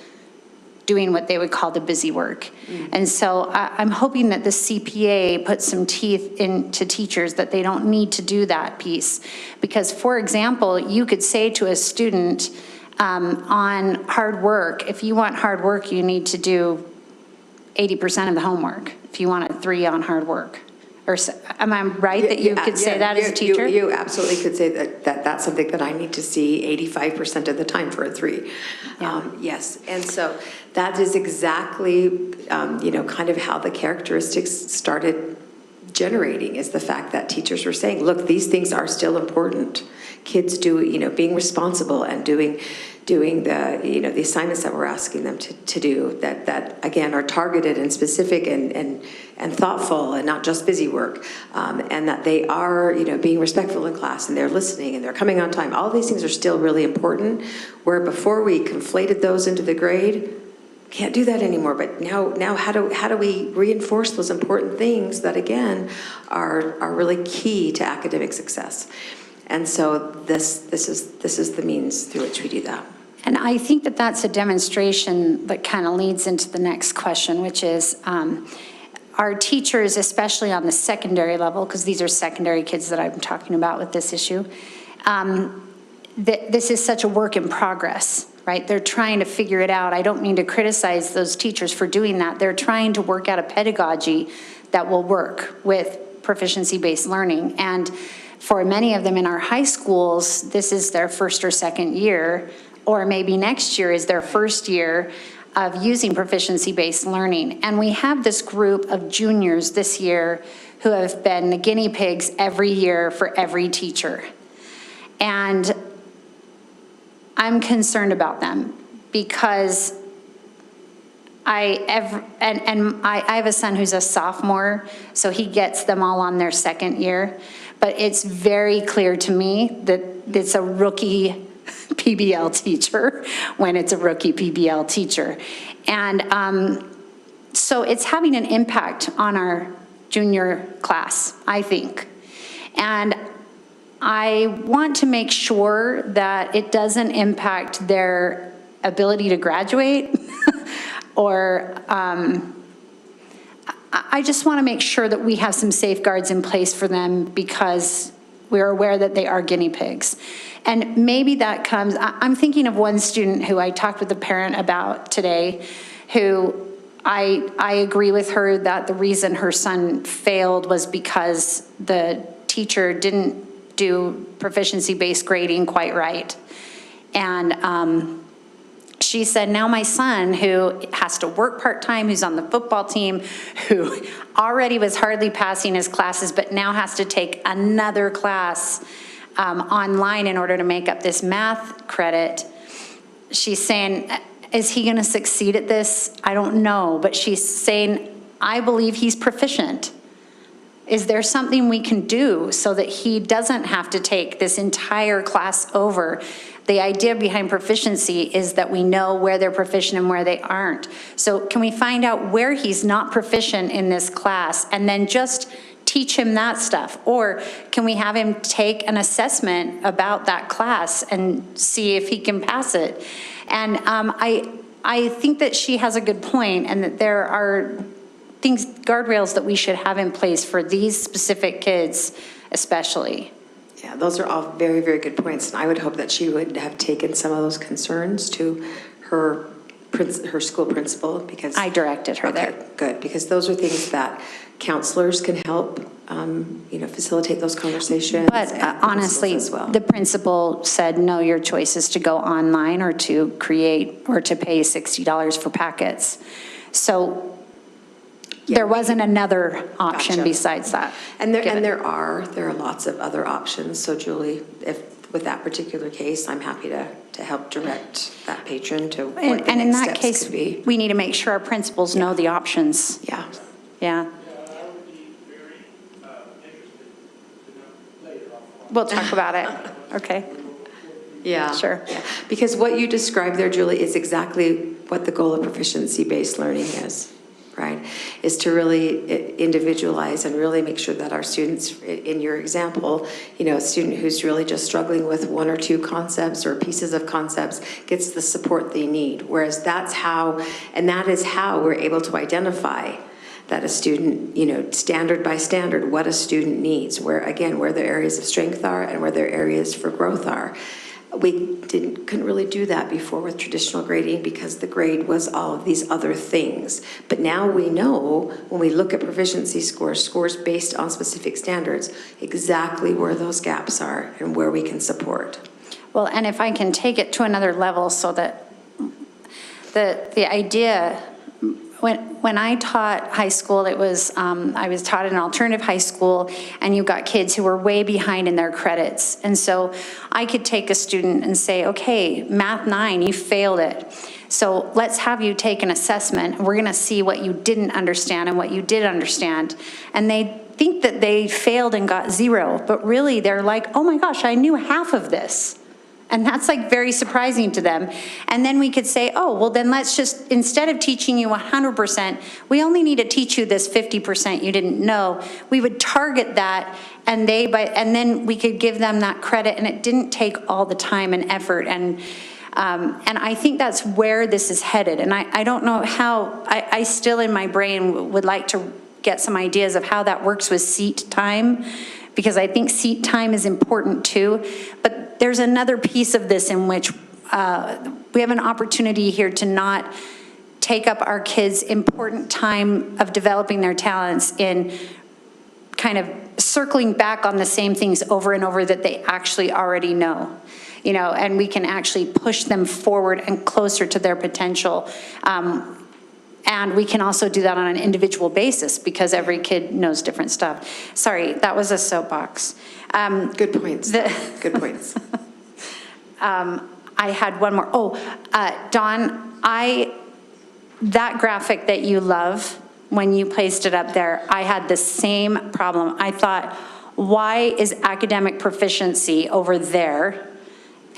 doing what they would call the busy work. Mm-hmm. And so I'm hoping that the CPA puts some teeth into teachers that they don't need to do that piece. Because, for example, you could say to a student, on hard work, if you want hard work, you need to do 80% of the homework if you want a 3 on hard work. Or am I right that you could say that as a teacher? You absolutely could say that that's something that I need to see 85% of the time for a 3. Yeah. Yes, and so that is exactly, kind of how the characteristics started generating, is the fact that teachers were saying, look, these things are still important. Kids do, being responsible and doing the, the assignments that we're asking them to do, that again are targeted and specific and thoughtful and not just busy work, and that they are, being respectful in class and they're listening and they're coming on time. All these things are still really important, where before we conflated those into the grade, can't do that anymore. But now how do we reinforce those important things that again are really key to academic success? And so this is the means through which we do that. And I think that that's a demonstration that kind of leads into the next question, which is our teachers, especially on the secondary level, because these are secondary kids that I'm talking about with this issue, this is such a work in progress, right? They're trying to figure it out. I don't mean to criticize those teachers for doing that. They're trying to work out a pedagogy that will work with proficiency-based learning. And for many of them in our high schools, this is their first or second year, or maybe next year is their first year of using proficiency-based learning. And we have this group of juniors this year who have been the guinea pigs every year for every teacher. And I'm concerned about them because I have a son who's a sophomore, so he gets them all on their second year. But it's very clear to me that it's a rookie PBL teacher when it's a rookie PBL teacher. And so it's having an impact on our junior class, I think. And I want to make sure that it doesn't impact their ability to graduate or I just want to make sure that we have some safeguards in place for them because we're aware that they are guinea pigs. And maybe that comes, I'm thinking of one student who I talked with a parent about today, who I agree with her that the reason her son failed was because the teacher didn't do proficiency-based grading quite right. And she said, now my son, who has to work part-time, who's on the football team, who already was hardly passing his classes, but now has to take another class online in order to make up this math credit. She's saying, is he going to succeed at this? I don't know, but she's saying, I believe he's proficient. Is there something we can do so that he doesn't have to take this entire class over? The idea behind proficiency is that we know where they're proficient and where they aren't. So can we find out where he's not proficient in this class and then just teach him that stuff? Or can we have him take an assessment about that class and see if he can pass it? And I think that she has a good point, and that there are things, guardrails that we should have in place for these specific kids especially. Yeah, those are all very, very good points. And I would hope that she would have taken some of those concerns to her school principal, because I directed her there. Good, because those are things that counselors can help, facilitate those conversations. But and honestly, principals as well. the principal said, no, your choice is to go online or to create or to pay $60 for packets. So there wasn't another option Gotcha. besides that. And given. there are lots of other options. So Julie, with that particular case, I'm happy to help direct that patron to what the And in next that steps case, could be. we need to make sure our principals know the options. Yeah. Yeah. We'll talk about it. Okay. Yeah. Sure. Yeah. Because what you described there, Julie, is exactly what the goal of proficiency-based learning is, right? Is to really individualize and really make sure that our students, in your example, a student who's really just struggling with one or two concepts or pieces of concepts gets the support they need. Whereas that is how we're able to identify that a student, standard by standard, what a student needs, where their areas of strength are and where their areas for growth are. We couldn't really do that before with traditional grading because the grade was all of these other things. But now we know when we look at proficiency scores based on specific standards, exactly where those gaps are and where we can support. Well, and if I can take it to another level so that the idea, when I taught high school, it was, I was taught in an alternative high school, and you got kids who were way behind in their credits. And so I could take a student and say, okay, Math 9, you failed it. So let's have you take an assessment. We're gonna see what you didn't understand and what you did understand. And they think that they failed and got 0, but really they're like, oh my gosh, I knew half of this. And that's like very surprising to them. And then we could say, oh, well then let's just, instead of teaching you 100%, we only need to teach you this 50% you didn't know. We would target that, and then we could give them that credit, and it didn't take all the time and effort. And I think that's where this is headed. And I don't know how, I still in my brain would like to get some ideas of how that works with seat time, because I think seat time is important too. But there's another piece of this in which we have an opportunity here to not take up our kids' important time of developing their talents in kind of circling back on the same things over and over that they actually already know. And we can actually push them forward and closer to their potential. And we can also do that on an individual basis because every kid knows different stuff. Sorry, that was a soapbox. Good points. Good points. I had one more. Dawn, that graphic that you love, when you placed it up there, I had the same problem. I thought, why is academic proficiency over there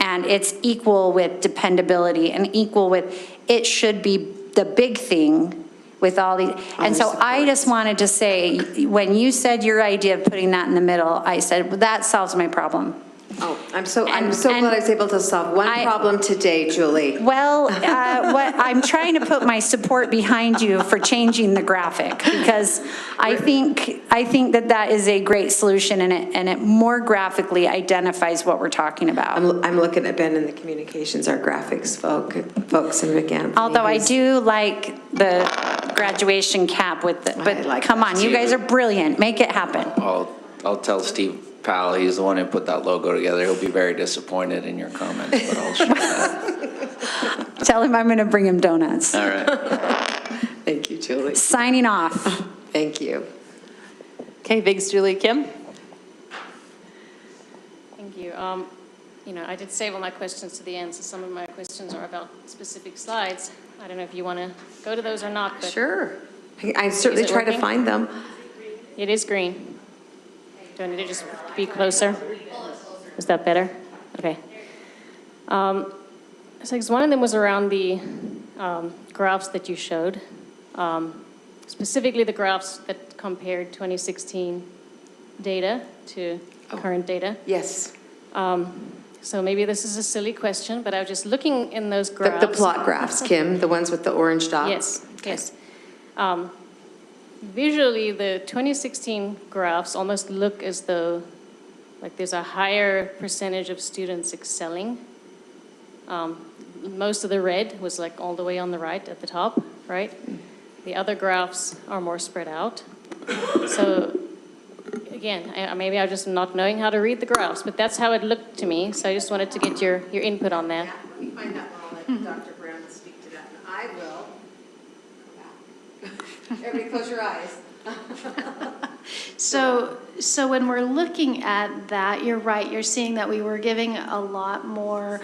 and it's equal with dependability and equal with, it should be the big thing with all these. And so I just wanted to say, when you said your idea of putting that in the middle, I said, well, that solves my problem. Oh, I'm so And- glad I was able to solve one problem today, Julie. Well, what, I'm trying to put my support behind you for changing the graphic, because I think that is a great solution, and it more graphically identifies what we're talking about. I'm looking at Ben and the communications, our graphics folks, and Rick Anthony. Although I do like the graduation cap with the, but come on, you guys are brilliant, make it happen. I'll tell Steve Powell, he's the one who put that logo together. He'll be very disappointed in your comments, but I'll show that. Tell him I'm gonna bring him donuts. All right. Thank you, Julie. Signing off. Thank you. Okay, thanks, Julie. Kim? Thank you. I did save all my questions to the end, so some of my questions are about specific slides. I don't know if you want to go to those or not, but. Sure. I certainly Is it try to working? find them. It is green. Do I need to just be closer? Is that better? Okay. So 'cause one of them was around the graphs that you showed, specifically the graphs that compared 2016 data to current data. Yes. So maybe this is a silly question, but I was just looking in those The graphs. plot graphs, Kim, the ones with the orange dots. Yes, yes. Visually, the 2016 graphs almost look as though, like, there's a higher percentage of students excelling. Most of the red was like all the way on the right at the top, right? The other graphs are more spread out. So again, maybe I'm just not knowing how to read the graphs, but that's how it looked to me. So I just wanted to get your input on that. We find that one, I'll let Dr. Brown speak to that, and I will. Everybody close your eyes. So when we're looking at that, you're right, you're seeing that we were giving a lot more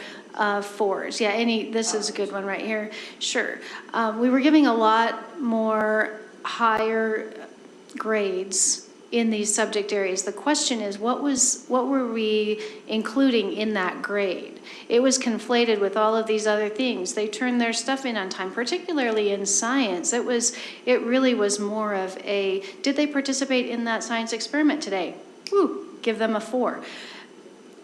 fours. Yeah, this is a good one right here. Sure. We were giving a lot more higher grades in these subject areas. The question is, what were we including in that grade? It was conflated with all of these other things. They turned their stuff in on time, particularly in science. It really was more of a, did they participate in that science experiment today? Woo, give them a 4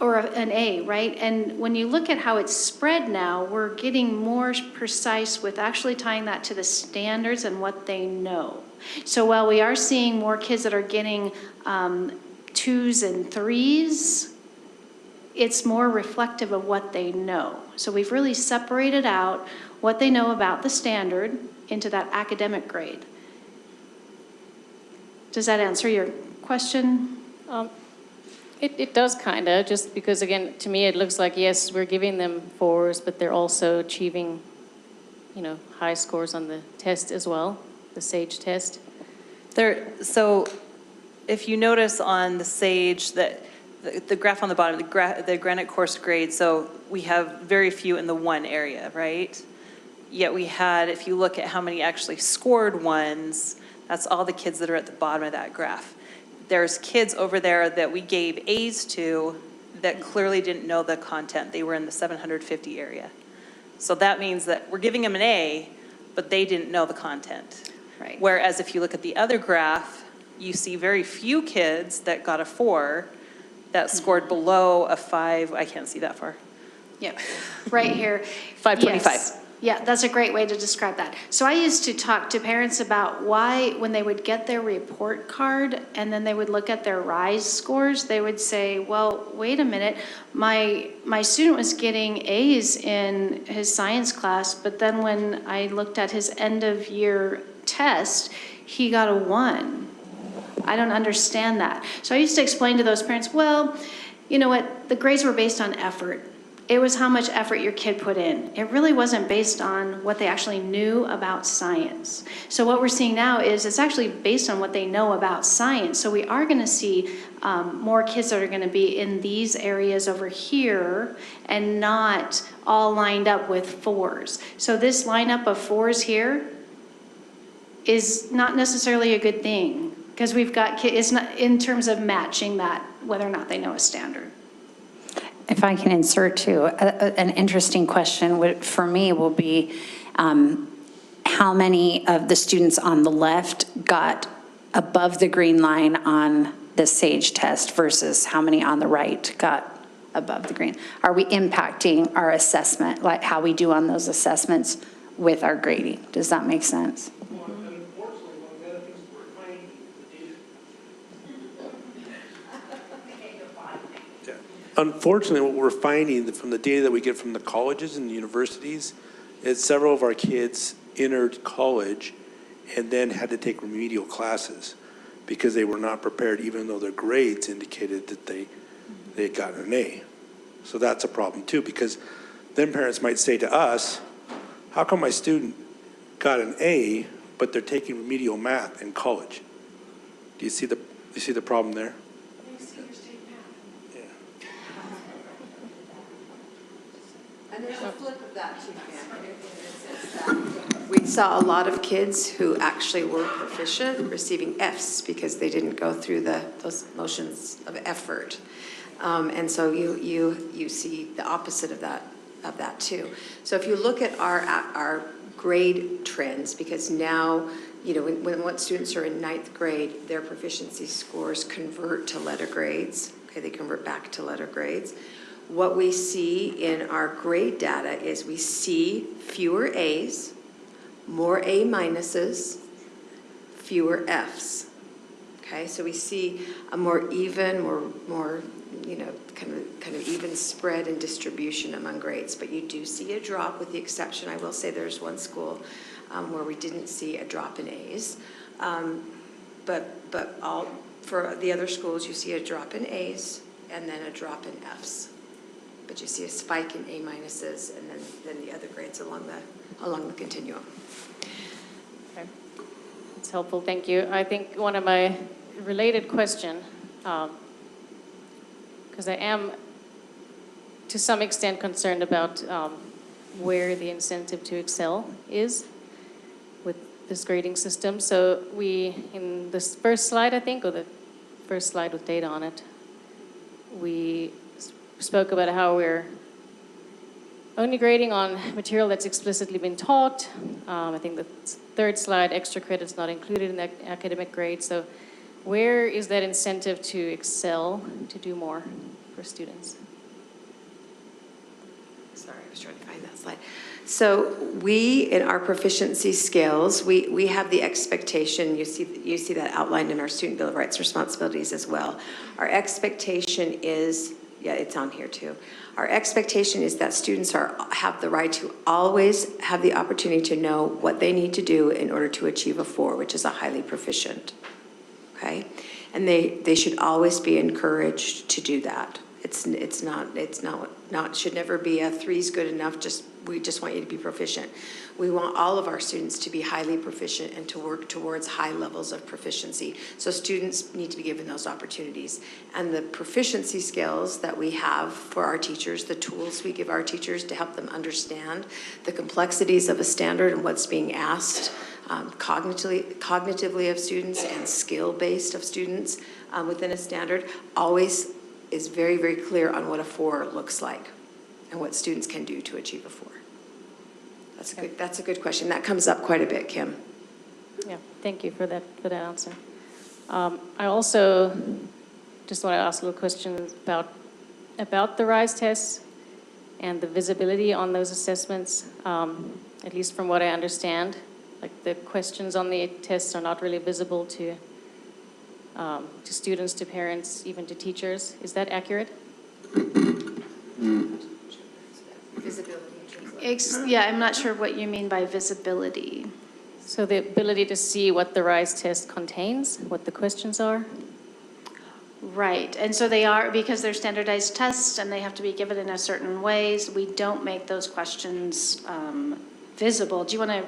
or an A, right? And when you look at how it's spread now, we're getting more precise with actually tying that to the standards and what they know. So while we are seeing more kids that are getting 2s and 3s, it's more reflective of what they know. So we've really separated out what they know about the standard into that academic grade. Does that answer your question? It does kind of, just because, again, to me, it looks like, yes, we're giving them 4s, but they're also achieving, high scores on the test as well, the SAGE test. So if you notice on the SAGE that the graph on the bottom, the Granite course grade, so we have very few in the 1 area, right? Yet we had, if you look at how many actually scored 1s, that's all the kids that are at the bottom of that graph. There's kids over there that we gave A's to that clearly didn't know the content. They were in the 750 area. So that means that we're giving them an A, but they didn't know the content. Right. Whereas if you look at the other graph, you see very few kids that got a 4 that scored below a 5. I can't see that far. Yep, right here. 525. Yes. Yeah, that's a great way to describe that. So I used to talk to parents about why, when they would get their report card and then they would look at their RISE scores, they would say, well, wait a minute, my student was getting A's in his science class, but then when I looked at his end of year test, he got a 1. I don't understand that. So I used to explain to those parents, well, you know what, the grades were based on effort. It was how much effort your kid put in. It really wasn't based on what they actually knew about science. So what we're seeing now is it's actually based on what they know about science. So we are going to see more kids that are going to be in these areas over here and not all lined up with 4s. So this lineup of 4s here is not necessarily a good thing, because we've got kids, it's not in terms of matching that, whether or not they know a standard. If I can insert too, an interesting question for me will be, how many of the students on the left got above the green line on the SAGE test versus how many on the right got above the green? Are we impacting our assessment, like how we do on those assessments with our grading? Does that make sense? Unfortunately, what we're finding from the data that we get from the colleges and the universities is several of our kids entered college and then had to take remedial classes because they were not prepared, even though their grades indicated that they had gotten an A. So that's a problem too, because then parents might say to us, how come my student got an A, but they're taking remedial math in college? Do you see the problem there? And there's a flip of that too, Pam, in the sense that we saw a lot of kids who actually were proficient receiving Fs because they didn't go through those motions of effort. And so you see the opposite of that too. So if you look at our grade trends, because now, you know, when students are in ninth grade, their proficiency scores convert to letter grades. Okay, they convert back to letter grades. What we see in our grade data is we see fewer A's, more A minuses, fewer F's. Okay, so we see a more even, more you know, kind of even spread and distribution among grades. But you do see a drop, with the exception, I will say, there's one school where we didn't see a drop in A's, but all for the other schools, you see a drop in A's and then a drop in F's. But you see a spike in A minuses and then the other grades along the continuum. Okay. It's helpful, thank you. I think one of my related question, because I am to some extent concerned about where the incentive to excel is with this grading system. So we, in this first slide, I think, or the first slide with data on it, we spoke about how we're only grading on material that's explicitly been taught. I think the third slide, extra credits not included in the academic grade. So where is that incentive to excel, to do more for students? Sorry, I was trying to find that slide. So we, in our proficiency scales, we have the expectation, you see that outlined in our Student Bill of Rights and Responsibilities as well. Our expectation is, yeah, it's on here too. Our expectation is that students have the right to always have the opportunity to know what they need to do in order to achieve a 4, which is a highly proficient, okay? And they should always be encouraged to do that. It's not should never be a 3 is good enough, we just want you to be proficient. We want all of our students to be highly proficient and to work towards high levels of proficiency. So students need to be given those opportunities. And the proficiency skills that we have for our teachers, the tools we give our teachers to help them understand the complexities of a standard and what's being asked cognitively of students and skill-based of students within a standard, always is very, very clear on what a 4 looks like and what students can do to achieve a 4. That's a good question. That comes up quite a bit, Kim. Yeah, thank you for that answer. I also just want to ask a little question about the RISE tests and the visibility on those assessments. At least from what I understand, like the questions on the tests are not really visible to students, to parents, even to teachers. Is that accurate? Visibility. Yeah, I'm not sure what you mean by visibility. So the ability to see what the RISE test contains, what the questions are? Right, and so they are, because they're standardized tests and they have to be given in a certain ways, we don't make those questions visible. Do you want to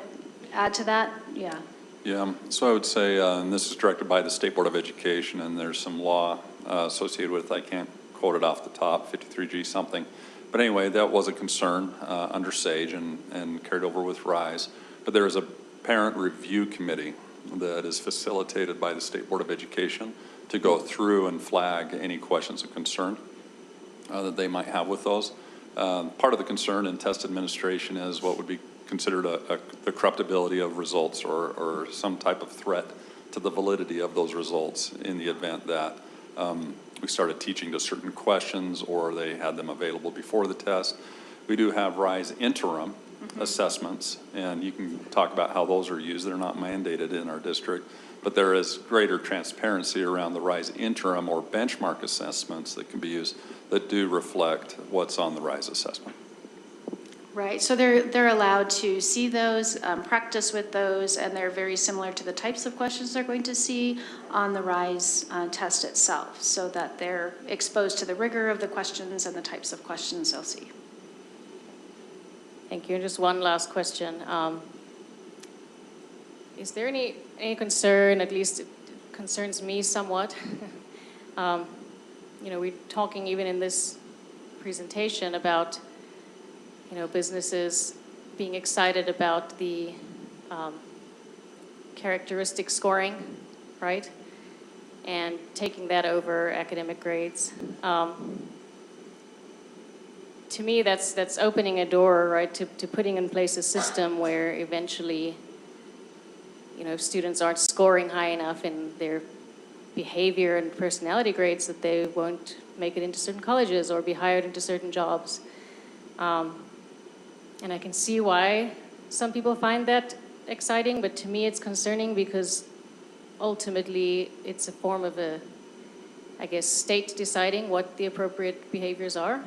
add to that? Yeah. Yeah, so I would say, and this is directed by the State Board of Education, and there's some law associated with it. I can't quote it off the top, 53G something. But anyway, that was a concern under SAGE and carried over with RISE. But there is a parent review committee that is facilitated by the State Board of Education to go through and flag any questions of concern. that they might have with those. Part of the concern in test administration is what would be considered the corruptibility of results or some type of threat to the validity of those results in the event that we started teaching to certain questions or they had them available before the test. We do have RISE interim assessments, and you can talk about how those are used. They're not mandated in our district, but there is greater transparency around the RISE interim or benchmark assessments that can be used that do reflect what's on the RISE assessment. Right, so they're allowed to see those, practice with those, and they're very similar to the types of questions they're going to see on the RISE test itself, so that they're exposed to the rigor of the questions and the types of questions they'll see. Thank you. And just one last question. Is there any concern, at least it concerns me somewhat, we're talking even in this presentation about, businesses being excited about the characteristic scoring, right? And taking that over academic grades. To me, that's opening a door, right, to putting in place a system where eventually, if students aren't scoring high enough in their behavior and personality grades, that they won't make it into certain colleges or be hired into certain jobs. And I can see why some people find that exciting, but to me it's concerning because ultimately it's a form of state deciding what the appropriate behaviors are,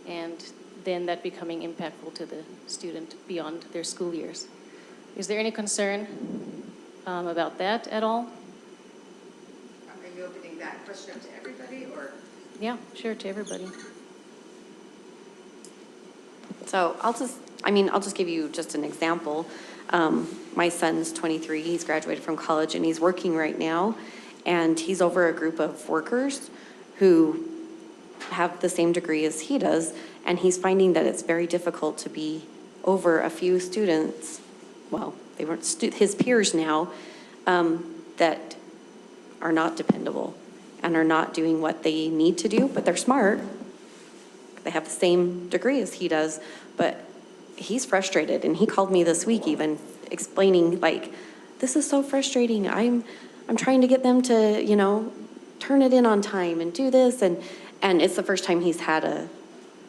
and then that becoming impactful to the student beyond their school years. Is there any concern about that at all? Are you opening that question up to everybody, or? Yeah, sure, to everybody. So I'll just give you just an example. My son's 23, he's graduated from college and he's working right now, and he's over a group of workers who have the same degree as he does, and he's finding that it's very difficult to be over a few students, well, they weren't his peers now, that are not dependable and are not doing what they need to do, but they're smart. They have the same degree as he does, but he's frustrated. And he called me this week even explaining, like, this is so frustrating. I'm trying to get them to, turn it in on time and do this. And it's the first time he's had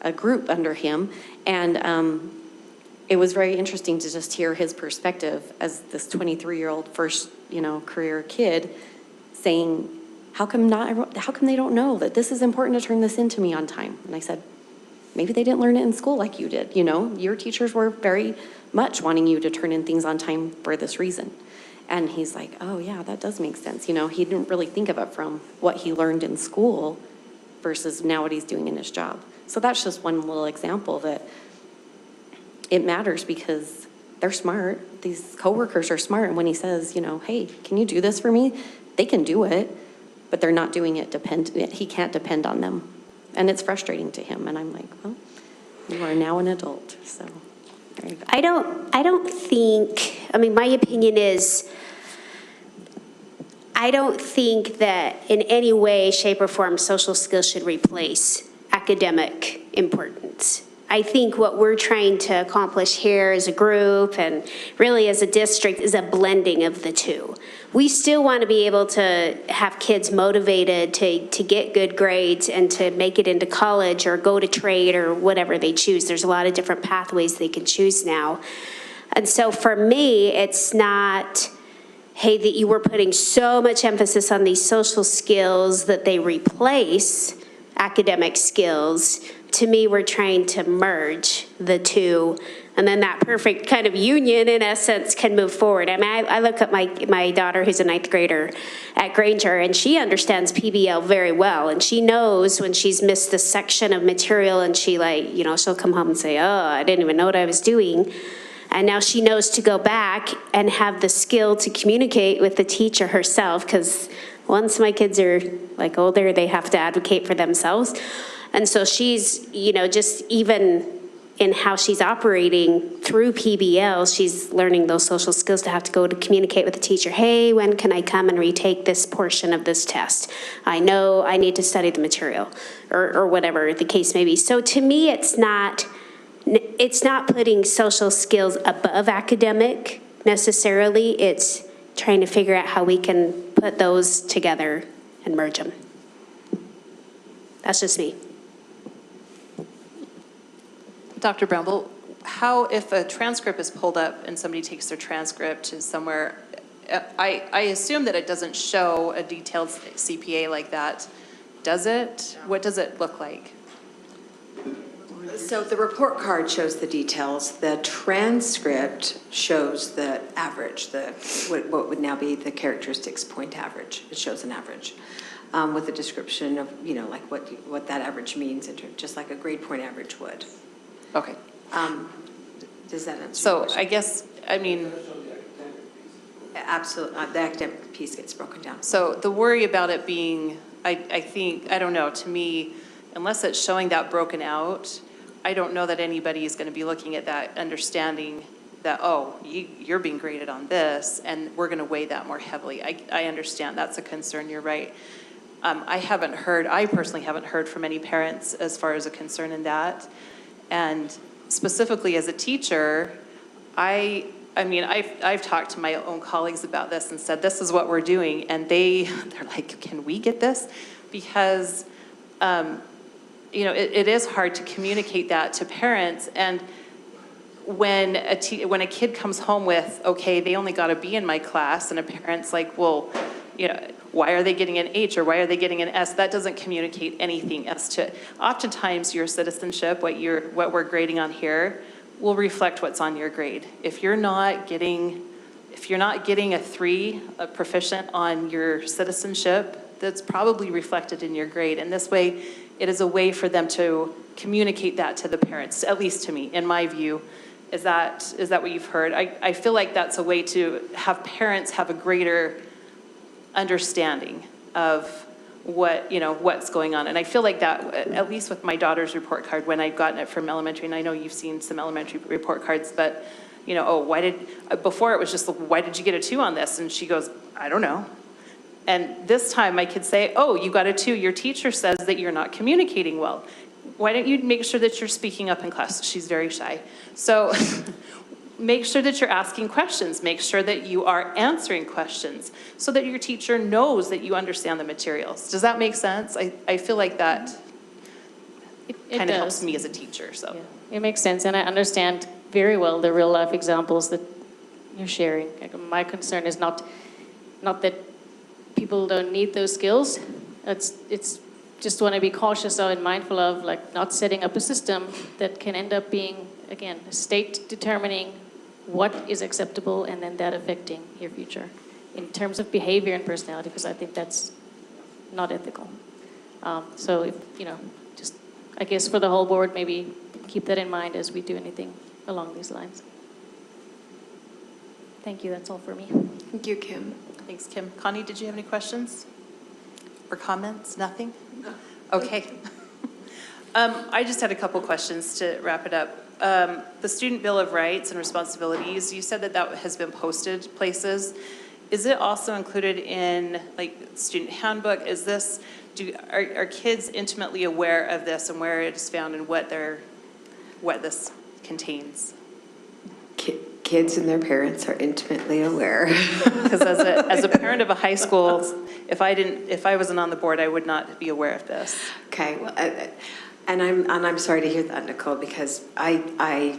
a group under him. And it was very interesting to just hear his perspective as this 23-year-old first, career kid saying, how come they don't know that this is important to turn this into me on time? And I said, maybe they didn't learn it in school like you did. Your teachers were very much wanting you to turn in things on time for this reason. And he's like, oh yeah, that does make sense. He didn't really think of it from what he learned in school versus now what he's doing in his job. So that's just one little example that it matters because they're smart. These coworkers are smart. And when he says, hey, can you do this for me? They can do it, but they're not doing it he can't depend on them. And it's frustrating to him. And I'm like, well, you are now an adult, so there you go. I don't think, my opinion is, I don't think that in any way, shape, or form social skills should replace academic importance. I think what we're trying to accomplish here as a group and really as a district is a blending of the two. We still want to be able to have kids motivated to get good grades and to make it into college or go to trade or whatever they choose. There's a lot of different pathways they can choose now. And so for me, it's not, hey, that you were putting so much emphasis on these social skills that they replace academic skills. To me, we're trying to merge the two, and then that perfect kind of union, in essence, can move forward. I look at my daughter, who's a 9th grader at Granger, and she understands PBL very well, and she knows when she's missed this section of material, and she she'll come home and say, oh, I didn't even know what I was doing. And now she knows to go back and have the skill to communicate with the teacher herself, because once my kids are older, they have to advocate for themselves. And so she's, just even in how she's operating through PBL, she's learning those social skills to have to go to communicate with the teacher. Hey, when can I come and retake this portion of this test? I know I need to study the material, or whatever the case may be. So to me, it's not putting social skills above academic necessarily. It's trying to figure out how we can put those together and merge them. That's just me. Dr. Bramble, how, if a transcript is pulled up and somebody takes their transcript to somewhere, I assume that it doesn't show a detailed CPA like that, does it? What does it look like? So the report card shows the details. The transcript shows the average, what would now be the characteristics point average. It shows an average with a description of, like what that average means, just like a grade point average would. Okay. Does that answer your So question? I guess, I mean, absolutely, the academic piece gets broken down. so the worry about it being, I think, I don't know, to me, unless it's showing that broken out, I don't know that anybody is going to be looking at that, understanding that, oh, you're being graded on this, and we're going to weigh that more heavily. I understand that's a concern, you're right. I personally haven't heard from any parents as far as a concern in that. And specifically as a teacher, I mean, I've talked to my own colleagues about this and said, this is what we're doing. And they're like, can we get this? Because, it is hard to communicate that to parents. And when a kid comes home with, okay, they only got a B in my class, and a parent's like, well, why are they getting an H or why are they getting an S? That doesn't communicate anything as to, oftentimes your citizenship, what we're grading on here, will reflect what's on your grade. If you're not getting a 3, a proficient on your citizenship, that's probably reflected in your grade. And this way, it is a way for them to communicate that to the parents, at least to me, in my view. Is that what you've heard? I feel like that's a way to have parents have a greater understanding of what's going on. And I feel like that, at least with my daughter's report card, when I've gotten it from elementary, and I know you've seen some elementary report cards, but, before it was just, why did you get a 2 on this? And she goes, I don't know. And this time I could say, oh, you got a 2. Your teacher says that you're not communicating well. Why don't you make sure that you're speaking up in class? She's very shy. So make sure that you're asking questions. Make sure that you are answering questions so that your teacher knows that you understand the materials. Does that make sense? I feel like that kind of helps me as a teacher. So Yeah, it makes sense, and I understand very well the real life examples that you're sharing. My concern is not that people don't need those skills. It's just want to be cautious of and mindful of, like, not setting up a system that can end up being, again, a state determining what is acceptable and then that affecting your future in terms of behavior and personality, because I think that's not ethical. So if, just, I guess for the whole board, maybe keep that in mind as we do anything along these lines. Thank you, that's all for me. Thank you, Kim. thanks, Kim. Connie, did you have any questions or comments? Nothing? Okay. I just had a couple questions to wrap it up. The Student Bill of Rights and Responsibilities, you said that has been posted places. Is it also included in, like, student handbook? Is this, are kids intimately aware of this and where it is found and what this contains? Kids and their parents are intimately aware. Because as a parent of a high school, if I wasn't on the board, I would not be aware of this. Okay, well, and I'm sorry to hear that, Nicole, because I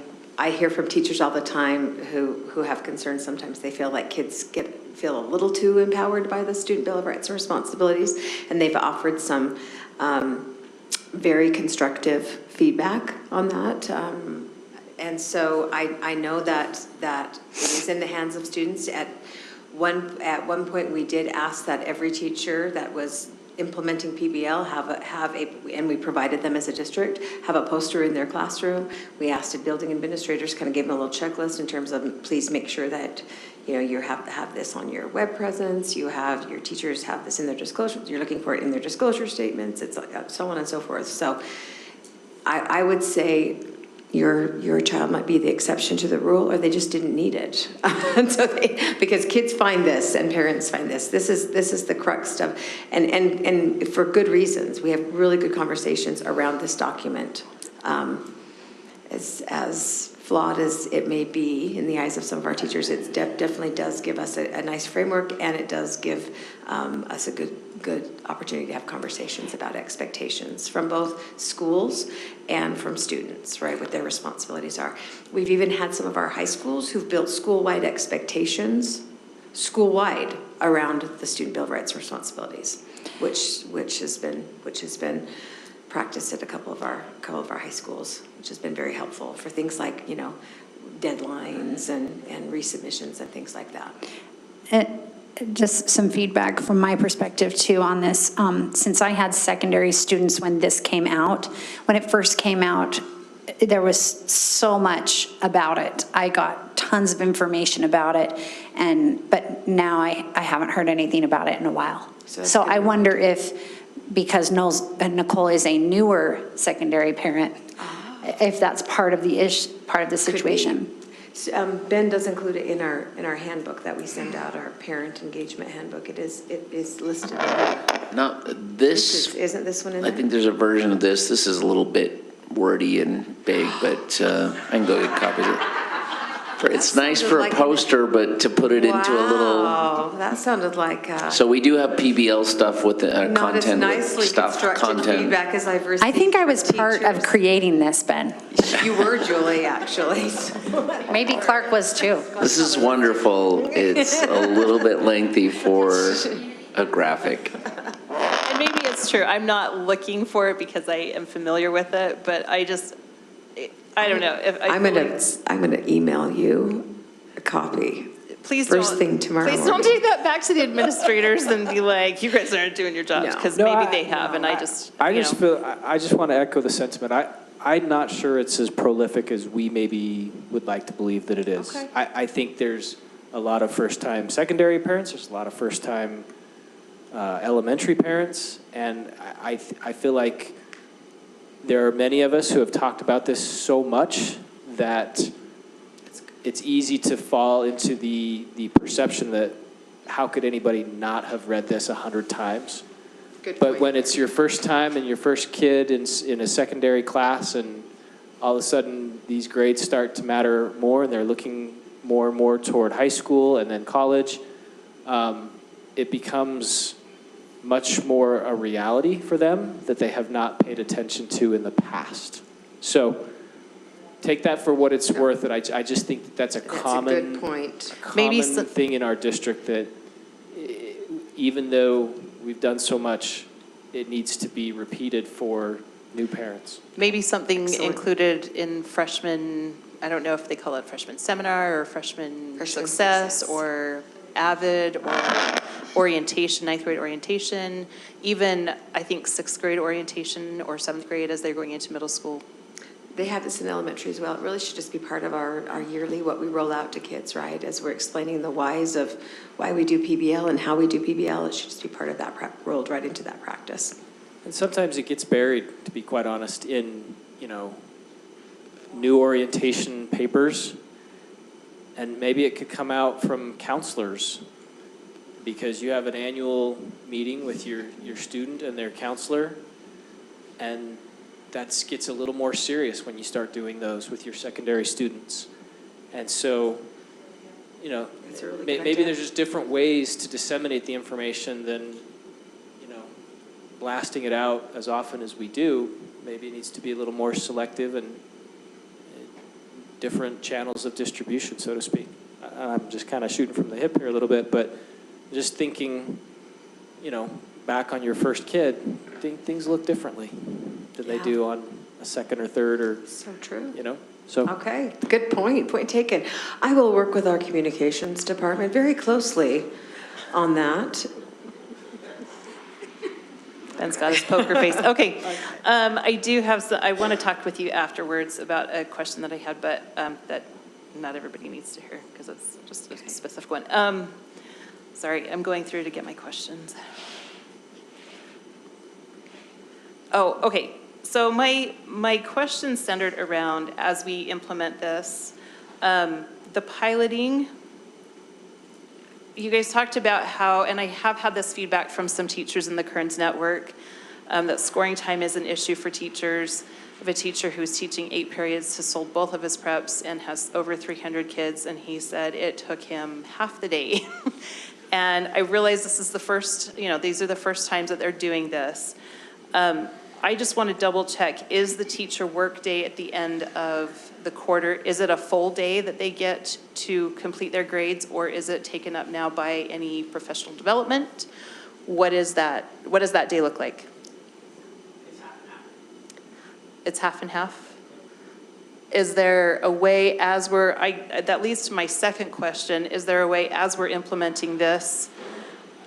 hear from teachers all the time who have concerns. Sometimes they feel like kids feel a little too empowered by the Student Bill of Rights and Responsibilities, and they've offered some very constructive feedback on that. And so I know that it is in the hands of students. At one point, we did ask that every teacher that was implementing PBL and we provided them as a district, have a poster in their classroom. We asked the building administrators, kind of gave them a little checklist in terms of, please make sure that you have this on your web presence. Your teachers have this in their disclosure. You're looking for it in their disclosure statements. It's like so on and so forth. So I would say, your child might be the exception to the rule, or they just didn't need it. And so because kids find this and parents find this. This is the crux of, and for good reasons. We have really good conversations around this document. As flawed as it may be in the eyes of some of our teachers, it definitely does give us a nice framework, and it does give us a good opportunity to have conversations about expectations from both schools and from students, right, what their responsibilities are. We've even had some of our high schools who've built school-wide expectations, school-wide, around the Student Bill of Rights and Responsibilities, which has been practiced at a couple of our high schools, which has been very helpful for things like, deadlines and resubmissions and things like that. Just some feedback from my perspective too on this. Since I had secondary students when this came out, when it first came out, there was so much about it. I got tons of information about it, but now I haven't heard anything about it in a while. So I wonder if, because Nicole is a newer secondary parent, if that's part of the situation. Ben does include it in our handbook that we send out, our parent engagement handbook. It is listed. Not this. Isn't this one in there? I think there's a version of this. This is a little bit wordy and big, but I can go get copies of it. It's nice for a poster, but to put it into a little. Wow, that sounded like. So we do have PBL stuff with the not content. Not as nicely constructed feedback as I've received. I think I was part of creating this, Ben. You were, Julie, actually. Maybe Clark was too. This is wonderful. It's a little bit lengthy for a graphic. And maybe it's true. I'm not looking for it because I am familiar with it, but I don't know. I'm gonna email you a copy. Please first don't, thing tomorrow Please morning. don't take that back to the administrators and be like, you guys aren't doing your jobs, because maybe they have, and I just want to echo the sentiment. I'm not sure it's as prolific as we maybe would like to believe that it is. Okay. I think there's a lot of first-time secondary parents. There's a lot of first-time elementary parents, and I feel like there are many of us who have talked about this so much that it's easy to fall into the perception that how could anybody not have read this 100 times? But when it's your first time and your first kid in a secondary class, and all of a sudden these grades start to matter more, and they're looking more and more toward high school and then college, it becomes much more a reality for them that they have not paid attention to in the past. So take that for what it's worth. And I just think that's a common, a good point. Maybe thing in our district, that even though we've done so much, it needs to be repeated for new parents. maybe something included in freshman, I don't know if they call it freshman seminar or freshman success or AVID or orientation, ninth grade orientation, even I think sixth grade orientation or seventh grade as they're going into middle school. They have this in elementary as well. It really should just be part of our yearly, what we roll out to kids, right? As we're explaining the whys of why we do PBL and how we do PBL, it should just be part of that, rolled right into that practice. And sometimes it gets buried, to be quite honest, in, new orientation papers. And maybe it could come out from counselors, because you have an annual meeting with your student and their counselor, and that gets a little more serious when you start doing those with your secondary students. And so, maybe there's just different ways to disseminate the information than, blasting it out as often as we do. Maybe it needs to be a little more selective and different channels of distribution, so to speak. I'm just kind of shooting from the hip here a little bit, but just thinking, back on your first kid, things look differently than they do on a second or third or. So true. So. Okay, good point. Point taken. I will work with our communications department very closely on that. Ben's got his poker face. Okay. I do have I want to talk with you afterwards about a question that I had, but that not everybody needs to hear because it's just a specific one. Sorry, I'm going through to get my questions. Oh, okay. So my question centered around, as we implement this, the piloting. You guys talked about how, and I have had this feedback from some teachers in the Kearns network, that scoring time is an issue for teachers. I have a teacher who's teaching 8 periods, has sold both of his preps and has over 300 kids, and he said it took him half the day. And I realize this is the first, these are the first times that they're doing this. I just want to double check, is the teacher work day at the end of the quarter, is it a full day that they get to complete their grades, or is it taken up now by any professional development? What is that? What does that day look like? It's half and half? Is there a way, as that leads to my second question, is there a way as we're implementing this,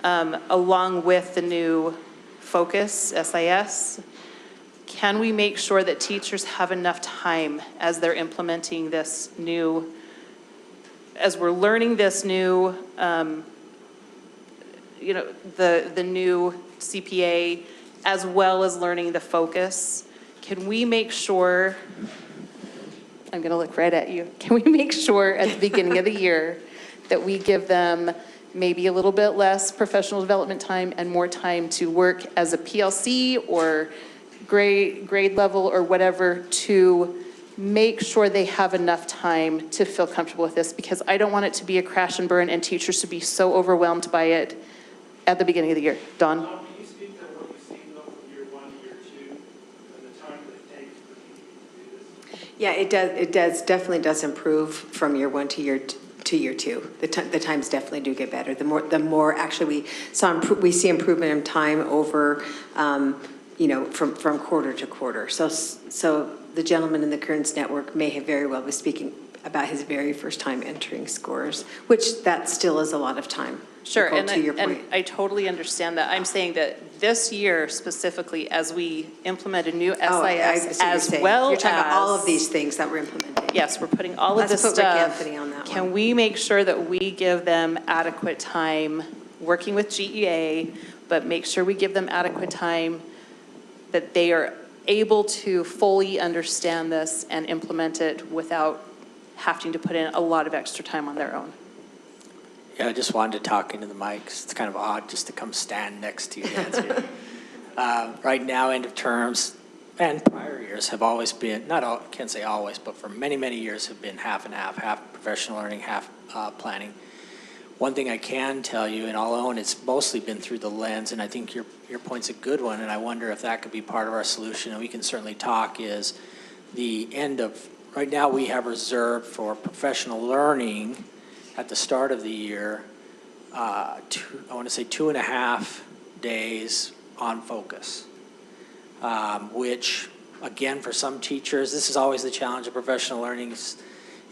along with the new Focus, SIS, can we make sure that teachers have enough time as they're implementing this new, as we're learning this new, the new CPA, as well as learning the Focus? Can we make sure, I'm going to look right at you, can we make sure at the beginning of the year that we give them maybe a little bit less professional development time and more time to work as a PLC or grade level or whatever, to make sure they have enough time to feel comfortable with this? Because I don't want it to be a crash and burn and teachers to be so overwhelmed by it at the beginning of the year. Dawn? Can you speak to what you've seen though from year 1 to year 2 and the time that it takes for people to do this? Yeah, it definitely does improve from year 1 to year 2. The times definitely do get better. The more actually we see improvement in time over, from quarter to quarter. So the gentleman in the Kearns network may have very well been speaking about his very first time entering scores, which that still is a lot of time. Sure, Nicole, to your point. and I totally understand that. I'm saying that this year specifically, as we implement a new SIS, I see what you're as saying. well You're talking as about all of these things that we're implementing. Yes, we're putting all of Let's this put Rick stuff. Anthony on that Can one. we make sure that we give them adequate time, working with GEA, but make sure we give them adequate time that they are able to fully understand this and implement it without having to put in a lot of extra time on their own? Yeah, I just wanted to talk into the mic 'cause it's kind of odd just to come stand next to you, Nancy. Right now, end of terms and prior years have always been, can't say always, but for many, many years have been half and half professional learning, half planning. One thing I can tell you, and I'll own, it's mostly been through the lens, and I think your point's a good one, and I wonder if that could be part of our solution, and we can certainly talk, is the end of, right now we have reserved for professional learning at the start of the year, I want to say 2.5 days on Focus, which, again, for some teachers, this is always the challenge of professional learning,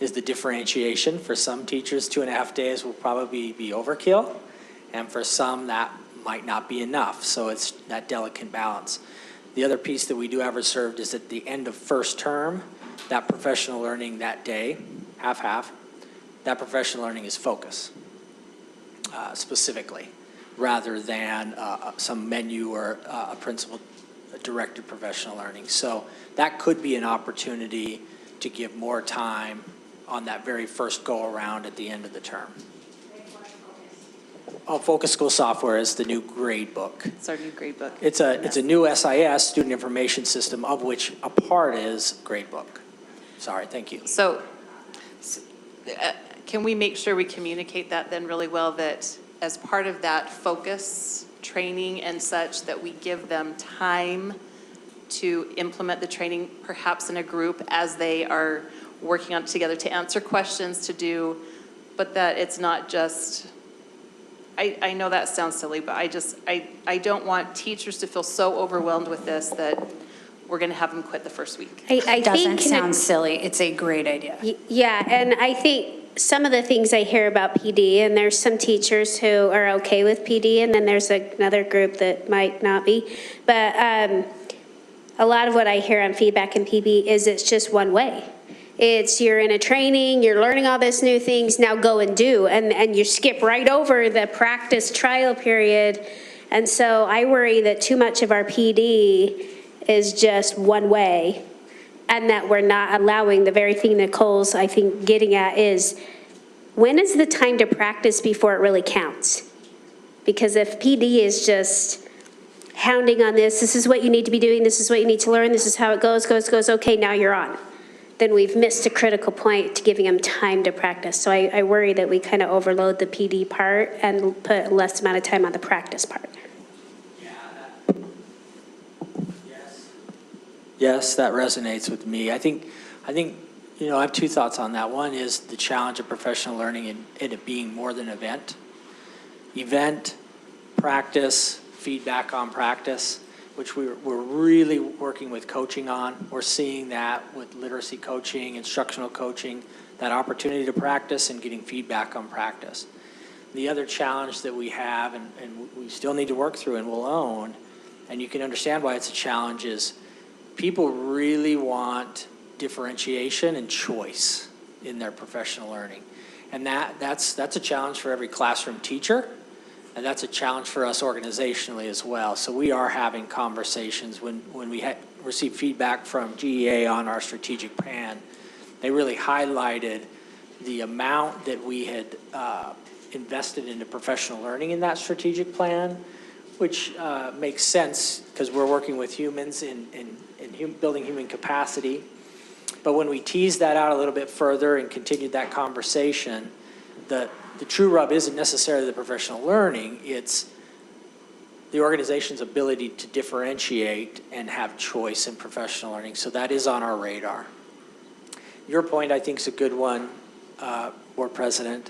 is the differentiation. For some teachers, 2.5 days will probably be overkill, and for some, that might not be enough. So it's that delicate balance. The other piece that we do have reserved is at the end of first term, that professional learning that day, half-half, that professional learning is Focus, specifically, rather than some menu or a principal-directed professional learning. So that could be an opportunity to give more time on that very first go-around at the end of the term. Focus School Software is the new grade book. It's our new grade book. It's a new SIS, Student Information System, of which a part is Gradebook. Sorry, thank you. So can we make sure we communicate that then really well, that as part of that Focus training and such, that we give them time to implement the training, perhaps in a group as they are working on it together, to answer questions, to do, but that it's not just, I know that sounds silly, but I don't want teachers to feel so overwhelmed with this that we're going to have them quit the first week. It doesn't sound silly. It's a great idea. Yeah, and I think some of the things I hear about PD, and there's some teachers who are okay with PD, and then there's another group that might not be. But a lot of what I hear on feedback in PB is it's just one way. It's you're in a training, you're learning all this new things, now go and do. And you skip right over the practice trial period. And so I worry that too much of our PD is just one way, and that we're not allowing, the very thing Nicole's, I think, getting at is, when is the time to practice before it really counts? Because if PD is just hounding on this is what you need to be doing, this is what you need to learn, this is how it goes, okay, now you're on, then we've missed a critical point to giving them time to practice. So I worry that we kind of overload the PD part and put less amount of time on the practice part. Yes, that resonates with me. I think, you know, I have two thoughts on that. One is the challenge of professional learning and it being more than event. Event, practice, feedback on practice, which we're really working with coaching on. We're seeing that with literacy coaching, instructional coaching, that opportunity to practice and getting feedback on practice. The other challenge that we have, and we still need to work through and will own, and you can understand why it's a challenge, is people really want differentiation and choice in their professional learning. And that's a challenge for every classroom teacher, and that's a challenge for us organizationally as well. So we are having conversations. When we received feedback from GEA on our strategic plan, they really highlighted the amount that we had invested into professional learning in that strategic plan, which makes sense because we're working with humans in building human capacity. But when we teased that out a little bit further and continued that conversation, the true rub isn't necessarily the professional learning, it's the organization's ability to differentiate and have choice in professional learning. So that is on our radar. Your point, I think, is a good one, Board President,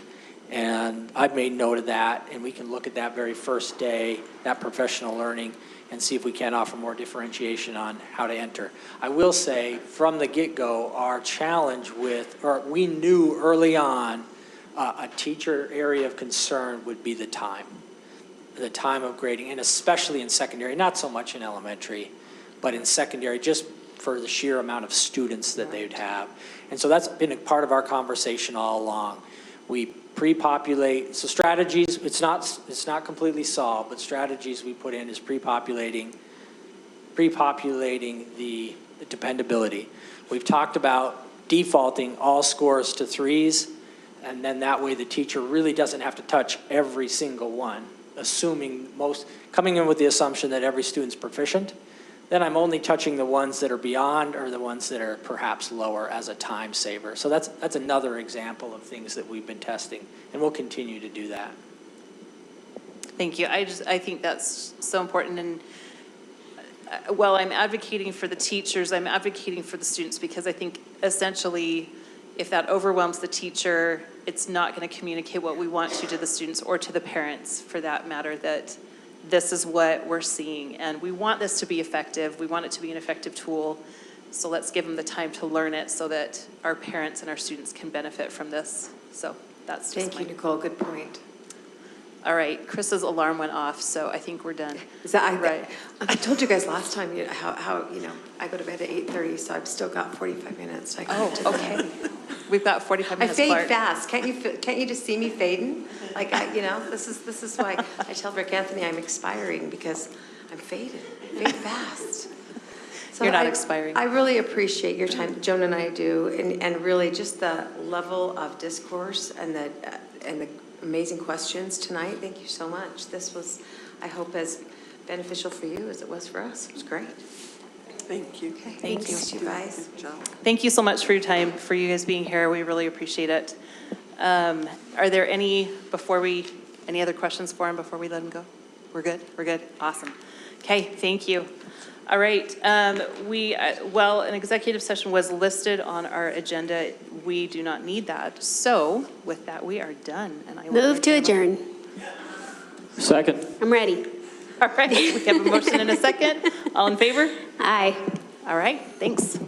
and I've made note of that, and we can look at that very first day, that professional learning, and see if we can offer more differentiation on how to enter. I will say, from the get-go, our challenge we knew early on a teacher area of concern would be the time of grading, and especially in secondary, not so much in elementary, but in secondary, just for the sheer amount of students that they would have. And so that's been a part of our conversation all along. We pre-populate, so strategies, it's not completely solved, but strategies we put in is pre-populating the dependability. We've talked about defaulting all scores to 3s, and then that way the teacher really doesn't have to touch every single one, coming in with the assumption that every student's proficient. Then I'm only touching the ones that are beyond or the ones that are perhaps lower as a time saver. So that's another example of things that we've been testing, and we'll continue to do that. Thank you. I think that's so important. And while I'm advocating for the teachers, I'm advocating for the students, because I think essentially if that overwhelms the teacher, it's not going to communicate what we want to the students or to the parents, for that matter, that this is what we're seeing, and we want this to be effective. We want it to be an effective tool. So let's give them the time to learn it so that our parents and our students can benefit from this. So that's just Thank you, Nicole. Good point. All right, Chris's alarm went off, so I think we're done. Is that right? I told you guys last time how I go to bed at 8:30, so I've still got 45 minutes. Okay. We've got 45 minutes. I fade fast. Can't you just see me fading? Like this is why I tell Rick Anthony I'm expiring, because I'm faded. I fade fast. So You're not expiring. I really appreciate your time, Joan and I do, and really just the level of discourse and the amazing questions tonight. Thank you so much. This was, I hope, as beneficial for you as it was for us. It was great. Thank you. Okay, Thank thanks you. you guys. Thank you so much for your time, for you guys being here. We really appreciate it. Are there any other questions for him before we let him go? We're good? We're good? Awesome. Okay, thank you. All right, an executive session was listed on our agenda. We do not need that. So with that, we are done. And I will Move to adjourn. Second. I'm ready. All right, we have a motion and a second. All in favor? Aye. All right, thanks.